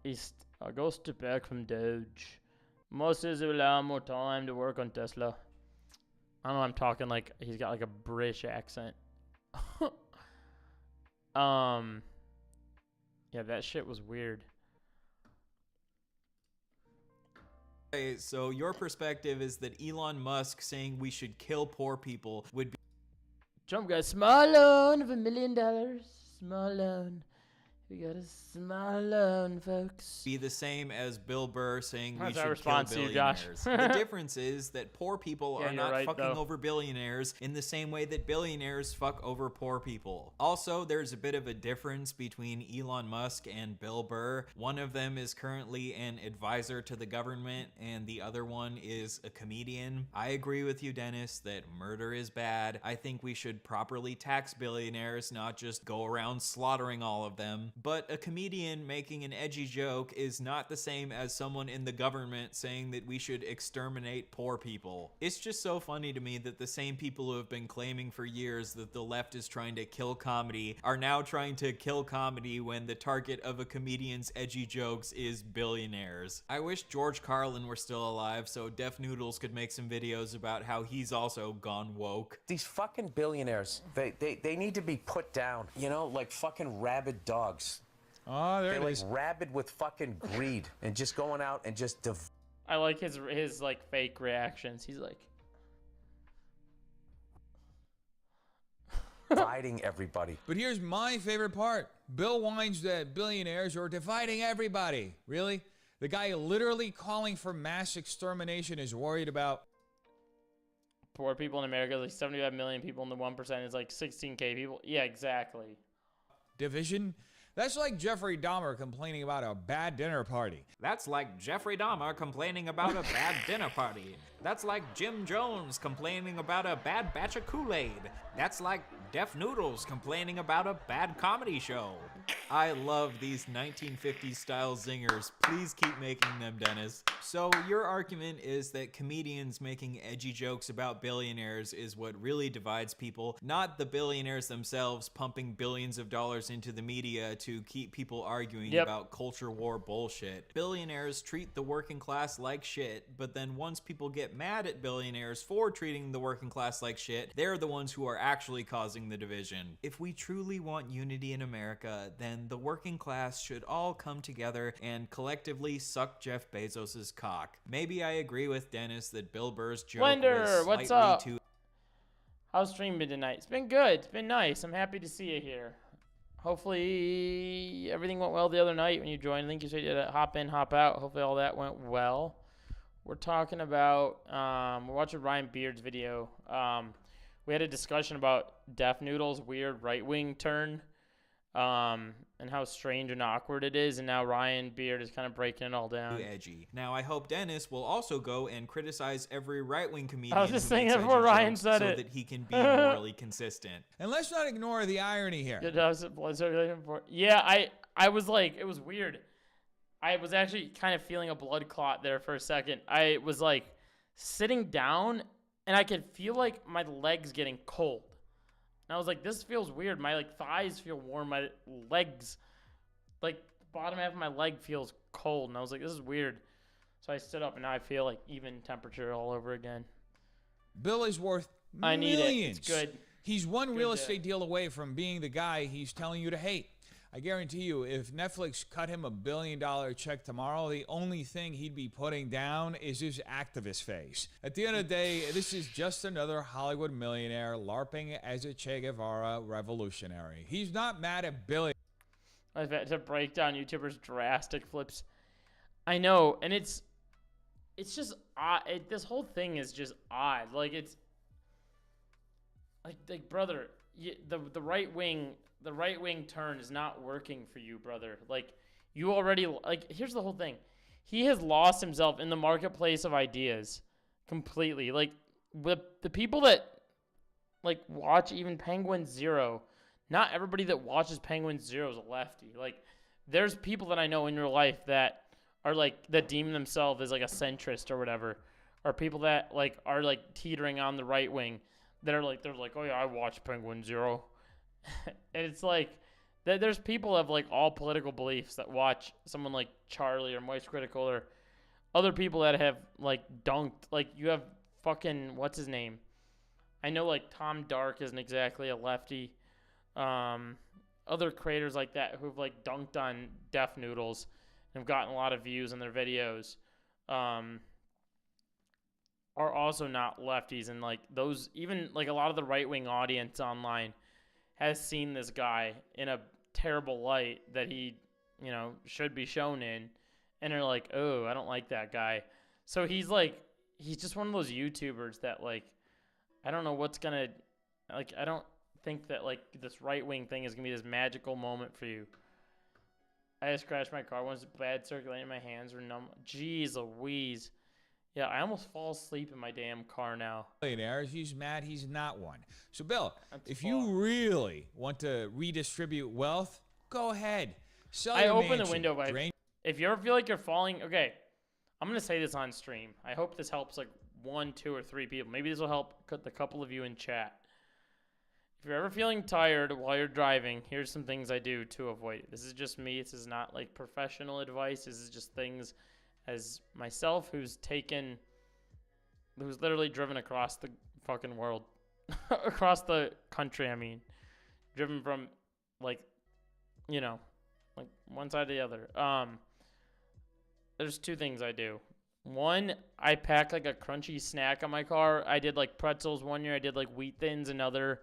I go step back from Doge. Most says it will allow more time to work on Tesla. I don't know, I'm talking like he's got like a British accent. Yeah, that shit was weird. Okay, so your perspective is that Elon Musk saying we should kill poor people would be... Trump got a small loan of $1 million. Small loan. We got a small loan, folks. Be the same as Bill Burr saying we That's our should kill response to you, Josh. billionaires. The difference is that poor people Yeah, are you're not right, fucking though. over billionaires in the same way that billionaires fuck over poor people. Also, there's a bit of a difference between Elon Musk and Bill Burr. One of them is currently an advisor to the government, and the other one is a comedian. I agree with you, Dennis, that murder is bad. I think we should properly tax billionaires, not just go around slaughtering all of them. But a comedian making an edgy joke is not the same as someone in the government saying that we should exterminate poor people. It's just so funny to me that the same people who have been claiming for years that the left is trying to kill comedy are now trying to kill comedy when the target of a comedian's edgy jokes is billionaires. I wish George Carlin were still alive so Def Noodles could make some videos about how he's also gone woke. These fucking billionaires, they need to be put down, you know, like fucking rabid dogs. Oh, there They're it like is. rabid with fucking greed and just going out and just I like his like fake reactions. He's like dividing everybody. But here's my favorite part. Bill whines that billionaires are dividing everybody. Really? The guy literally calling for mass extermination is worried about poor people in America. Like 75 million people, and the 1% is like 16K people. Yeah, exactly. division. That's like Jeffrey Dahmer complaining about a bad dinner party. That's like Jeffrey Dahmer complaining about a bad dinner party. That's like Jim Jones complaining about a bad batch of Kool-Aid. That's like Def Noodles complaining about a bad comedy show. I love these 1950s style zingers. Please keep making them, Dennis. So your argument is that comedians making edgy jokes about billionaires is what really divides people, not the billionaires themselves pumping billions of dollars into the media to keep people arguing about culture war bullshit. Billionaires treat the working class like shit, but then once people get mad at billionaires for treating the working class like shit, they're the ones who are actually causing the division. If we truly want unity in America, then the working class should all come together and collectively suck Jeff Bezos's cock. Maybe I agree with Dennis that Bill Burr's joke was what's slightly up? too... How's stream been tonight? It's been good. It's been nice. I'm happy to see you here. Hopefully everything went well the other night when you joined. I think you said you had to hop in, hop out. Hopefully all that went well. We're talking about, we're watching Ryan Beard's video. We had a discussion about Def Noodles' weird right-wing turn. and how strange and awkward it is. And now Ryan Beard is kind of breaking it all down. Edgy. Now, I hope Dennis will also go and criticize every right-wing comedian I was just who saying makes that before edgy Ryan jokes said so it. that he can be morally consistent. And let's not ignore the irony here. It does blood circulation for. Yeah, I was like, it was weird. I was actually kind of feeling a blood clot there for a second. I was like sitting down, and I could feel like my legs getting cold. And I was like, this feels weird. My like thighs feel warm. My legs, like the bottom half of my leg feels cold. And I was like, this is weird. So I stood up, and now I feel like even temperature all over again. Bill is worth I need millions. it. It's good. He's one Good real to- estate deal away from being the guy he's telling you to hate. I guarantee you, if Netflix cut him $1 billion check tomorrow, the only thing he'd be putting down is his activist face. At the end of the day, this is just another Hollywood millionaire LARPing as a Che Guevara revolutionary. He's not mad at Billy. I've had to break down YouTubers' drastic flips. I know, and it's just odd. This whole thing is just odd. Like it's like brother, the right wing turn is not working for you, brother. Like you already here's the whole thing. He has lost himself in the marketplace of ideas completely. Like with the people that like watch even Penguin Zero, not everybody that watches Penguin Zero is a lefty. Like there's people that I know in real life that are like that deem themselves as like a centrist or whatever, or people that like are like teetering on the right wing that are like they're like, oh yeah, I watch Penguin Zero. And it's like there's people of like all political beliefs that watch someone like Charlie or Moist Critical or other people that have like dunked. Like you have fucking what's his name? I know like Tom Dark isn't exactly a lefty. Other creators like that who've like dunked on Def Noodles and have gotten a lot of views on their videos are also not lefties. And like those, even like a lot of the right-wing audience online has seen this guy in a terrible light that he, you know, should be shown in, and are like, oh, I don't like that guy. So he's just one of those YouTubers that like, I don't know what's gonna, like, I don't think that like this right-wing thing is gonna be this magical moment for you. I just crashed my car once, bad circulating, my hands were numb. Jeez Louise. Yeah, I almost fall asleep in my damn car now. Millionaires, he's mad he's not one. So, Bill, if you really want to redistribute wealth, go ahead. Sell I your open the mansion, window, but drain- if you ever feel like you're falling, okay, I'm going to say this on stream. I hope this helps like 1, 2, or 3 people. Maybe this will help the couple of you in chat. If you're ever feeling tired while you're driving, here's some things I do to avoid it. This is just me. This is not like professional advice. This is just things as myself who's literally driven across the fucking world, across the country. I mean, driven from like, you know, like one side to the other. There's 2 things I do. One, I pack like a crunchy snack on my car. I did like pretzels one year. I did like wheat thins another.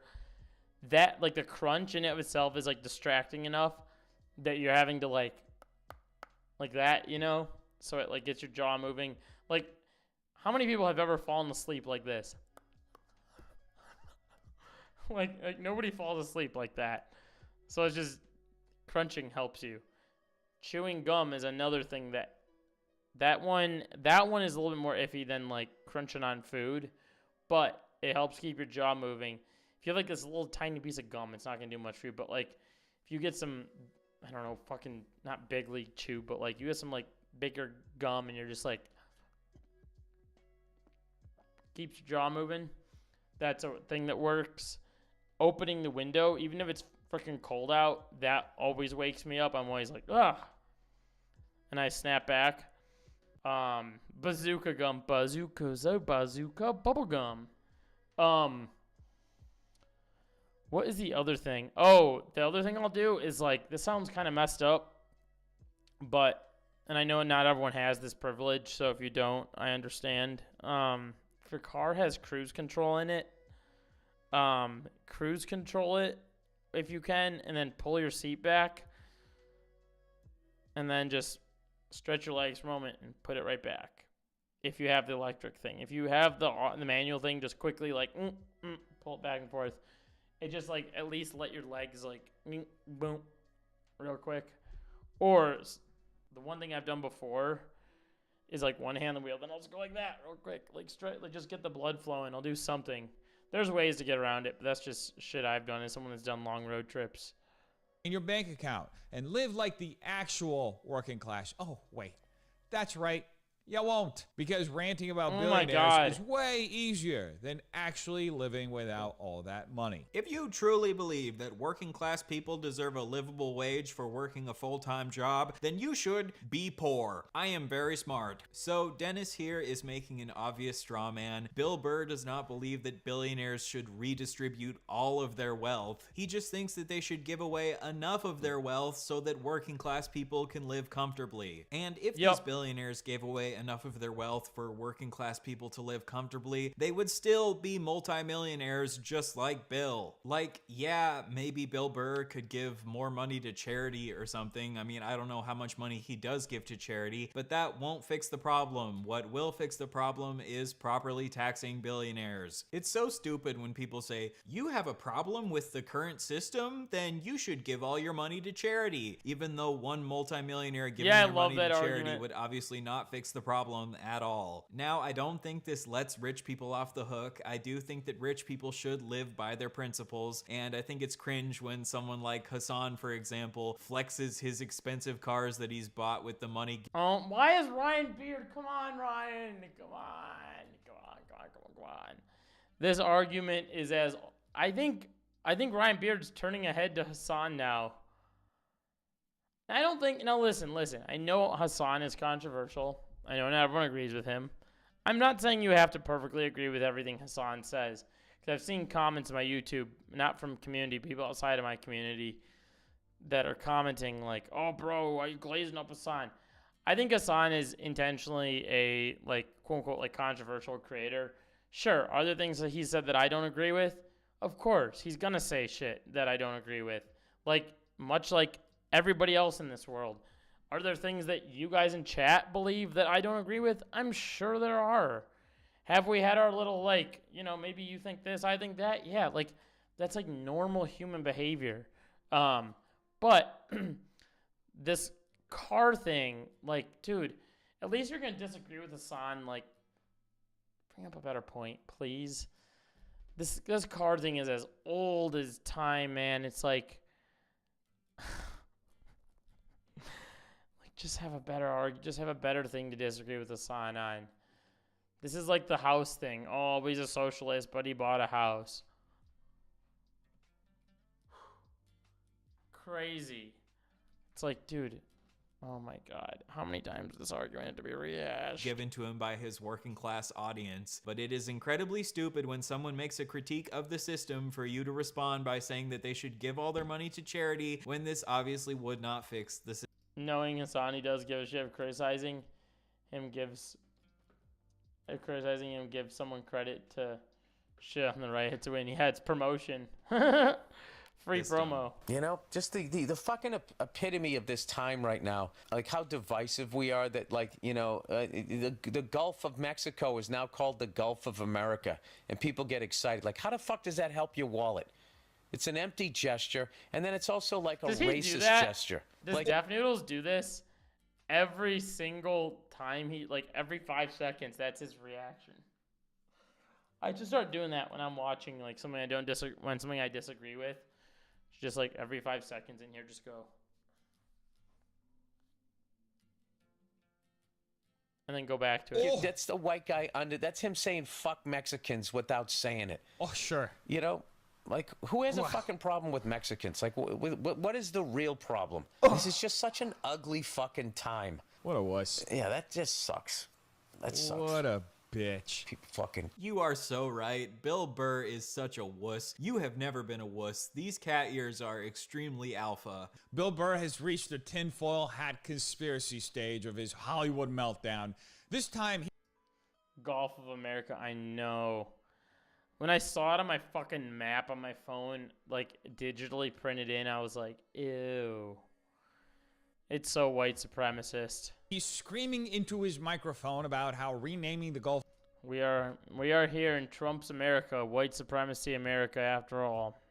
That like the crunch in it of itself is like distracting enough that you're having to like that, you know? So it like gets your jaw moving. Like, how many people have ever fallen asleep like this? like nobody falls asleep like that. So it's just crunching helps you. Chewing gum is another thing that one is a little bit more iffy than like crunching on food, but it helps keep your jaw moving. If you have like this little tiny piece of gum, it's not gonna do much for you. But like if you get some, I don't know, fucking not big league chew, but like you get some like bigger gum and you're just like keeps your jaw moving, that's a thing that works. Opening the window, even if it's freaking cold out, that always wakes me up. I'm always like, ugh, and I snap back. Bazooka gum, bazooka bubble gum. What is the other thing? Oh, the other thing I'll do is like, this sounds kind of messed up, but, and I know not everyone has this privilege, so if you don't, I understand. If your car has cruise control in it, cruise control it if you can, and then pull your seat back, and then just stretch your legs for a moment and put it right back. If you have the electric thing. If you have the manual thing, just quickly like, pull it back and forth. It just like, at least let your legs like, boom, real quick. Or the one thing I've done before is like one hand on the wheel, then I'll just go like that real quick, like straight, like just get the blood flowing. I'll do something. There's ways to get around it, but that's just shit I've done as someone that's done long road trips. In your bank account and live like the actual working class. Oh, wait. That's right. You won't, because ranting about billionaires is way easier than actually living without all that money. If you truly believe that working class people deserve a livable wage for working a full-time job, then you should be poor. I am very smart. So Dennis here is making an obvious straw man. Bill Burr does not believe that billionaires should redistribute all of their wealth. He just thinks that they should give away enough of their wealth so that working class people can live comfortably. And if these billionaires gave away enough of their wealth for working class people to live comfortably, they would still be multimillionaires just like Bill. Like, yeah, maybe Bill Burr could give more money to charity or something. I mean, I don't know how much money he does give to charity, but that won't fix the problem. What will fix the problem is properly taxing billionaires. It's so stupid when people say, you have a problem with the current system? Then you should give all your money to charity. Even though one multimillionaire giving their money to charity would obviously not fix the problem at all. Now, I don't think this lets rich people off the hook. I do think that rich people should live by their principles, and I think it's cringe when someone like Hassan, for example, flexes his expensive cars that he's bought with the money. Why is Ryan Beard? Come on, Ryan. Come on. This argument is as I think Ryan Beard's turning ahead to Hassan now. I don't think. Now listen. I know Hassan is controversial. I know not everyone agrees with him. I'm not saying you have to perfectly agree with everything Hassan says, because I've seen comments on my YouTube, not from community, people outside of my community, that are commenting like, oh, bro, why are you glazing up Hassan? I think Hassan is intentionally a, like, quote-unquote, like, controversial creator. Sure, are there things that he said that I don't agree with? Of course, he's going to say shit that I don't agree with. Like, much like everybody else in this world. Are there things that you guys in chat believe that I don't agree with? I'm sure there are. Have we had our little, like, you know, maybe you think this, I think that? Yeah, like, that's like normal human behavior. But this car thing, like, dude, at least you're going to disagree with Hassan. Like, bring up a better point, please. This car thing is as old as time, man. It's like... Just have a better thing to disagree with Hassan on. This is like the house thing. Oh, he's a socialist, but he bought a house. Crazy. It's like, dude, oh my God. How many times does this argument have to be rehashed? Given to him by his working class audience. But it is incredibly stupid when someone makes a critique of the system for you to respond by saying that they should give all their money to charity when this obviously would not fix the system. Knowing Hassan, he does give a shit of criticizing him gives someone credit to shit on the right to win. He had promotion. Free promo. You know, just the fucking epitome of this time right now. Like how divisive we are that, like, you know, the Gulf of Mexico is now called the Gulf of America. And people get excited. Like, how the fuck does that help your wallet? It's an empty gesture, and then it's also like a racist gesture. Does like, Def Noodles do this every single time every 5 seconds? That's his reaction. I just start doing that when I'm watching like something I disagree with. Just like every 5 seconds in here, just go. And then go back to it. Oh. That's the white guy that's him saying fuck Mexicans without saying it. Oh, sure. You know? Like, who has a fucking problem with Mexicans? Like, what is the real problem? This is just such an ugly fucking time. What a wuss. Yeah, that just sucks. That sucks. What a bitch. People fucking... You are so right. Bill Burr is such a wuss. You have never been a wuss. These cat ears are extremely alpha. Bill Burr has reached the tinfoil hat conspiracy stage of his Hollywood meltdown. This time... Gulf of America, I know. When I saw it on my fucking map on my phone, like digitally printed in, I was like, ew. It's so white supremacist. He's screaming into his microphone about how renaming the Gulf... We are here in Trump's America, white supremacy America after all.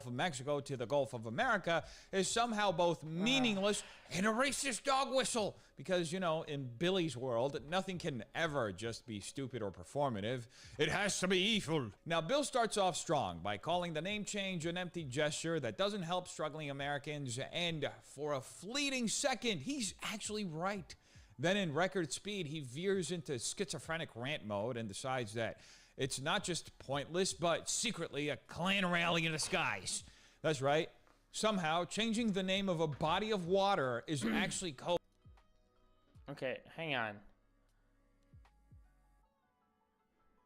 of Mexico to the Gulf of America is somehow both meaningless and a racist dog whistle. Because, you know, in Billy's world, nothing can ever just be stupid or performative. It has to be evil. Now, Bill starts off strong by calling the name change an empty gesture that doesn't help struggling Americans, and for a fleeting second, he's actually right. Then in record speed, he veers into schizophrenic rant mode and decides that it's not just pointless, but secretly a Klan rally in disguise. That's right. Somehow, changing the name of a body of water is actually code. Okay, hang on.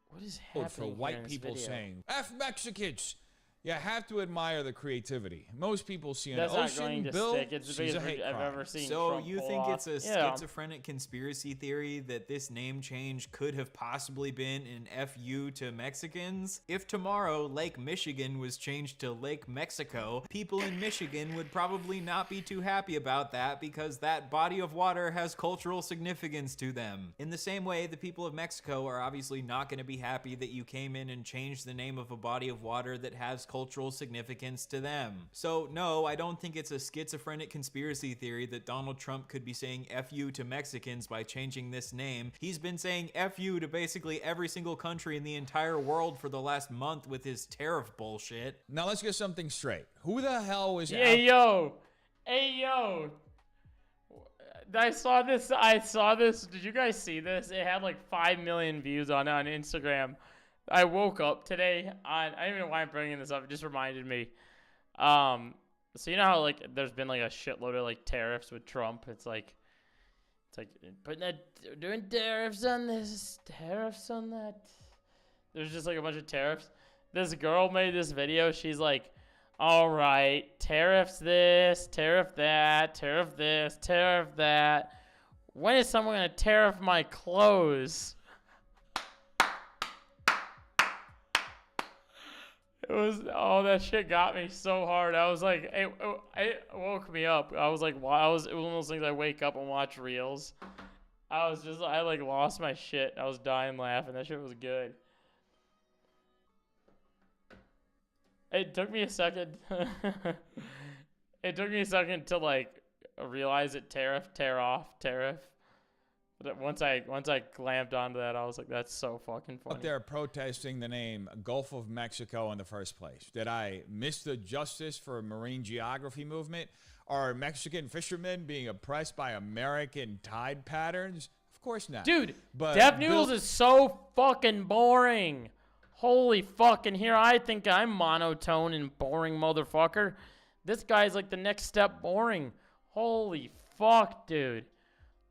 What is happening For here in white this people video? saying, F Mexicans. You have to admire the creativity. Most people see an That's not ocean, going to Bill stick. It's the sees a biggest hate I've crime. ever seen. So Trump you pull think off. it's a schizophrenic conspiracy theory that this name change could have possibly been an FU to Mexicans? If tomorrow Lake Michigan was changed to Lake Mexico, people in Michigan would probably not be too happy about that because that body of water has cultural significance to them. In the same way, the people of Mexico are obviously not going to be happy that you came in and changed the name of a body of water that has cultural significance to them. So no, I don't think it's a schizophrenic conspiracy theory that Donald Trump could be saying FU to Mexicans by changing this name. He's been saying FU to basically every single country in the entire world for the last month with his tariff bullshit. Now let's get something straight. Who the hell was Hey yo. I saw this. Did you guys see this? It had like 5 million views on Instagram. I woke up today I don't even know why I'm bringing this up. It just reminded me. So you know how like there's been like a shitload of like tariffs with Trump. It's like doing tariffs on this, tariffs on that. There's just like a bunch of tariffs. This girl made this video. She's like, all right, tariffs this, tariff that, tariff this, tariff that. When is someone gonna tariff my clothes? It was, oh, that shit got me so hard. I was like, it woke me up. I was like, wow, it was one of those things I wake up and watch reels. I like lost my shit. I was dying laughing. That shit was good. It took me a second. It took me a second to like realize it tear off. But once I clamped onto that, I was like, that's so fucking funny. Up there protesting the name Gulf of Mexico in the first place. Did I miss the Justice for Marine Geography movement? Are Mexican fishermen being oppressed by American tide patterns? Of course not. Dude, but Def Noodles is so fucking boring. Holy fucking, here I think I'm monotone and boring motherfucker. This guy's like the next step boring. Holy fuck, dude.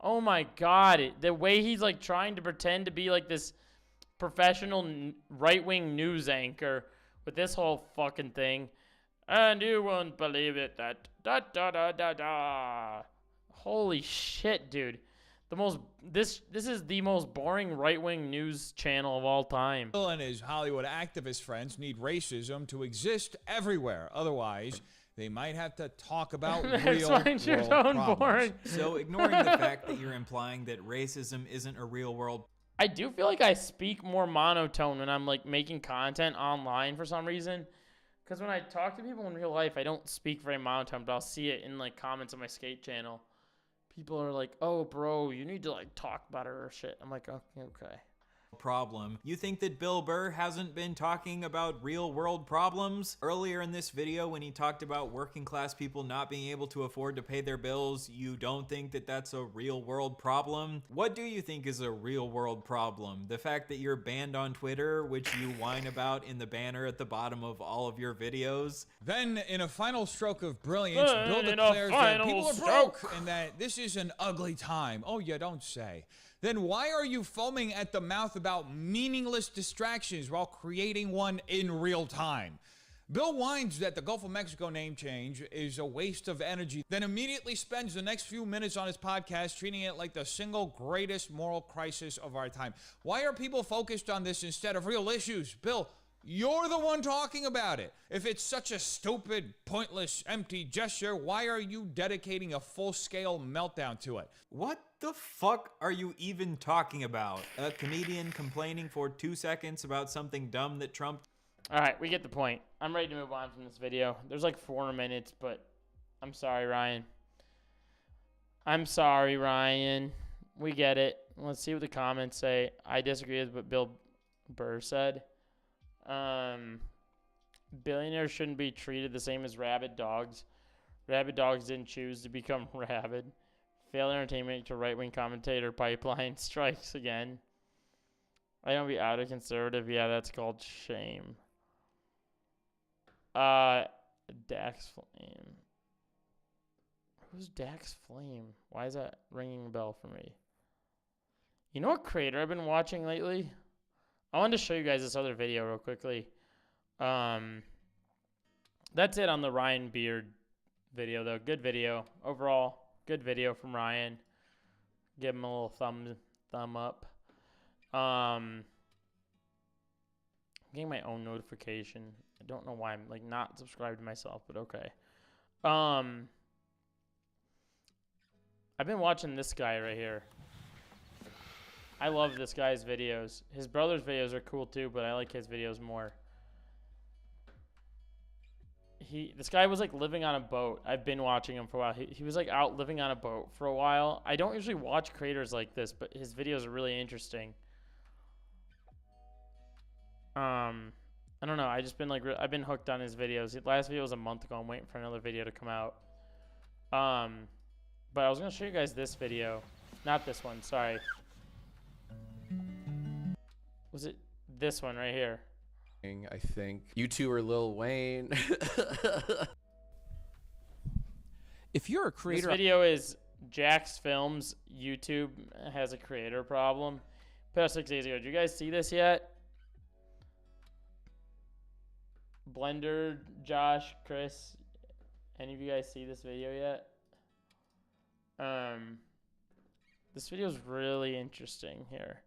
Oh my god, the way he's like trying to pretend to be like this professional right-wing news anchor with this whole fucking thing. And you won't believe it, that da-da-da-da-da. Holy shit, dude. This is the most boring right-wing news channel of all time. Bill and his Hollywood activist friends need racism to exist everywhere. Otherwise, they might have to talk about real world problems. So ignoring the fact that you're implying that racism isn't a real world. I do feel like I speak more monotone when I'm like making content online for some reason. Because when I talk to people in real life, I don't speak very monotone, but I'll see it in like comments on my skate channel. People are like, oh, bro, you need to like talk better or shit. I'm like, okay. Problem. You think that Bill Burr hasn't been talking about real world problems? Earlier in this video when he talked about working class people not being able to afford to pay their bills, you don't think that that's a real world problem? What do you think is a real world problem? The fact that you're banned on Twitter, which you whine about in the banner at the bottom of all of your videos? Then, in a final stroke of brilliance, Bill declares that people are broke and that this is an ugly time. Oh, you don't say. Then why are you foaming at the mouth about meaningless distractions while creating one in real time? Bill whines that the Gulf of Mexico name change is a waste of energy, then immediately spends the next few minutes on his podcast treating it like the single greatest moral crisis of our time. Why are people focused on this instead of real issues? Bill, you're the one talking about it. If it's such a stupid, pointless, empty gesture, why are you dedicating a full-scale meltdown to it? What the fuck are you even talking about? A comedian complaining for 2 seconds about something dumb that Trump... All right, we get the point. I'm ready to move on from this video. There's like 4 minutes, but I'm sorry, Ryan. I'm sorry, Ryan. We get it. Let's see what the comments say. I disagree with what Bill Burr said. Billionaires shouldn't be treated the same as rabid dogs. Rabid dogs didn't choose to become rabid. Failed entertainment to right-wing commentator pipeline strikes again. I don't be out of conservative. Yeah, that's called shame. Dax Flame. Who's Dax Flame? Why is that ringing a bell for me? You know what creator I've been watching lately? I wanted to show you guys this other video real quickly. That's it on the Ryan Beard video, though. Good video. Overall, good video from Ryan. Give him a little thumb up. I'm getting my own notification. I don't know why I'm like not subscribed to myself, but okay. I've been watching this guy right here. I love this guy's videos. His brother's videos are cool too, but I like his videos more. This guy was like living on a boat. I've been watching him for a while. He was like out living on a boat for a while. I don't usually watch creators like this, but his videos are really interesting. I don't know. I just been like I've been hooked on his videos. His last video was a month ago. I'm waiting for another video to come out. But I was gonna show you guys this video, not this one. Sorry. Was it this one right here? I think YouTuber Lil Wayne. If you're a creator, this video is Jack's Films. YouTube has a creator problem. Put out 6 days ago. Did you guys see this yet? Blender, Josh, Chris, any of you guys see this video yet? This video is really interesting here.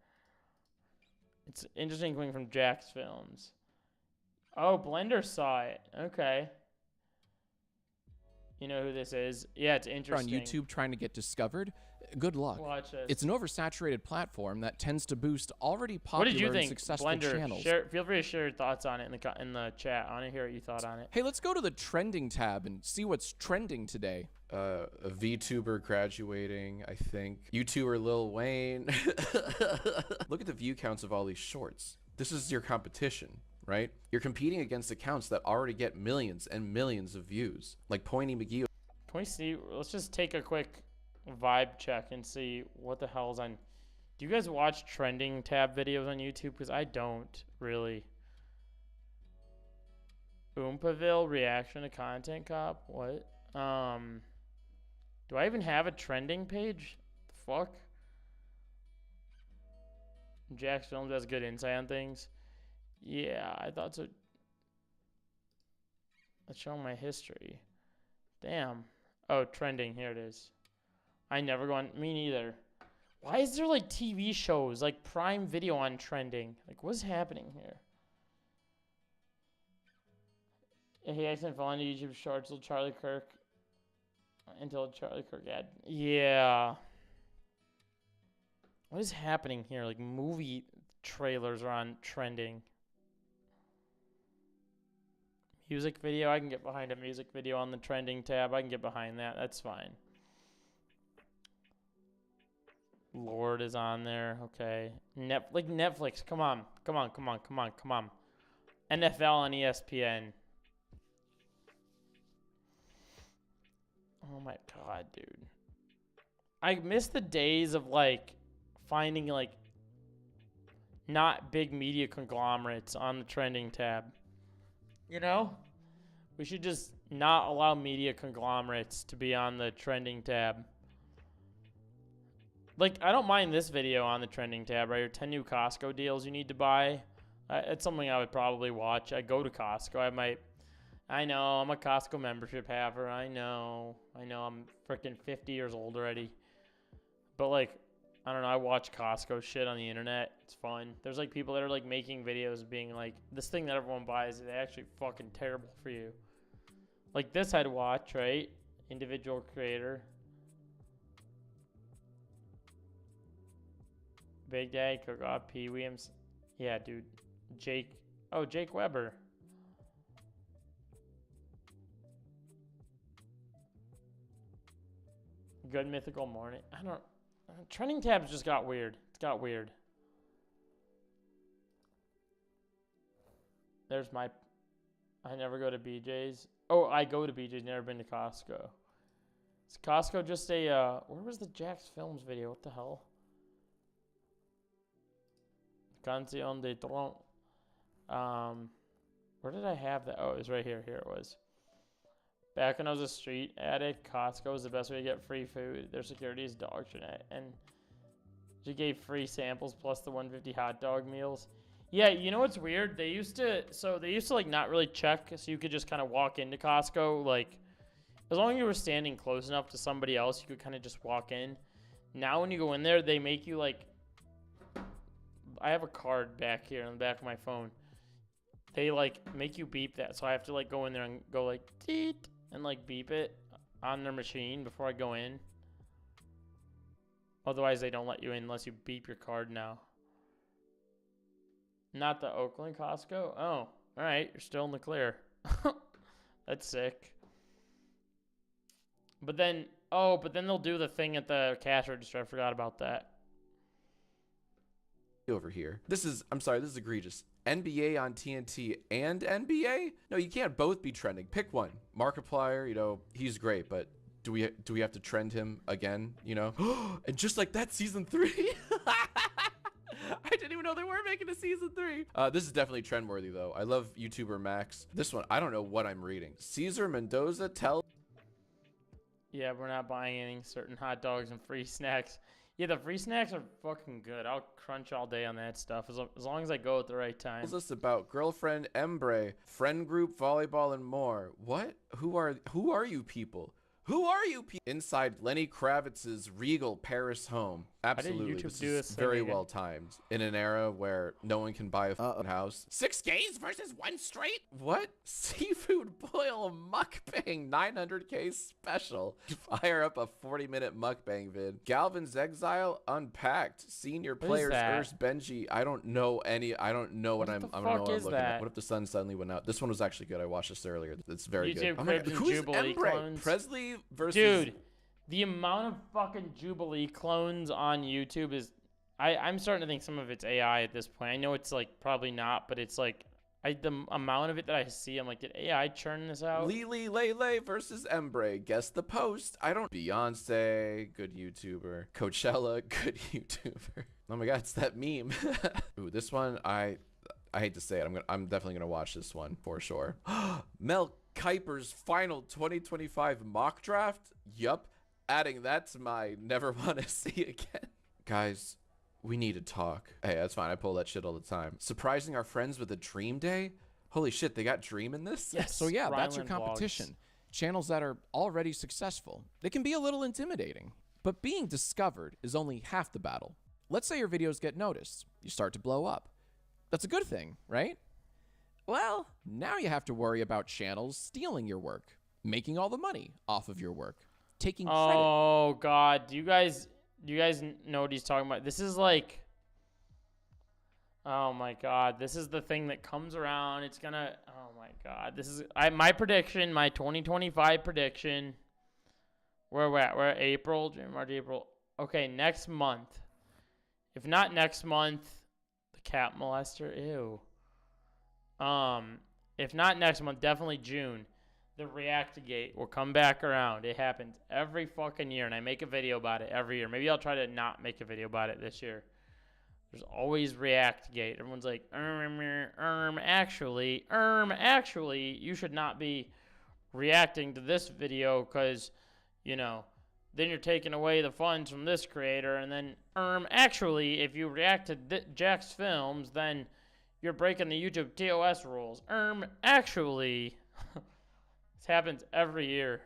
It's interesting coming from Jack's Films. Oh, Blender saw it. Okay. You know who this is? Yeah, it's interesting. On YouTube trying to get discovered, good luck. Watch this. It's an oversaturated platform that tends to boost already popular and successful channels. Feel free to share your thoughts on it in the chat. I want to hear what you thought on it. Hey, let's go to the trending tab and see what's trending today. A VTuber graduating, I think. YouTuber Lil Wayne. Look at the view counts of all these shorts. This is your competition, right? You're competing against accounts that already get millions and millions of views, like Pointy McGee. Can we see? Let's just take a quick vibe check and see what the hell's on. Do you guys watch trending tab videos on YouTube? Because I don't really. Oompaville reaction to Content Cop. What? Do I even have a trending page? The fuck? Jack's Films has good insight on things. Yeah, I thought so. Let's show my history. Damn. Oh, trending. Here it is. I never go on. Me neither. Why is there like TV shows like Prime Video on trending? Like, what's happening here? He accidentally fell into YouTube Shorts until Charlie Kirk ad. Yeah. What is happening here? Like movie trailers are on trending. Music video, I can get behind a music video on the trending tab. I can get behind that. That's fine. Lord is on there. Okay. Netflix. Come on. NFL on ESPN. Oh my god, dude. I miss the days of like finding like not big media conglomerates on the trending tab. You know? We should just not allow media conglomerates to be on the trending tab. Like, I don't mind this video on the trending tab right here. 10 new Costco deals you need to buy. It's something I would probably watch. I go to Costco. I know, I'm a Costco membership haver. I know, I'm freaking 50 years old already. But, like, I don't know, I watch Costco shit on the internet. It's fun. There's, like, people that are, like, making videos being, like, this thing that everyone buys is actually fucking terrible for you. Like, this I'd watch, right? Individual creator. Big Daddy Cook-Off, P. Williams. Yeah, dude. Jake. Oh, Jake Weber. Good mythical morning. I don't. Trending tabs just got weird. It got weird. There's my. I never go to BJ's. Oh, I go to BJ's. Never been to Costco. Is Costco just a? Where was the Jax Films video? What the hell? Canción de Tron. Where did I have that? Oh, it was right here. Here it was. Back when I was a street addict, Costco was the best way to get free food. Their security is dog shit, and she gave free samples plus the 150 hot dog meals. Yeah, you know what's weird? They used to like not really check, so you could just kind of walk into Costco. Like, as long as you were standing close enough to somebody else, you could kind of just walk in. Now when you go in there, they make you like. I have a card back here on the back of my phone. They like make you beep that, so I have to like go in there and go like teet and like beep it on their machine before I go in. Otherwise, they don't let you in unless you beep your card now. Not the Oakland Costco? Oh, all right. You're still in the clear. That's sick. But then they'll do the thing at the cash register. I forgot about that. Over here. I'm sorry, this is egregious. NBA on TNT and NBA? No, you can't both be trending. Pick one. Markiplier, you know, he's great, but do we have to trend him again, you know? And just like that, season 3. I didn't even know they were making a season 3. This is definitely trendworthy though. I love YouTuber Max. This one, I don't know what I'm reading. Caesar Mendoza tell. Yeah, we're not buying any certain hot dogs and free snacks. Yeah, the free snacks are fucking good. I'll crunch all day on that stuff as long as I go at the right time. Tells us about girlfriend Embre, friend group, volleyball, and more. What? Who are you people? Who are you people? Inside Lenny Kravitz's regal Paris home. Absolutely, this is very well timed. In an era where no one can buy a house. 6 gays versus 1 straight? What? Seafood boil mukbang 900K special. Fire up a 40-minute mukbang vid. Galvin's Exile Unpacked. Senior players Urs Benji. I don't know what I'm looking at. What if the sun suddenly went out? This one was actually good. I watched this earlier. It's very good. Oh my God, who's Embre? Presley versus... Dude. The amount of fucking Jubilee clones on YouTube is... I'm starting to think some of it's AI at this point. I know it's like probably not, but it's like... the amount of it that I see, I'm like, did AI churn this out? Lily Lele versus Embre. Guess the post. I don't... Beyonce, good YouTuber. Coachella, good YouTuber. Oh my God, it's that meme. Ooh, this one, I hate to say it. I'm definitely gonna watch this one for sure. Mel Kiper's final 2025 mock draft. Yup. Adding that to my never want to see again. Guys, we need to talk. Hey, that's fine. I pull that shit all the time. Surprising our friends with a dream day? Holy shit, they got dream in this? Yes. So yeah, that's your competition. Channels that are already successful. They can be a little intimidating. But being discovered is only half the battle. Let's say your videos get noticed. You start to blow up. That's a good thing, right? Well, now you have to worry about channels stealing your work, making all the money off of your work. Taking credit. Oh God, do you guys know what he's talking about? This is like, oh my God, this is the thing that comes around. It's gonna, oh my God, this is my prediction, my 2025 prediction. Where we're at? We're at April, June, March, April. Okay, next month. If not next month, the cat molester. Ew. If not next month, definitely June. The Reactigate will come back around. It happens every fucking year, and I make a video about it every year. Maybe I'll try to not make a video about it this year. There's always Reactigate. Everyone's like, actually, you should not be reacting to this video because, you know, then you're taking away the funds from this creator. And then, actually, if you react to Jax Films, then you're breaking the YouTube TOS rules. Actually... This happens every year.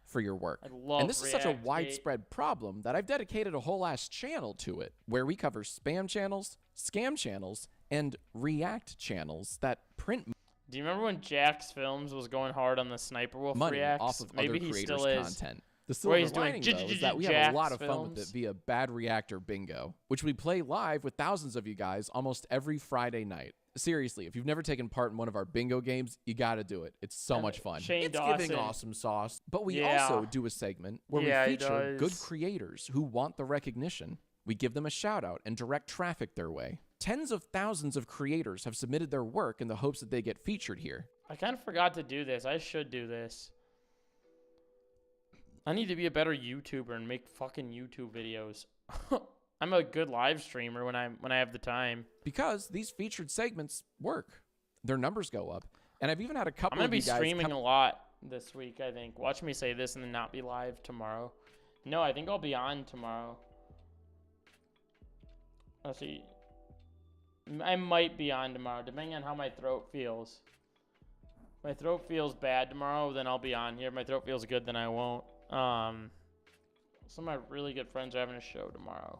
For your work. I love and this is such a widespread problem that I've dedicated a whole ass channel to it, where we cover spam channels, scam channels, and react channels that print. Do you remember when Jax Films was going hard on the Sniper Wolf money reacts? off of Maybe other he creators' still is. content. The silver lining, though, is that we have a lot of fun with it via Bad Reactor Bingo, which we play live with thousands of you guys almost every Friday night. Seriously, if you've never taken part in one of our bingo games, you got to do it. It's so much fun. Shane it's Dawson. giving awesome sauce. But we Yeah. also do a segment where Yeah, we he feature good does. creators who want the recognition. We give them a shout out and direct traffic their way. Tens of thousands of creators have submitted their work in the hopes that they get featured here. I kind of forgot to do this. I should do this. I need to be a better YouTuber and make fucking YouTube videos. I'm a good live streamer when I have the time. Because these featured segments work. Their numbers go up. And I've even had a couple I'm of gonna you be guys streaming a lot this week, I think. Watch me say this and then not be live tomorrow. No, I think I'll be on tomorrow. Let's see. I might be on tomorrow, depending on how my throat feels. If my throat feels bad tomorrow, then I'll be on here. If my throat feels good, then I won't. Some of my really good friends are having a show tomorrow.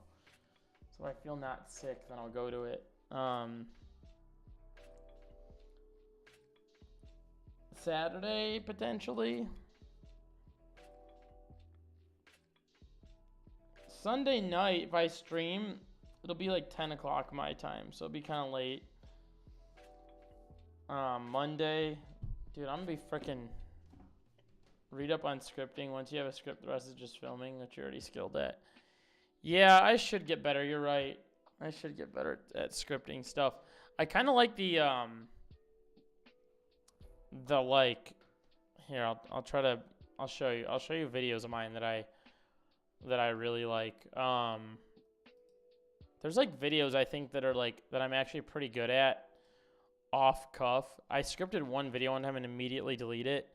So if I feel not sick, then I'll go to it. Saturday, potentially. Sunday night, if I stream, it'll be like 10 o'clock my time, so it'll be kind of late. Monday, dude, I'm gonna be freaking read up on scripting. Once you have a script, the rest is just filming, which you're already skilled at. Yeah, I should get better. You're right. I should get better at scripting stuff. I kind of like the like, here, I'll show you videos of mine that I really like. There's like videos I think that are like, that I'm actually pretty good at off cuff. I scripted one video one time and immediately deleted it.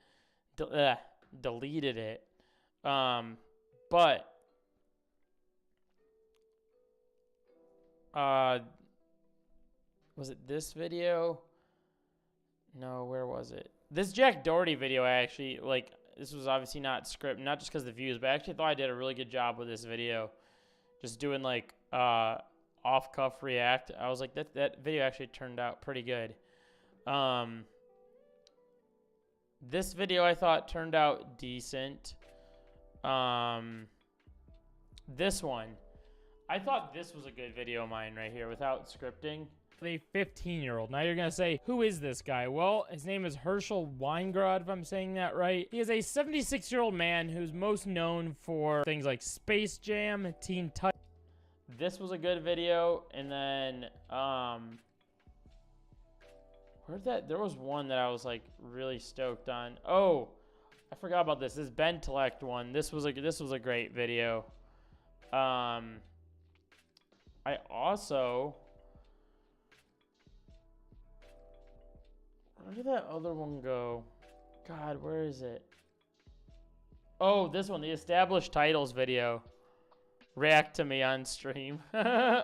But was it this video? No, where was it? This Jack Doherty video, I actually, like, this was obviously not scripted, not just because of the views, but I actually thought I did a really good job with this video. Just doing, like, off-cuff react. I was like, that video actually turned out pretty good. This video I thought turned out decent. This one. I thought this was a good video of mine right here without scripting. A 15-year-old. Now you're going to say, who is this guy? Well, his name is Herschel Weingrod, if I'm saying that right. He is a 76-year-old man who's most known for things like Space Jam, Teen Titans. This was a good video, and then, there was one that I was, like, really stoked on. Oh, I forgot about this. This Ben Telect one. This was a great video. I also... Where did that other one go? God, where is it? Oh, this one, the established titles video. React to me on stream. I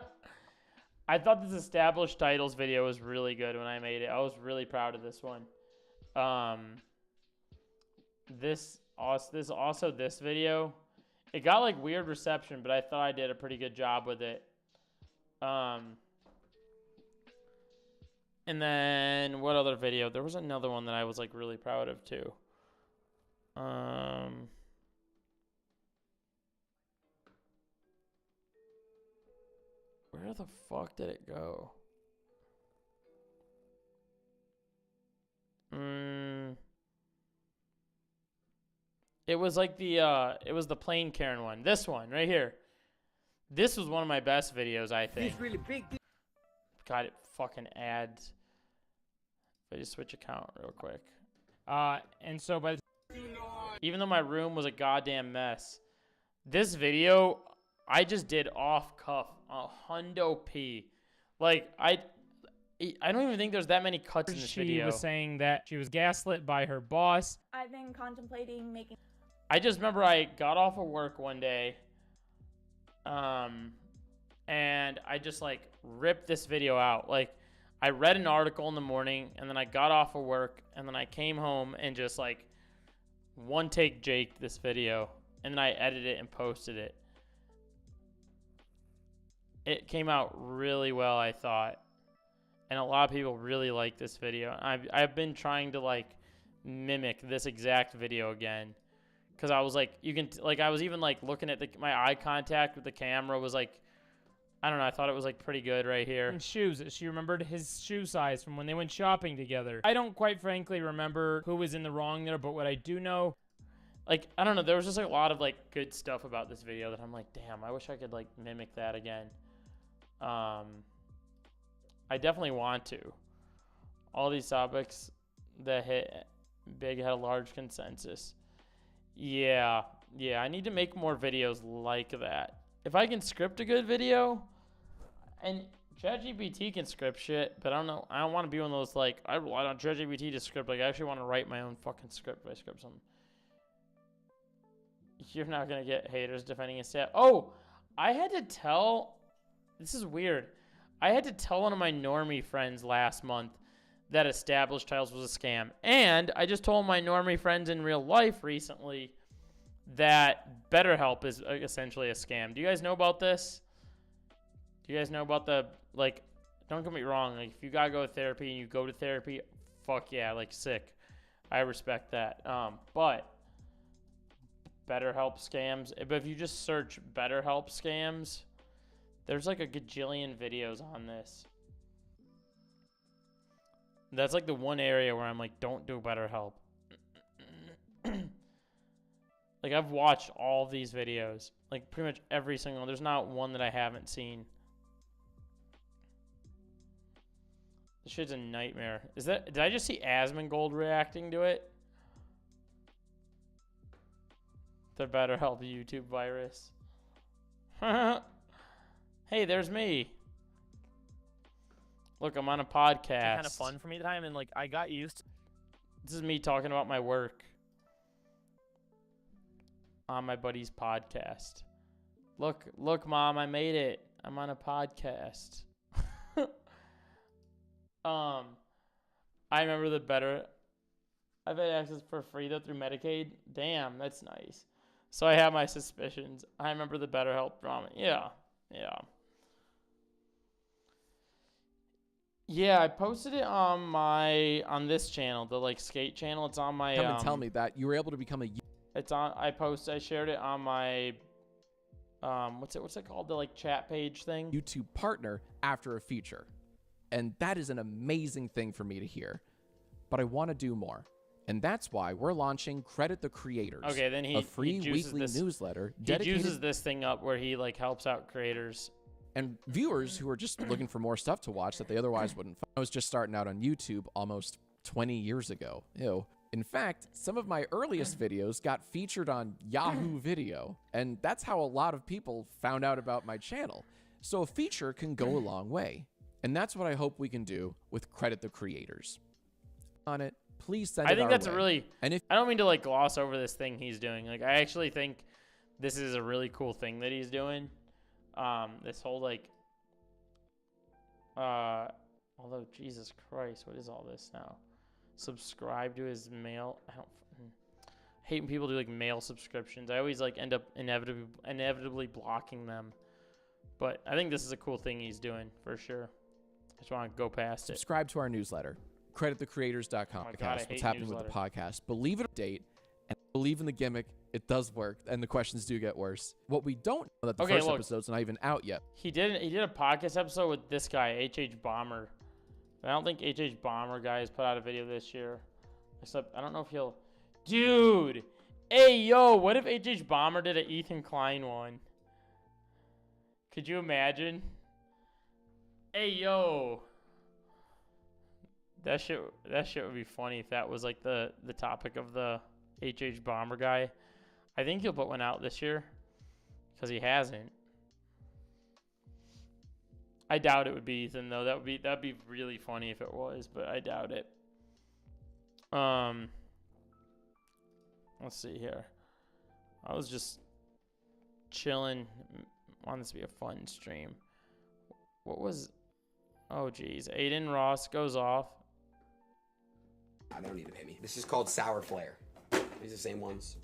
thought this established titles video was really good when I made it. I was really proud of this one. This video, it got like weird reception, but I thought I did a pretty good job with it. And then what other video? There was another one that I was like really proud of too. Where the fuck did it go? It was like the plain Karen one. This one right here. This was one of my best videos, I think. It's really big. God, it fucking ads. If I just switch account real quick. And so by the even though my room was a goddamn mess, this video I just did off cuff, hundo P. Like I don't even think there's that many cuts in this video. She was saying that she was gaslit by her boss. I've been contemplating making. I just remember I got off of work one day, and I just like ripped this video out. Like I read an article in the morning, and then I got off of work, and then I came home and just like one take Jake this video, and then I edited it and posted it. It came out really well, I thought, and a lot of people really like this video. I've been trying to like mimic this exact video again, because I was like, I was even like looking at my eye contact with the camera was like I don't know. I thought it was like pretty good right here. And shoes. She remembered his shoe size from when they went shopping together. I don't quite frankly remember who was in the wrong there, but what I do know, like, I don't know. There was just like a lot of like good stuff about this video that I'm like, damn, I wish I could like mimic that again. I definitely want to. All these topics that hit big had a large consensus. Yeah, I need to make more videos like that. If I can script a good video, and ChatGPT can script shit, but I don't know. I don't want to be one of those, like, I rely on ChatGPT to script. Like, I actually want to write my own fucking script if I script something. You're not going to get haters defending his stat. Oh, I had to tell, this is weird. I had to tell one of my normie friends last month that established titles was a scam. And I just told my normie friends in real life recently that BetterHelp is essentially a scam. Do you guys know about this? Do you guys know about the, like, don't get me wrong, like, if you gotta go to therapy and you go to therapy, fuck yeah, like, sick. I respect that. But BetterHelp scams, but if you just search BetterHelp scams, there's like a gajillion videos on this. That's like the one area where I'm like, don't do BetterHelp. Like, I've watched all these videos. Like, pretty much every single one. There's not one that I haven't seen. This shit's a nightmare. Did I just see Asmongold reacting to it? The BetterHelp YouTube virus. Hey, there's me. Look, I'm on a podcast. It's kind of fun for me time, and like, I got used to. This is me talking about my work on my buddy's podcast. Look, Mom, I made it. I'm on a podcast. I remember the better. I've had access for free though through Medicaid. Damn, that's nice. So I have my suspicions. I remember the BetterHelp drama. Yeah. Yeah, I posted it on this channel, the like skate channel. It's on my. Come and tell me that you were able to become a. It's on. I shared it on my. What's it called? The like chat page thing. YouTube partner after a feature, and that is an amazing thing for me to hear. But I want to do more, and that's why we're launching Credit the Creators. Okay, then a free weekly newsletter. He juices this thing up where he like helps out creators. And viewers who are just looking for more stuff to watch that they otherwise wouldn't find. I was just starting out on YouTube almost 20 years ago. Ew. In fact, some of my earliest videos got featured on Yahoo Video, and that's how a lot of people found out about my channel. So a feature can go a long way, and that's what I hope we can do with Credit the Creators. On it, please send it I think our that's way. a really. And if I don't mean to like gloss over this thing he's doing. Like, I actually think this is a really cool thing that he's doing. This whole like. Although Jesus Christ, what is all this now? Subscribe to his mail. I hate when people do like mail subscriptions. I always like end up inevitably blocking them. But I think this is a cool thing he's doing for sure. I just want to go past it. Subscribe to our newsletter, creditthecreators.com. Oh my God, I hate what's happening with the podcast. Believe it or date, and believe in the gimmick. It does work, and the questions do get worse. What we don't know that the first episode's not even out yet. He did a podcast episode with this guy, HH Bomber. I don't think HH Bomber guy has put out a video this year. Except, I don't know if he'll... Dude! Hey, yo! What if HH Bomber did an Ethan Klein one? Could you imagine? Hey, yo! That shit would be funny if that was like the topic of the HH Bomber guy. I think he'll put one out this year. Because he hasn't. I doubt it would be Ethan though. That'd be really funny if it was, but I doubt it. Let's see here. I was just chilling. I want this to be a fun stream. What was? Oh geez, Aiden Ross goes off. They don't need to pay me. This is called Sour Flare. These are the same ones.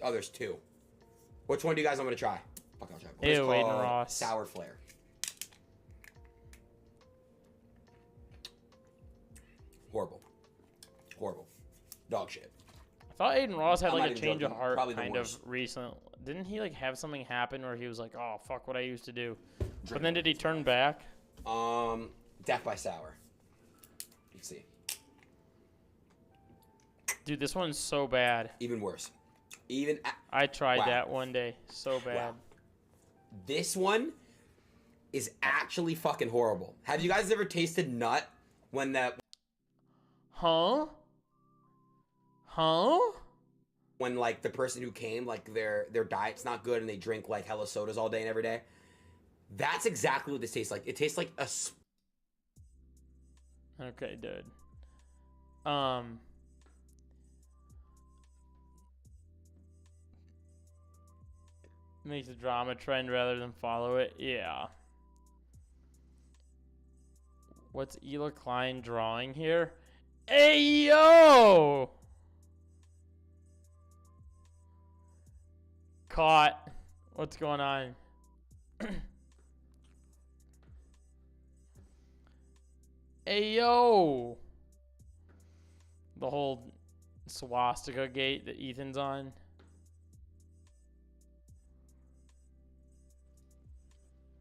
Oh, there's two. Which one do you guys want me to try? Okay, I'll try both. Ew, Aiden Ross. Sour Flare. Horrible. Horrible. Dog shit. I thought Aiden Ross had like a change of heart kind of recent. Didn't he like have something happen where he was like, oh fuck what I used to do? But then did he turn back? Death by Sour. Let's see. Dude, this one's so bad. Even worse. I tried that one day. So bad. Wow. This one is actually fucking horrible. Have you guys ever tasted nut when that... Huh? When, like, the person who came, like, their diet's not good and they drink, like, hella sodas all day and every day? That's exactly what this tastes like. It tastes like a... Okay, dude. Makes a drama trend rather than follow it. Yeah. What's Ela Klein drawing here? Hey, yo! Caught. What's going on? Hey, yo! The whole swastika gate that Ethan's on.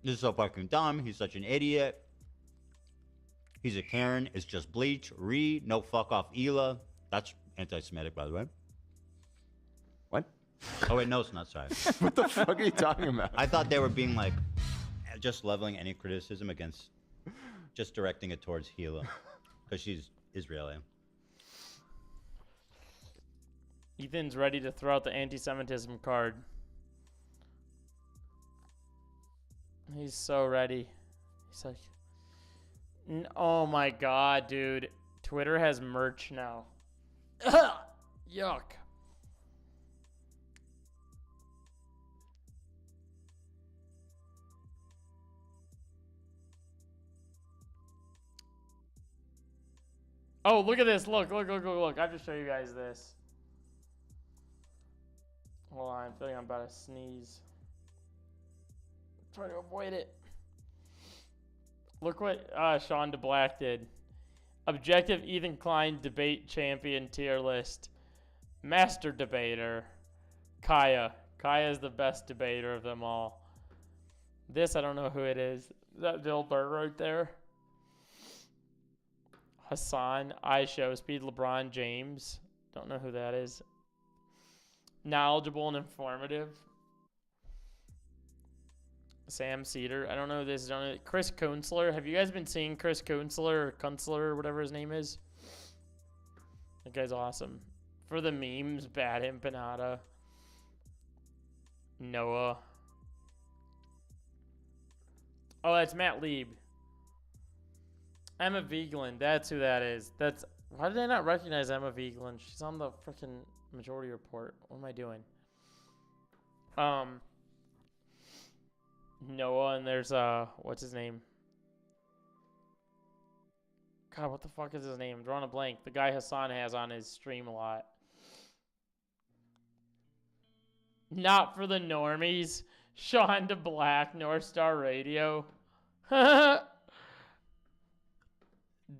This is so fucking dumb. He's such an idiot. He's a Karen. It's just bleach. No fuck off Ela. That's anti-Semitic, by the way. What? Oh, wait, no, it's not. Sorry. What the fuck are you talking about? I thought they were being like, just leveling any criticism against, just directing it towards Hila. Because she's Israeli. Ethan's ready to throw out the anti-Semitism card. He's so ready. He's like, oh my god, dude. Twitter has merch now. Yuck. Oh, look at this. Look. I have to show you guys this. Hold on, I'm feeling I'm about to sneeze. Try to avoid it. Look what Sean DeBlack did. Objective Ethan Klein debate champion tier list. Master debater. Kaya. Kaya is the best debater of them all. This, I don't know who it is. That Dilbert right there. Hassan. iShow. Speed LeBron James. Don't know who that is. Knowledgeable and informative. Sam Cedar. I don't know this. Chris Kunstler. Have you guys been seeing Chris Kunstler or Kunstler or whatever his name is? That guy's awesome. For the memes, Bad Empanada. Noah. Oh, that's Matt Lieb. Emma Vigeland. That's who that is. Why did I not recognize Emma Vigeland? She's on the freaking Majority Report. What am I doing? Noah, and there's what's his name? God, what the fuck is his name? I'm drawing a blank. The guy Hassan has on his stream a lot. Not for the normies. Sean DeBlack, North Star Radio.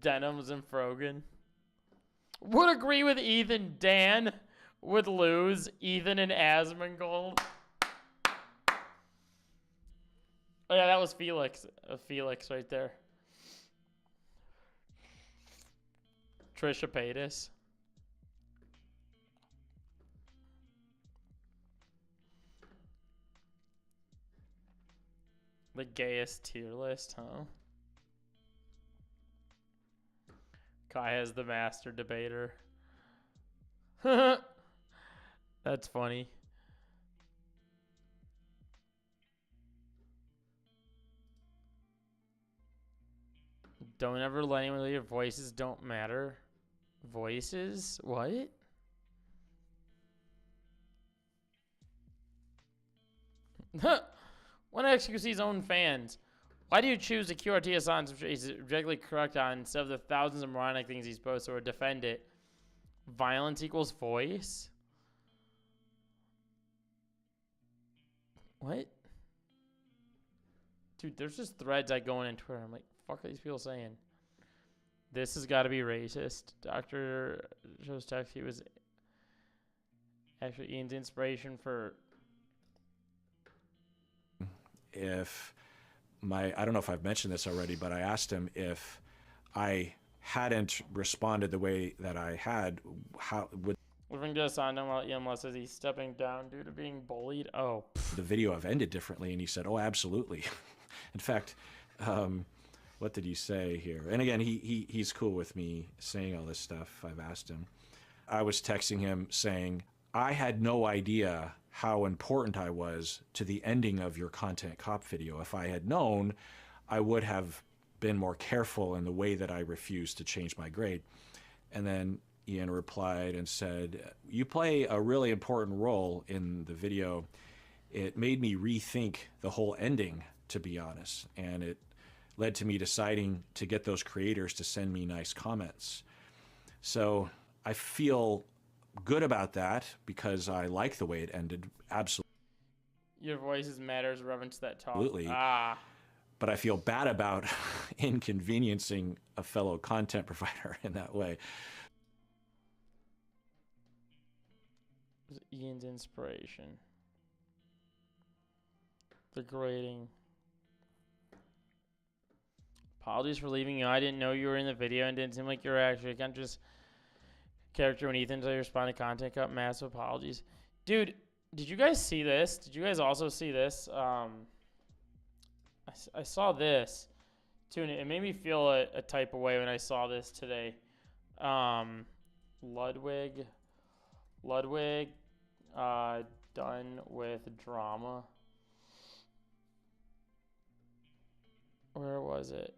Denims and Frogan. Would agree with Ethan. Dan would lose. Ethan and Asmongold. Oh yeah, that was Felix. Felix right there. Trisha Paytas. The gayest tier list, huh? Kai has the master debater. That's funny. Don't ever let anyone leave. Your voices don't matter. Voices? What? One XQC's own fans. Why do you choose the QRT Hassan he's objectively correct on instead of the thousands of moronic things he's posted or defend it? Violence equals voice? What? Dude, there's just threads I go in Twitter. I'm like, fuck are these people saying? This has got to be racist. Dr. shows text. He was actually Ian's inspiration for... If I don't know if I've mentioned this already, but I asked him if I hadn't responded the way that I had, how would Living just on him while EMLess says he's stepping down due to being bullied. Oh. the video have ended differently? And he said, oh, absolutely. In fact, what did he say here? And again, he's cool with me saying all this stuff. I've asked him. I was texting him saying, I had no idea how important I was to the ending of your Content Cop video. If I had known, I would have been more careful in the way that I refused to change my grade. And then Ian replied and said, you play a really important role in the video. It made me rethink the whole ending, to be honest. And it led to me deciding to get those creators to send me nice comments. So I feel good about that because I like the way it ended. Absolutely. Your voices matters, reference to that talk. Absolutely. But I feel bad about inconveniencing a fellow content provider in that way. Ian's inspiration. The grading. Apologies for leaving you. I didn't know you were in the video and didn't seem like you were actually kind of just character when Ethan said you responded to Content Cut. Massive apologies. Dude, did you guys see this? Did you guys also see this? I saw this too, and it made me feel a type of way when I saw this today. Ludwig, done with drama. Where was it?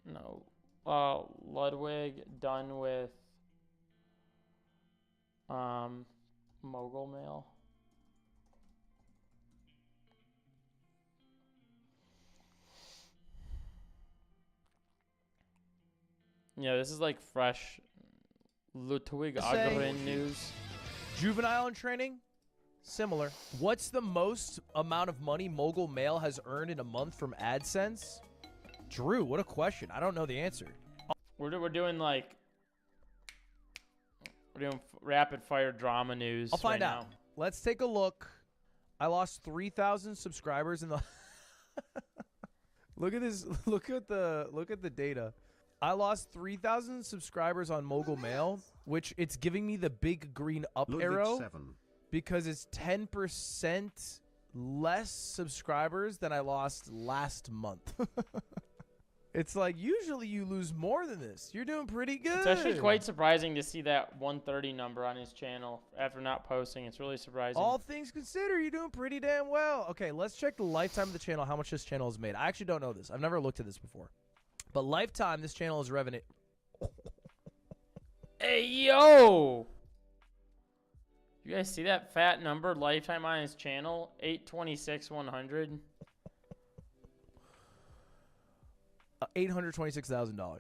No. Ludwig done with Mogul Mail. Yeah, this is like fresh Ludwig Agren news. Juvenile in training, similar. What's the most amount of money Mogul Mail has earned in a month from AdSense? Drew, what a question. I don't know the answer. We're doing rapid fire drama news. I'll find right out. now. Let's take a look. I lost 3,000 subscribers in the Look at this. Look at the data. I lost 3,000 subscribers on Mogul Mail, which it's giving me the big green up arrow 7. because it's 10% less subscribers than I lost last month. It's like usually you lose more than this. You're doing pretty good. It's actually quite surprising to see that 130 number on his channel after not posting. It's really surprising. All things considered, you're doing pretty damn well. Okay, let's check the lifetime of the channel, how much this channel has made. I actually don't know this. I've never looked at this before. But lifetime, this channel is revenue. Hey, yo! You guys see that fat number lifetime on his channel? 826,100. $826,000.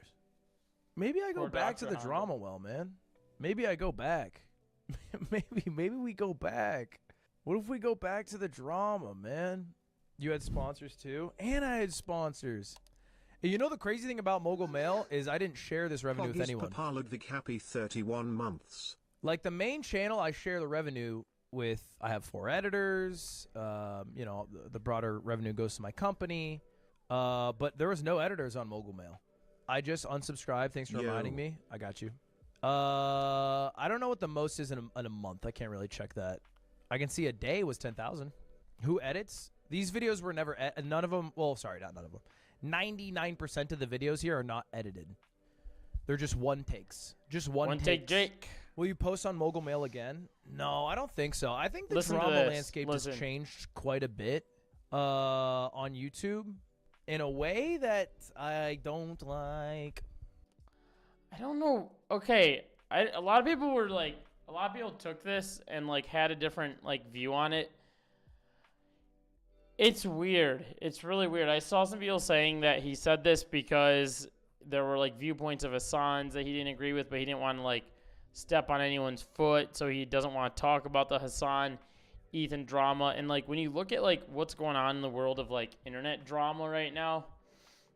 Maybe I go back to the drama well, man. Maybe I go back. maybe we go back. What if we go back to the drama, man? You had sponsors too, and I had sponsors. You know the crazy thing about Mogul Mail is I didn't share this revenue with anyone. Papa Ludwig happy 31 months. Like the main channel, I share the revenue with. I have 4 editors. You know, the broader revenue goes to my company. But there was no editors on Mogul Mail. I just unsubscribed. Thanks for reminding me. I got you. I don't know what the most is in a month. I can't really check that. I can see a day was 10,000. Who edits? These videos were never none of them. Well, sorry, not none of them. 99% of the videos here are not edited. They're just one takes. Just one take. Jake. Will you post on Mogul Mail again? No, I don't think so. I think the drama landscape has changed quite a bit on YouTube in a way that I don't like. I don't know. Okay, a lot of people were like, a lot of people took this and like had a different like view on it. It's weird. It's really weird. I saw some people saying that he said this because there were like viewpoints of Hassan's that he didn't agree with, but he didn't want to like step on anyone's foot, so he doesn't want to talk about the Hassan Ethan drama. And like when you look at like what's going on in the world of like internet drama right now,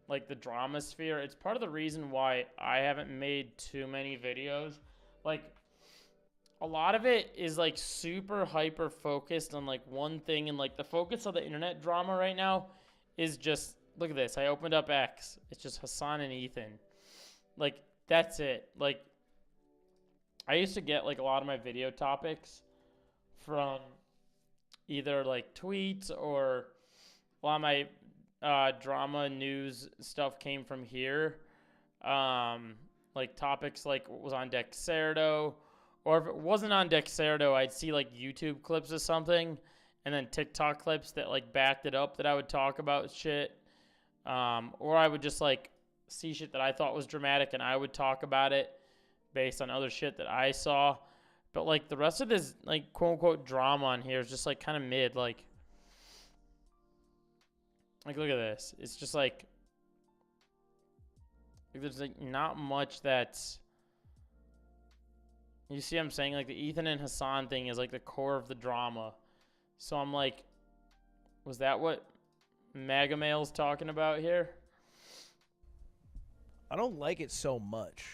like the drama sphere, it's part of the reason why I haven't made too many videos. Like a lot of it is like super hyper focused on like one thing, and like the focus of the internet drama right now is just look at this. I opened up X. It's just Hassan and Ethan. Like, that's it. Like, I used to get, like, a lot of my video topics from either, like, tweets or a lot of my drama news stuff came from here. Like, topics like what was on Dexerto. Or if it wasn't on Dexerto, I'd see, like, YouTube clips of something. And then TikTok clips that, like, backed it up that I would talk about shit. Or I would just, like, see shit that I thought was dramatic and I would talk about it based on other shit that I saw. But, like, the rest of this, like, quote-unquote drama on here is just, like, kind of mid. Like, look at this. It's just, like there's, like, not much that's... You see what I'm saying? Like, the Ethan and Hassan thing is, like, the core of the drama. So I'm like, was that what MAGA Male's talking about here? I don't like it so much.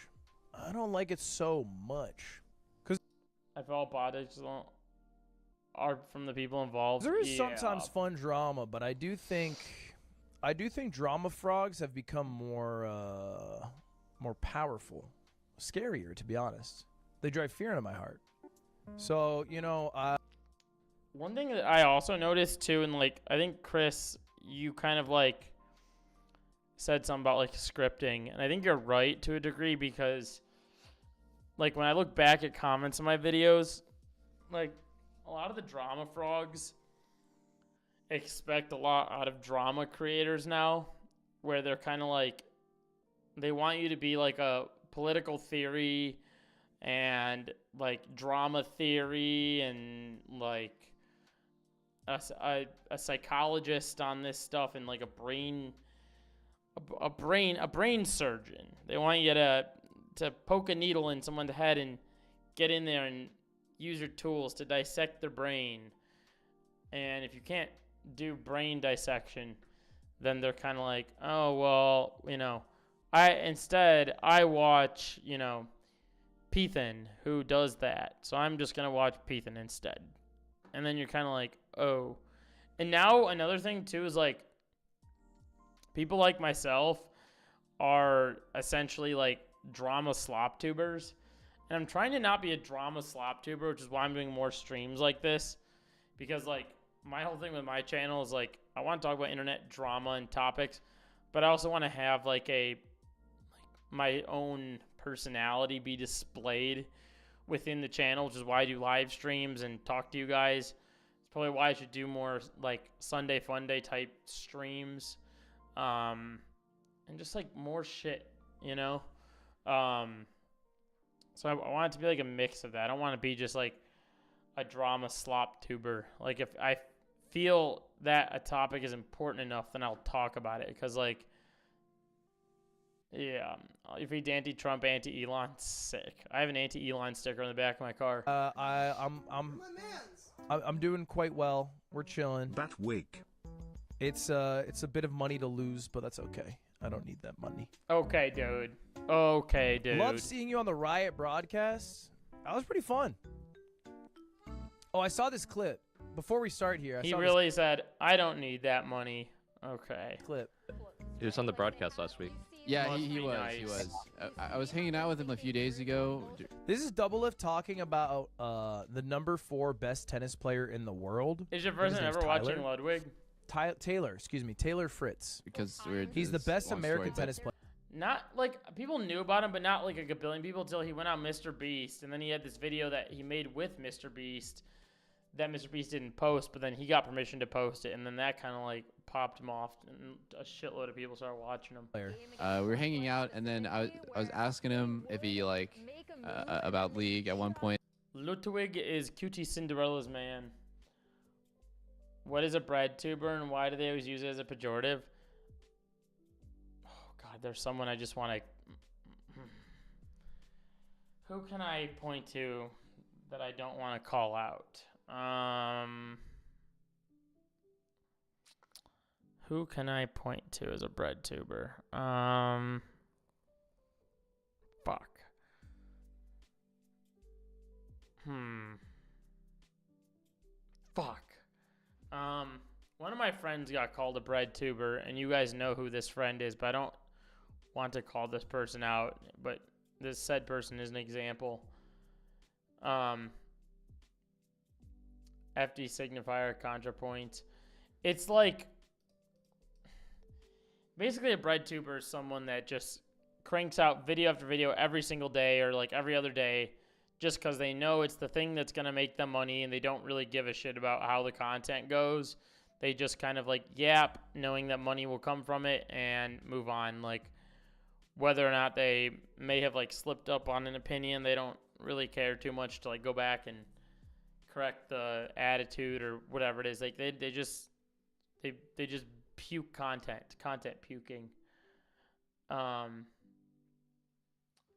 Because I felt politics are from the people involved. there is sometimes fun drama, but I do think drama frogs have become more powerful, scarier, to be honest. They drive fear into my heart. So, you know, one thing that I also noticed too, and like I think Chris, you kind of like said something about like scripting, and I think you're right to a degree because like when I look back at comments on my videos, like a lot of the drama frogs expect a lot out of drama creators now, where they're kind of like they want you to be like a political theory and like drama theory and like a psychologist on this stuff and like a brain surgeon. They want you to poke a needle in someone's head and get in there and use your tools to dissect their brain. And if you can't do brain dissection, then they're kind of like, oh well, you know, I watch, you know, Pethan who does that, so I'm just gonna watch Pethan instead. And then you're kind of like, oh. And now another thing too is like people like myself are essentially like drama slop tubers. And I'm trying to not be a drama slop tuber, which is why I'm doing more streams like this. Because like my whole thing with my channel is like I want to talk about internet drama and topics, but I also want to have like my own personality be displayed within the channel, which is why I do live streams and talk to you guys. It's probably why I should do more like Sunday Fun Day type streams, and just like more shit, you know. So I want it to be like a mix of that. I don't want to be just like a drama slop tuber. Like if I feel that a topic is important enough, then I'll talk about it. Because like, yeah, if he's anti-Trump, anti-Elon, sick. I have an anti-Elon sticker on the back of my car. I'm doing quite well. We're chilling. Bat wig. It's a bit of money to lose, but that's okay. I don't need that money. Okay, dude. Okay, dude. Love seeing you on the Riot broadcast. That was pretty fun. Oh, I saw this clip before we start here. He really said, "I don't need that money." Okay. Clip. He was on the broadcast last week. Yeah, he was. He was. I was hanging out with him a few days ago. This is Double Lift talking about the number 4 best tennis player in the world. Is your person ever watching Ludwig? Taylor Fritz. Because he's the best American tennis player. Not like people knew about him, but not like a billion people until he went on Mr. Beast, and then he had this video that he made with Mr. Beast that Mr. Beast didn't post, but then he got permission to post it, and then that kind of like popped him off, and a shitload of people started watching him. We were hanging out, and then I was asking him if he like about League at one point. Ludwig is QT Cinderella's man. What is a bread tuber, and why do they always use it as a pejorative? Oh God, there's someone I just want to. Who can I point to that I don't want to call out? Who can I point to as a bread tuber? Fuck. Fuck. One of my friends got called a bread tuber, and you guys know who this friend is, but I don't want to call this person out, but this said person is an example. FD signifier, contrapoint. It's like, basically a bread tuber is someone that just cranks out video after video every single day or like every other day just because they know it's the thing that's going to make them money and they don't really give a shit about how the content goes. They just kind of like yap, knowing that money will come from it and move on. Like whether or not they may have like slipped up on an opinion, they don't really care too much to like go back and correct the attitude or whatever it is. Like they just puke content puking.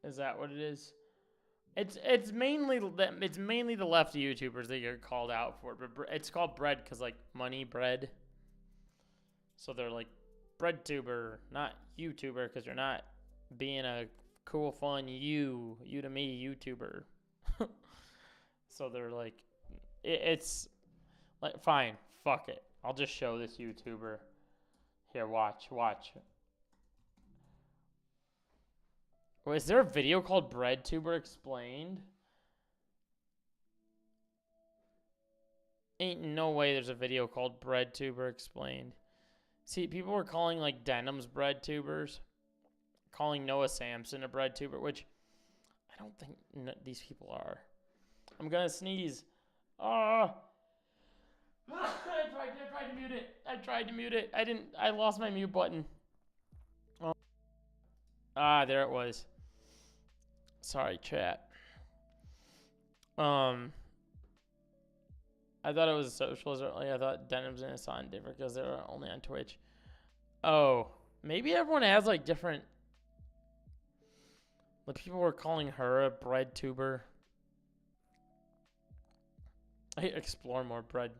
Is that what it is? It's mainly the left YouTubers that get called out for it, but it's called bread because like money bread. So they're like bread tuber, not YouTuber, because you're not being a cool, fun you to me YouTuber. So they're like, it's like fine, fuck it. I'll just show this YouTuber. Here, watch. Wait, is there a video called Bread Tuber Explained? Ain't no way there's a video called Bread Tuber Explained. See, people were calling like Denims bread tubers, calling Noah Samson a bread tuber, which I don't think these people are. I'm gonna sneeze. I tried to mute it. I lost my mute button. Oh. There it was. Sorry, chat. I thought it was socials earlier. I thought Denim's and Hassan different because they were only on Twitch. Oh, maybe everyone has like different. The people were calling her a bread tuber. I explore more bread.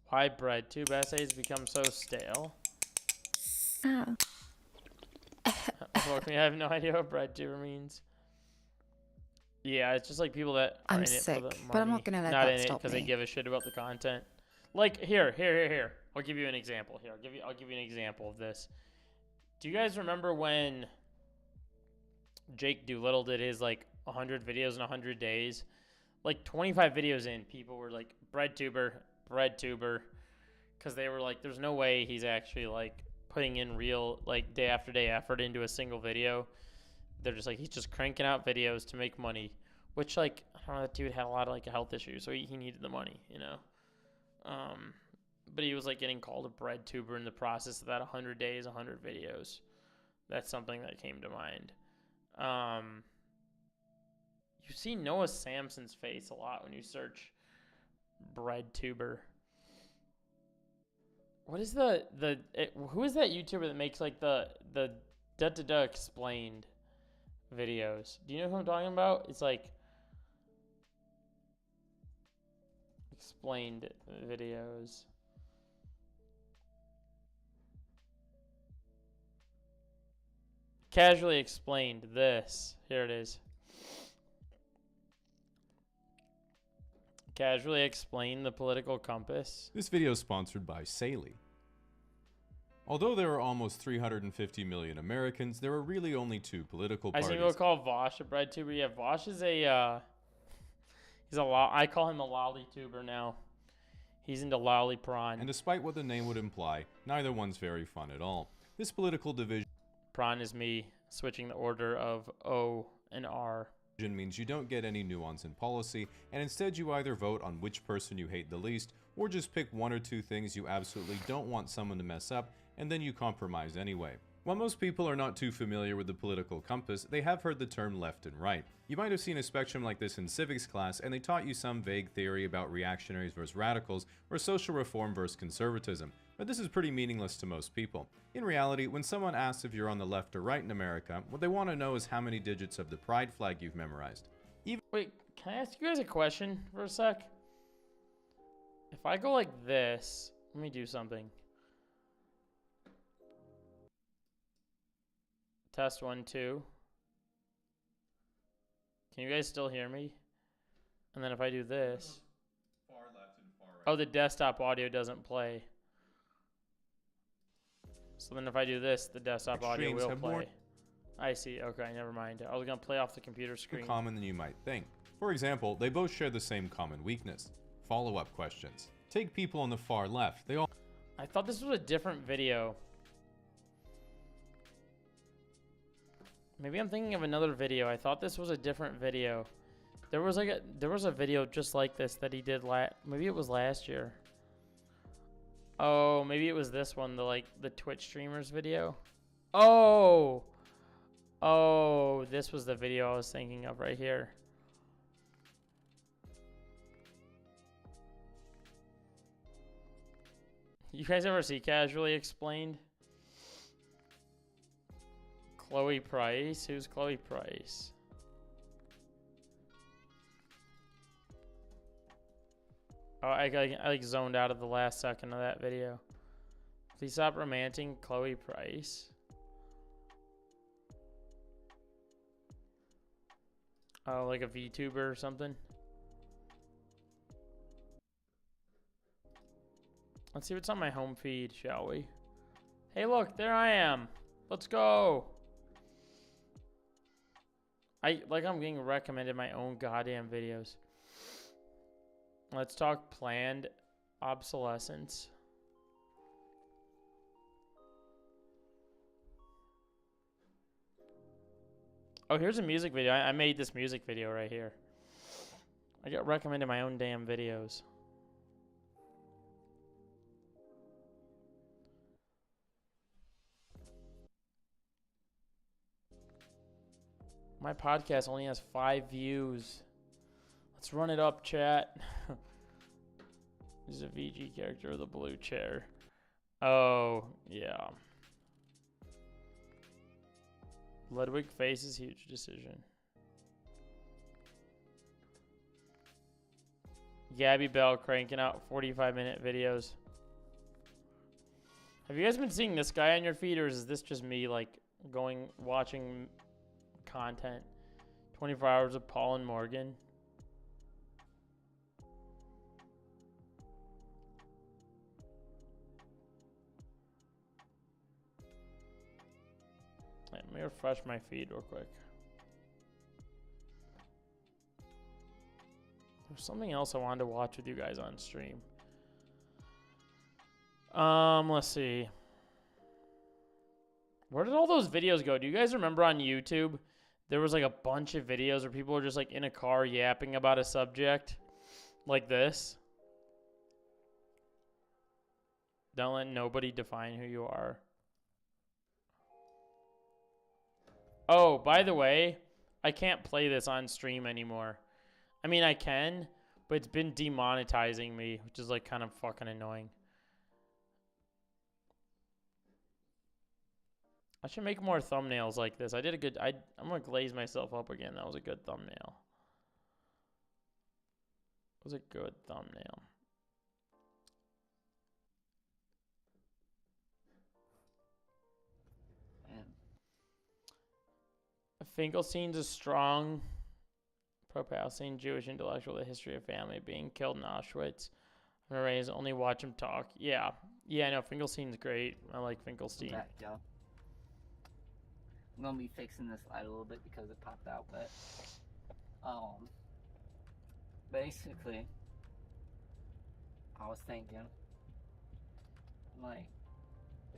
Why bread tube essays become so stale? Oh. I have no idea what bread tuber means. Yeah, it's just like people that are I'm in it sick, for the money, but I'm not gonna let not that in it stop because they me. give a shit about the content. Like here. I'll give you an example. Here, I'll give you an example of this. Do you guys remember when Jake Doolittle did his like 100 videos in 100 days? Like 25 videos in, people were like bread tuber, because they were like, there's no way he's actually like putting in real like day after day effort into a single video. They're just like, he's just cranking out videos to make money, which like, I don't know, that dude had a lot of like health issues, so he needed the money, you know. But he was like getting called a bread tuber in the process of that 100 days, 100 videos. That's something that came to mind. You see Noah Samson's face a lot when you search bread tuber. What is who is that YouTuber that makes like the da explained videos? Do you know who I'm talking about? It's like explained videos. Casually explained this. Here it is. Casually explain the political compass. This video is sponsored by Saley. Although there are almost 350 million Americans, there are really only two political I parties. see people call Vosh a bread tuber. Yeah, Vosh is a I call him a lolly tuber now. He's into lolly prawn. And despite what the name would imply, neither one's very fun at all. This political division Prawn is me switching the order of O and R. Means you don't get any nuance in policy, and instead you either vote on which person you hate the least, or just pick one or two things you absolutely don't want someone to mess up, and then you compromise anyway. While most people are not too familiar with the political compass, they have heard the term left and right. You might have seen a spectrum like this in civics class, and they taught you some vague theory about reactionaries versus radicals, or social reform versus conservatism. But this is pretty meaningless to most people. In reality, when someone asks if you're on the left or right in America, what they want to know is how many digits of the pride flag you've memorized. Wait, can I ask you guys a question for a sec? If I go like this, let me do something. Test 1, 2. Can you guys still hear me? And then if I do this. Far left and far Oh, the desktop audio doesn't play. So then if I do this, the desktop audio Extremes will have play. more I see. Okay, never mind. I was going to play off the computer screen. common than you might think. For example, they both share the same common weakness. Follow-up questions. Take people on the far left. They all... I thought this was a different video. Maybe I'm thinking of another video. I thought this was a different video. There was a video just like this that he did maybe it was last year. Oh, maybe it was this one, the Twitch streamers video. Oh, this was the video I was thinking of right here. You guys ever see Casually Explained? Chloe Price? Who's Chloe Price? Oh, I zoned out of the last second of that video. Please stop romancing Chloe Price. Oh, like a VTuber or something? Let's see what's on my home feed, shall we? Hey, look, there I am. Let's go. I'm getting recommended my own goddamn videos. Let's talk planned obsolescence. Oh, here's a music video. I made this music video right here. I got recommended my own damn videos. My podcast only has 5 views. Let's run it up, chat. This is a VG character with a blue chair. Oh, yeah. Ludwig faces huge decision. Gabby Bell cranking out 45-minute videos. Have you guys been seeing this guy on your feed, or is this just me, watching content? 24 hours of Paul and Morgan. Let me refresh my feed real quick. There's something else I wanted to watch with you guys on stream. Let's see. Where did all those videos go? Do you guys remember on YouTube? There was a bunch of videos where people were just in a car yapping about a subject like this. Don't let nobody define who you are. Oh, by the way, I can't play this on stream anymore. I mean, I can, but it's been demonetizing me, which is kind of fucking annoying. I should make more thumbnails like this. I did a good... I'm going to glaze myself up again. That was a good thumbnail. It was a good thumbnail. Finkelstein's a strong pro-Palestinian Jewish intellectual with a history of family being killed in Auschwitz. I'm gonna raise only watch him talk. Yeah, I know Finkelstein's great. I like Finkelstein. Back, yo. I'm gonna be fixing this light a little bit because it popped out, but basically, I was thinking,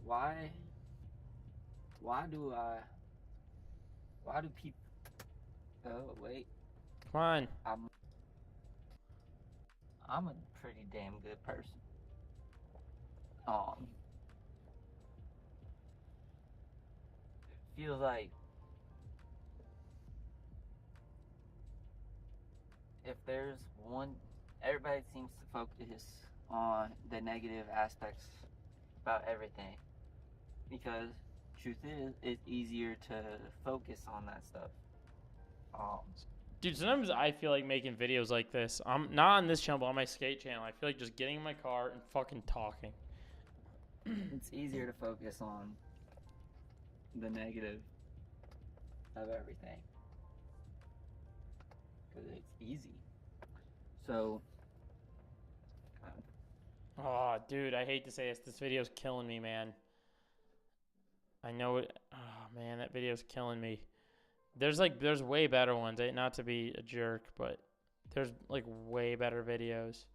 why do people? Oh wait. Come on. I'm a pretty damn good person. Feels like if there's one, everybody seems to focus on the negative aspects about everything, because truth is, it's easier to focus on that stuff. Dude, sometimes I feel like making videos like this. I'm not on this channel, but on my skate channel. I feel like just getting in my car and fucking talking. It's easier to focus on the negative of everything, because it's easy. So Oh, dude, I hate to say this. This video's killing me, man. I know it. Oh, man, that video's killing me. There's way better ones. Not to be a jerk, but there's like way better videos.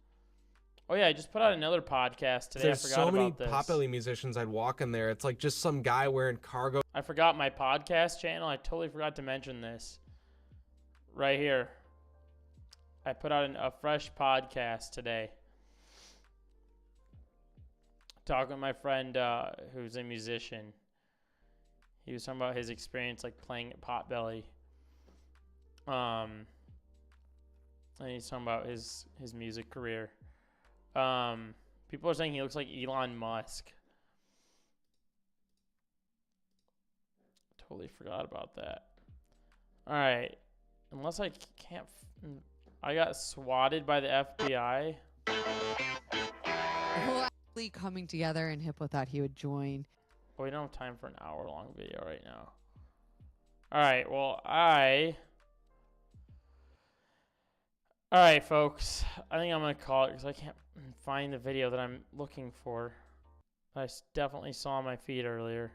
Oh yeah, I just put out another podcast today. There's I forgot so many about this. Potbelly musicians. I'd walk in there. It's like just some guy wearing cargo. I forgot my podcast channel. I totally forgot to mention this. Right here. I put out a fresh podcast today. Talking with my friend who's a musician. He was talking about his experience like playing at Potbelly. And he's talking about his music career. People are saying he looks like Elon Musk. Totally forgot about that. All right. Unless I can't... I got swatted by the FBI. Whole coming together, and Hippo thought he would join. Oh, we don't have time for an hour-long video right now. All right. Well, All right, folks. I think I'm going to call it because I can't find the video that I'm looking for. I definitely saw my feed earlier.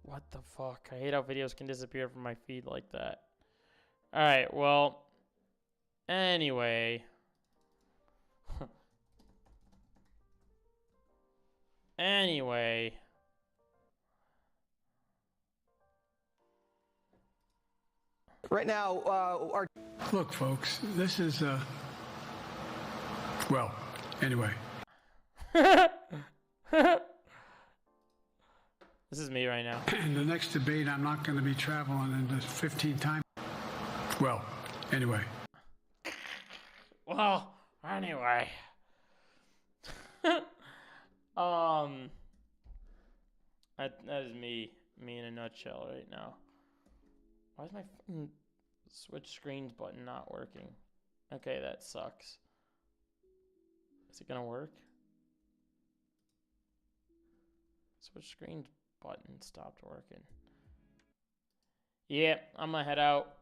What the fuck? I hate how videos can disappear from my feed like that. All right, well, anyway. Anyway. Right now, our... Look, folks, this is, well, anyway. This is me right now. In the next debate, I'm not going to be traveling in the 15 times. Well, anyway. Well, anyway. That is me in a nutshell right now. Why is my switch screens button not working? Okay, that sucks. Is it gonna work? Switch screens button stopped working. Yeah, I'm gonna head out.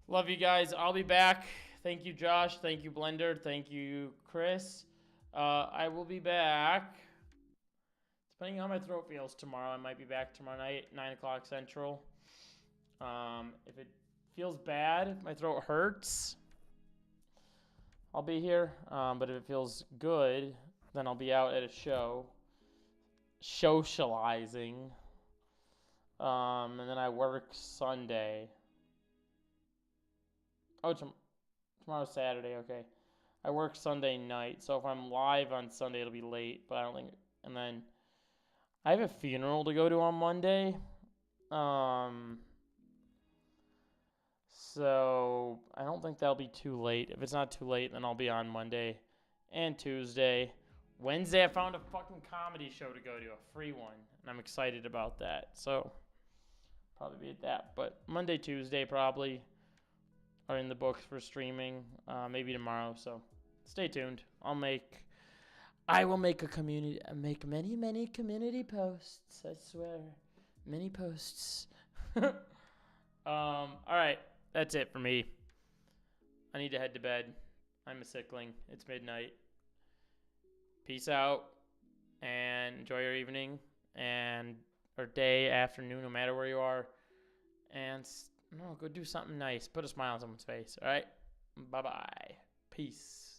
Love you guys. I'll be back. Thank you, Josh. Thank you, Blender. Thank you, Chris. I will be back. Depending on how my throat feels tomorrow, I might be back tomorrow night, 9 o'clock Central. If it feels bad, if my throat hurts, I'll be here. But if it feels good, then I'll be out at a show, socializing. And then I work Sunday. Oh, tomorrow's Saturday, okay. I work Sunday night, so if I'm live on Sunday, it'll be late, but I don't think... And then I have a funeral to go to on Monday. So I don't think that'll be too late. If it's not too late, then I'll be on Monday and Tuesday. Wednesday, I found a fucking comedy show to go to, a free one, and I'm excited about that. So probably be at that. But Monday, Tuesday probably are in the books for streaming. Maybe tomorrow. So stay tuned. I will make many community posts. I swear, many posts. All right. That's it for me. I need to head to bed. I'm a sickling. It's midnight. Peace out and enjoy your evening or day, afternoon, no matter where you are. And go do something nice. Put a smile on someone's face. All right? Bye-bye. Peace.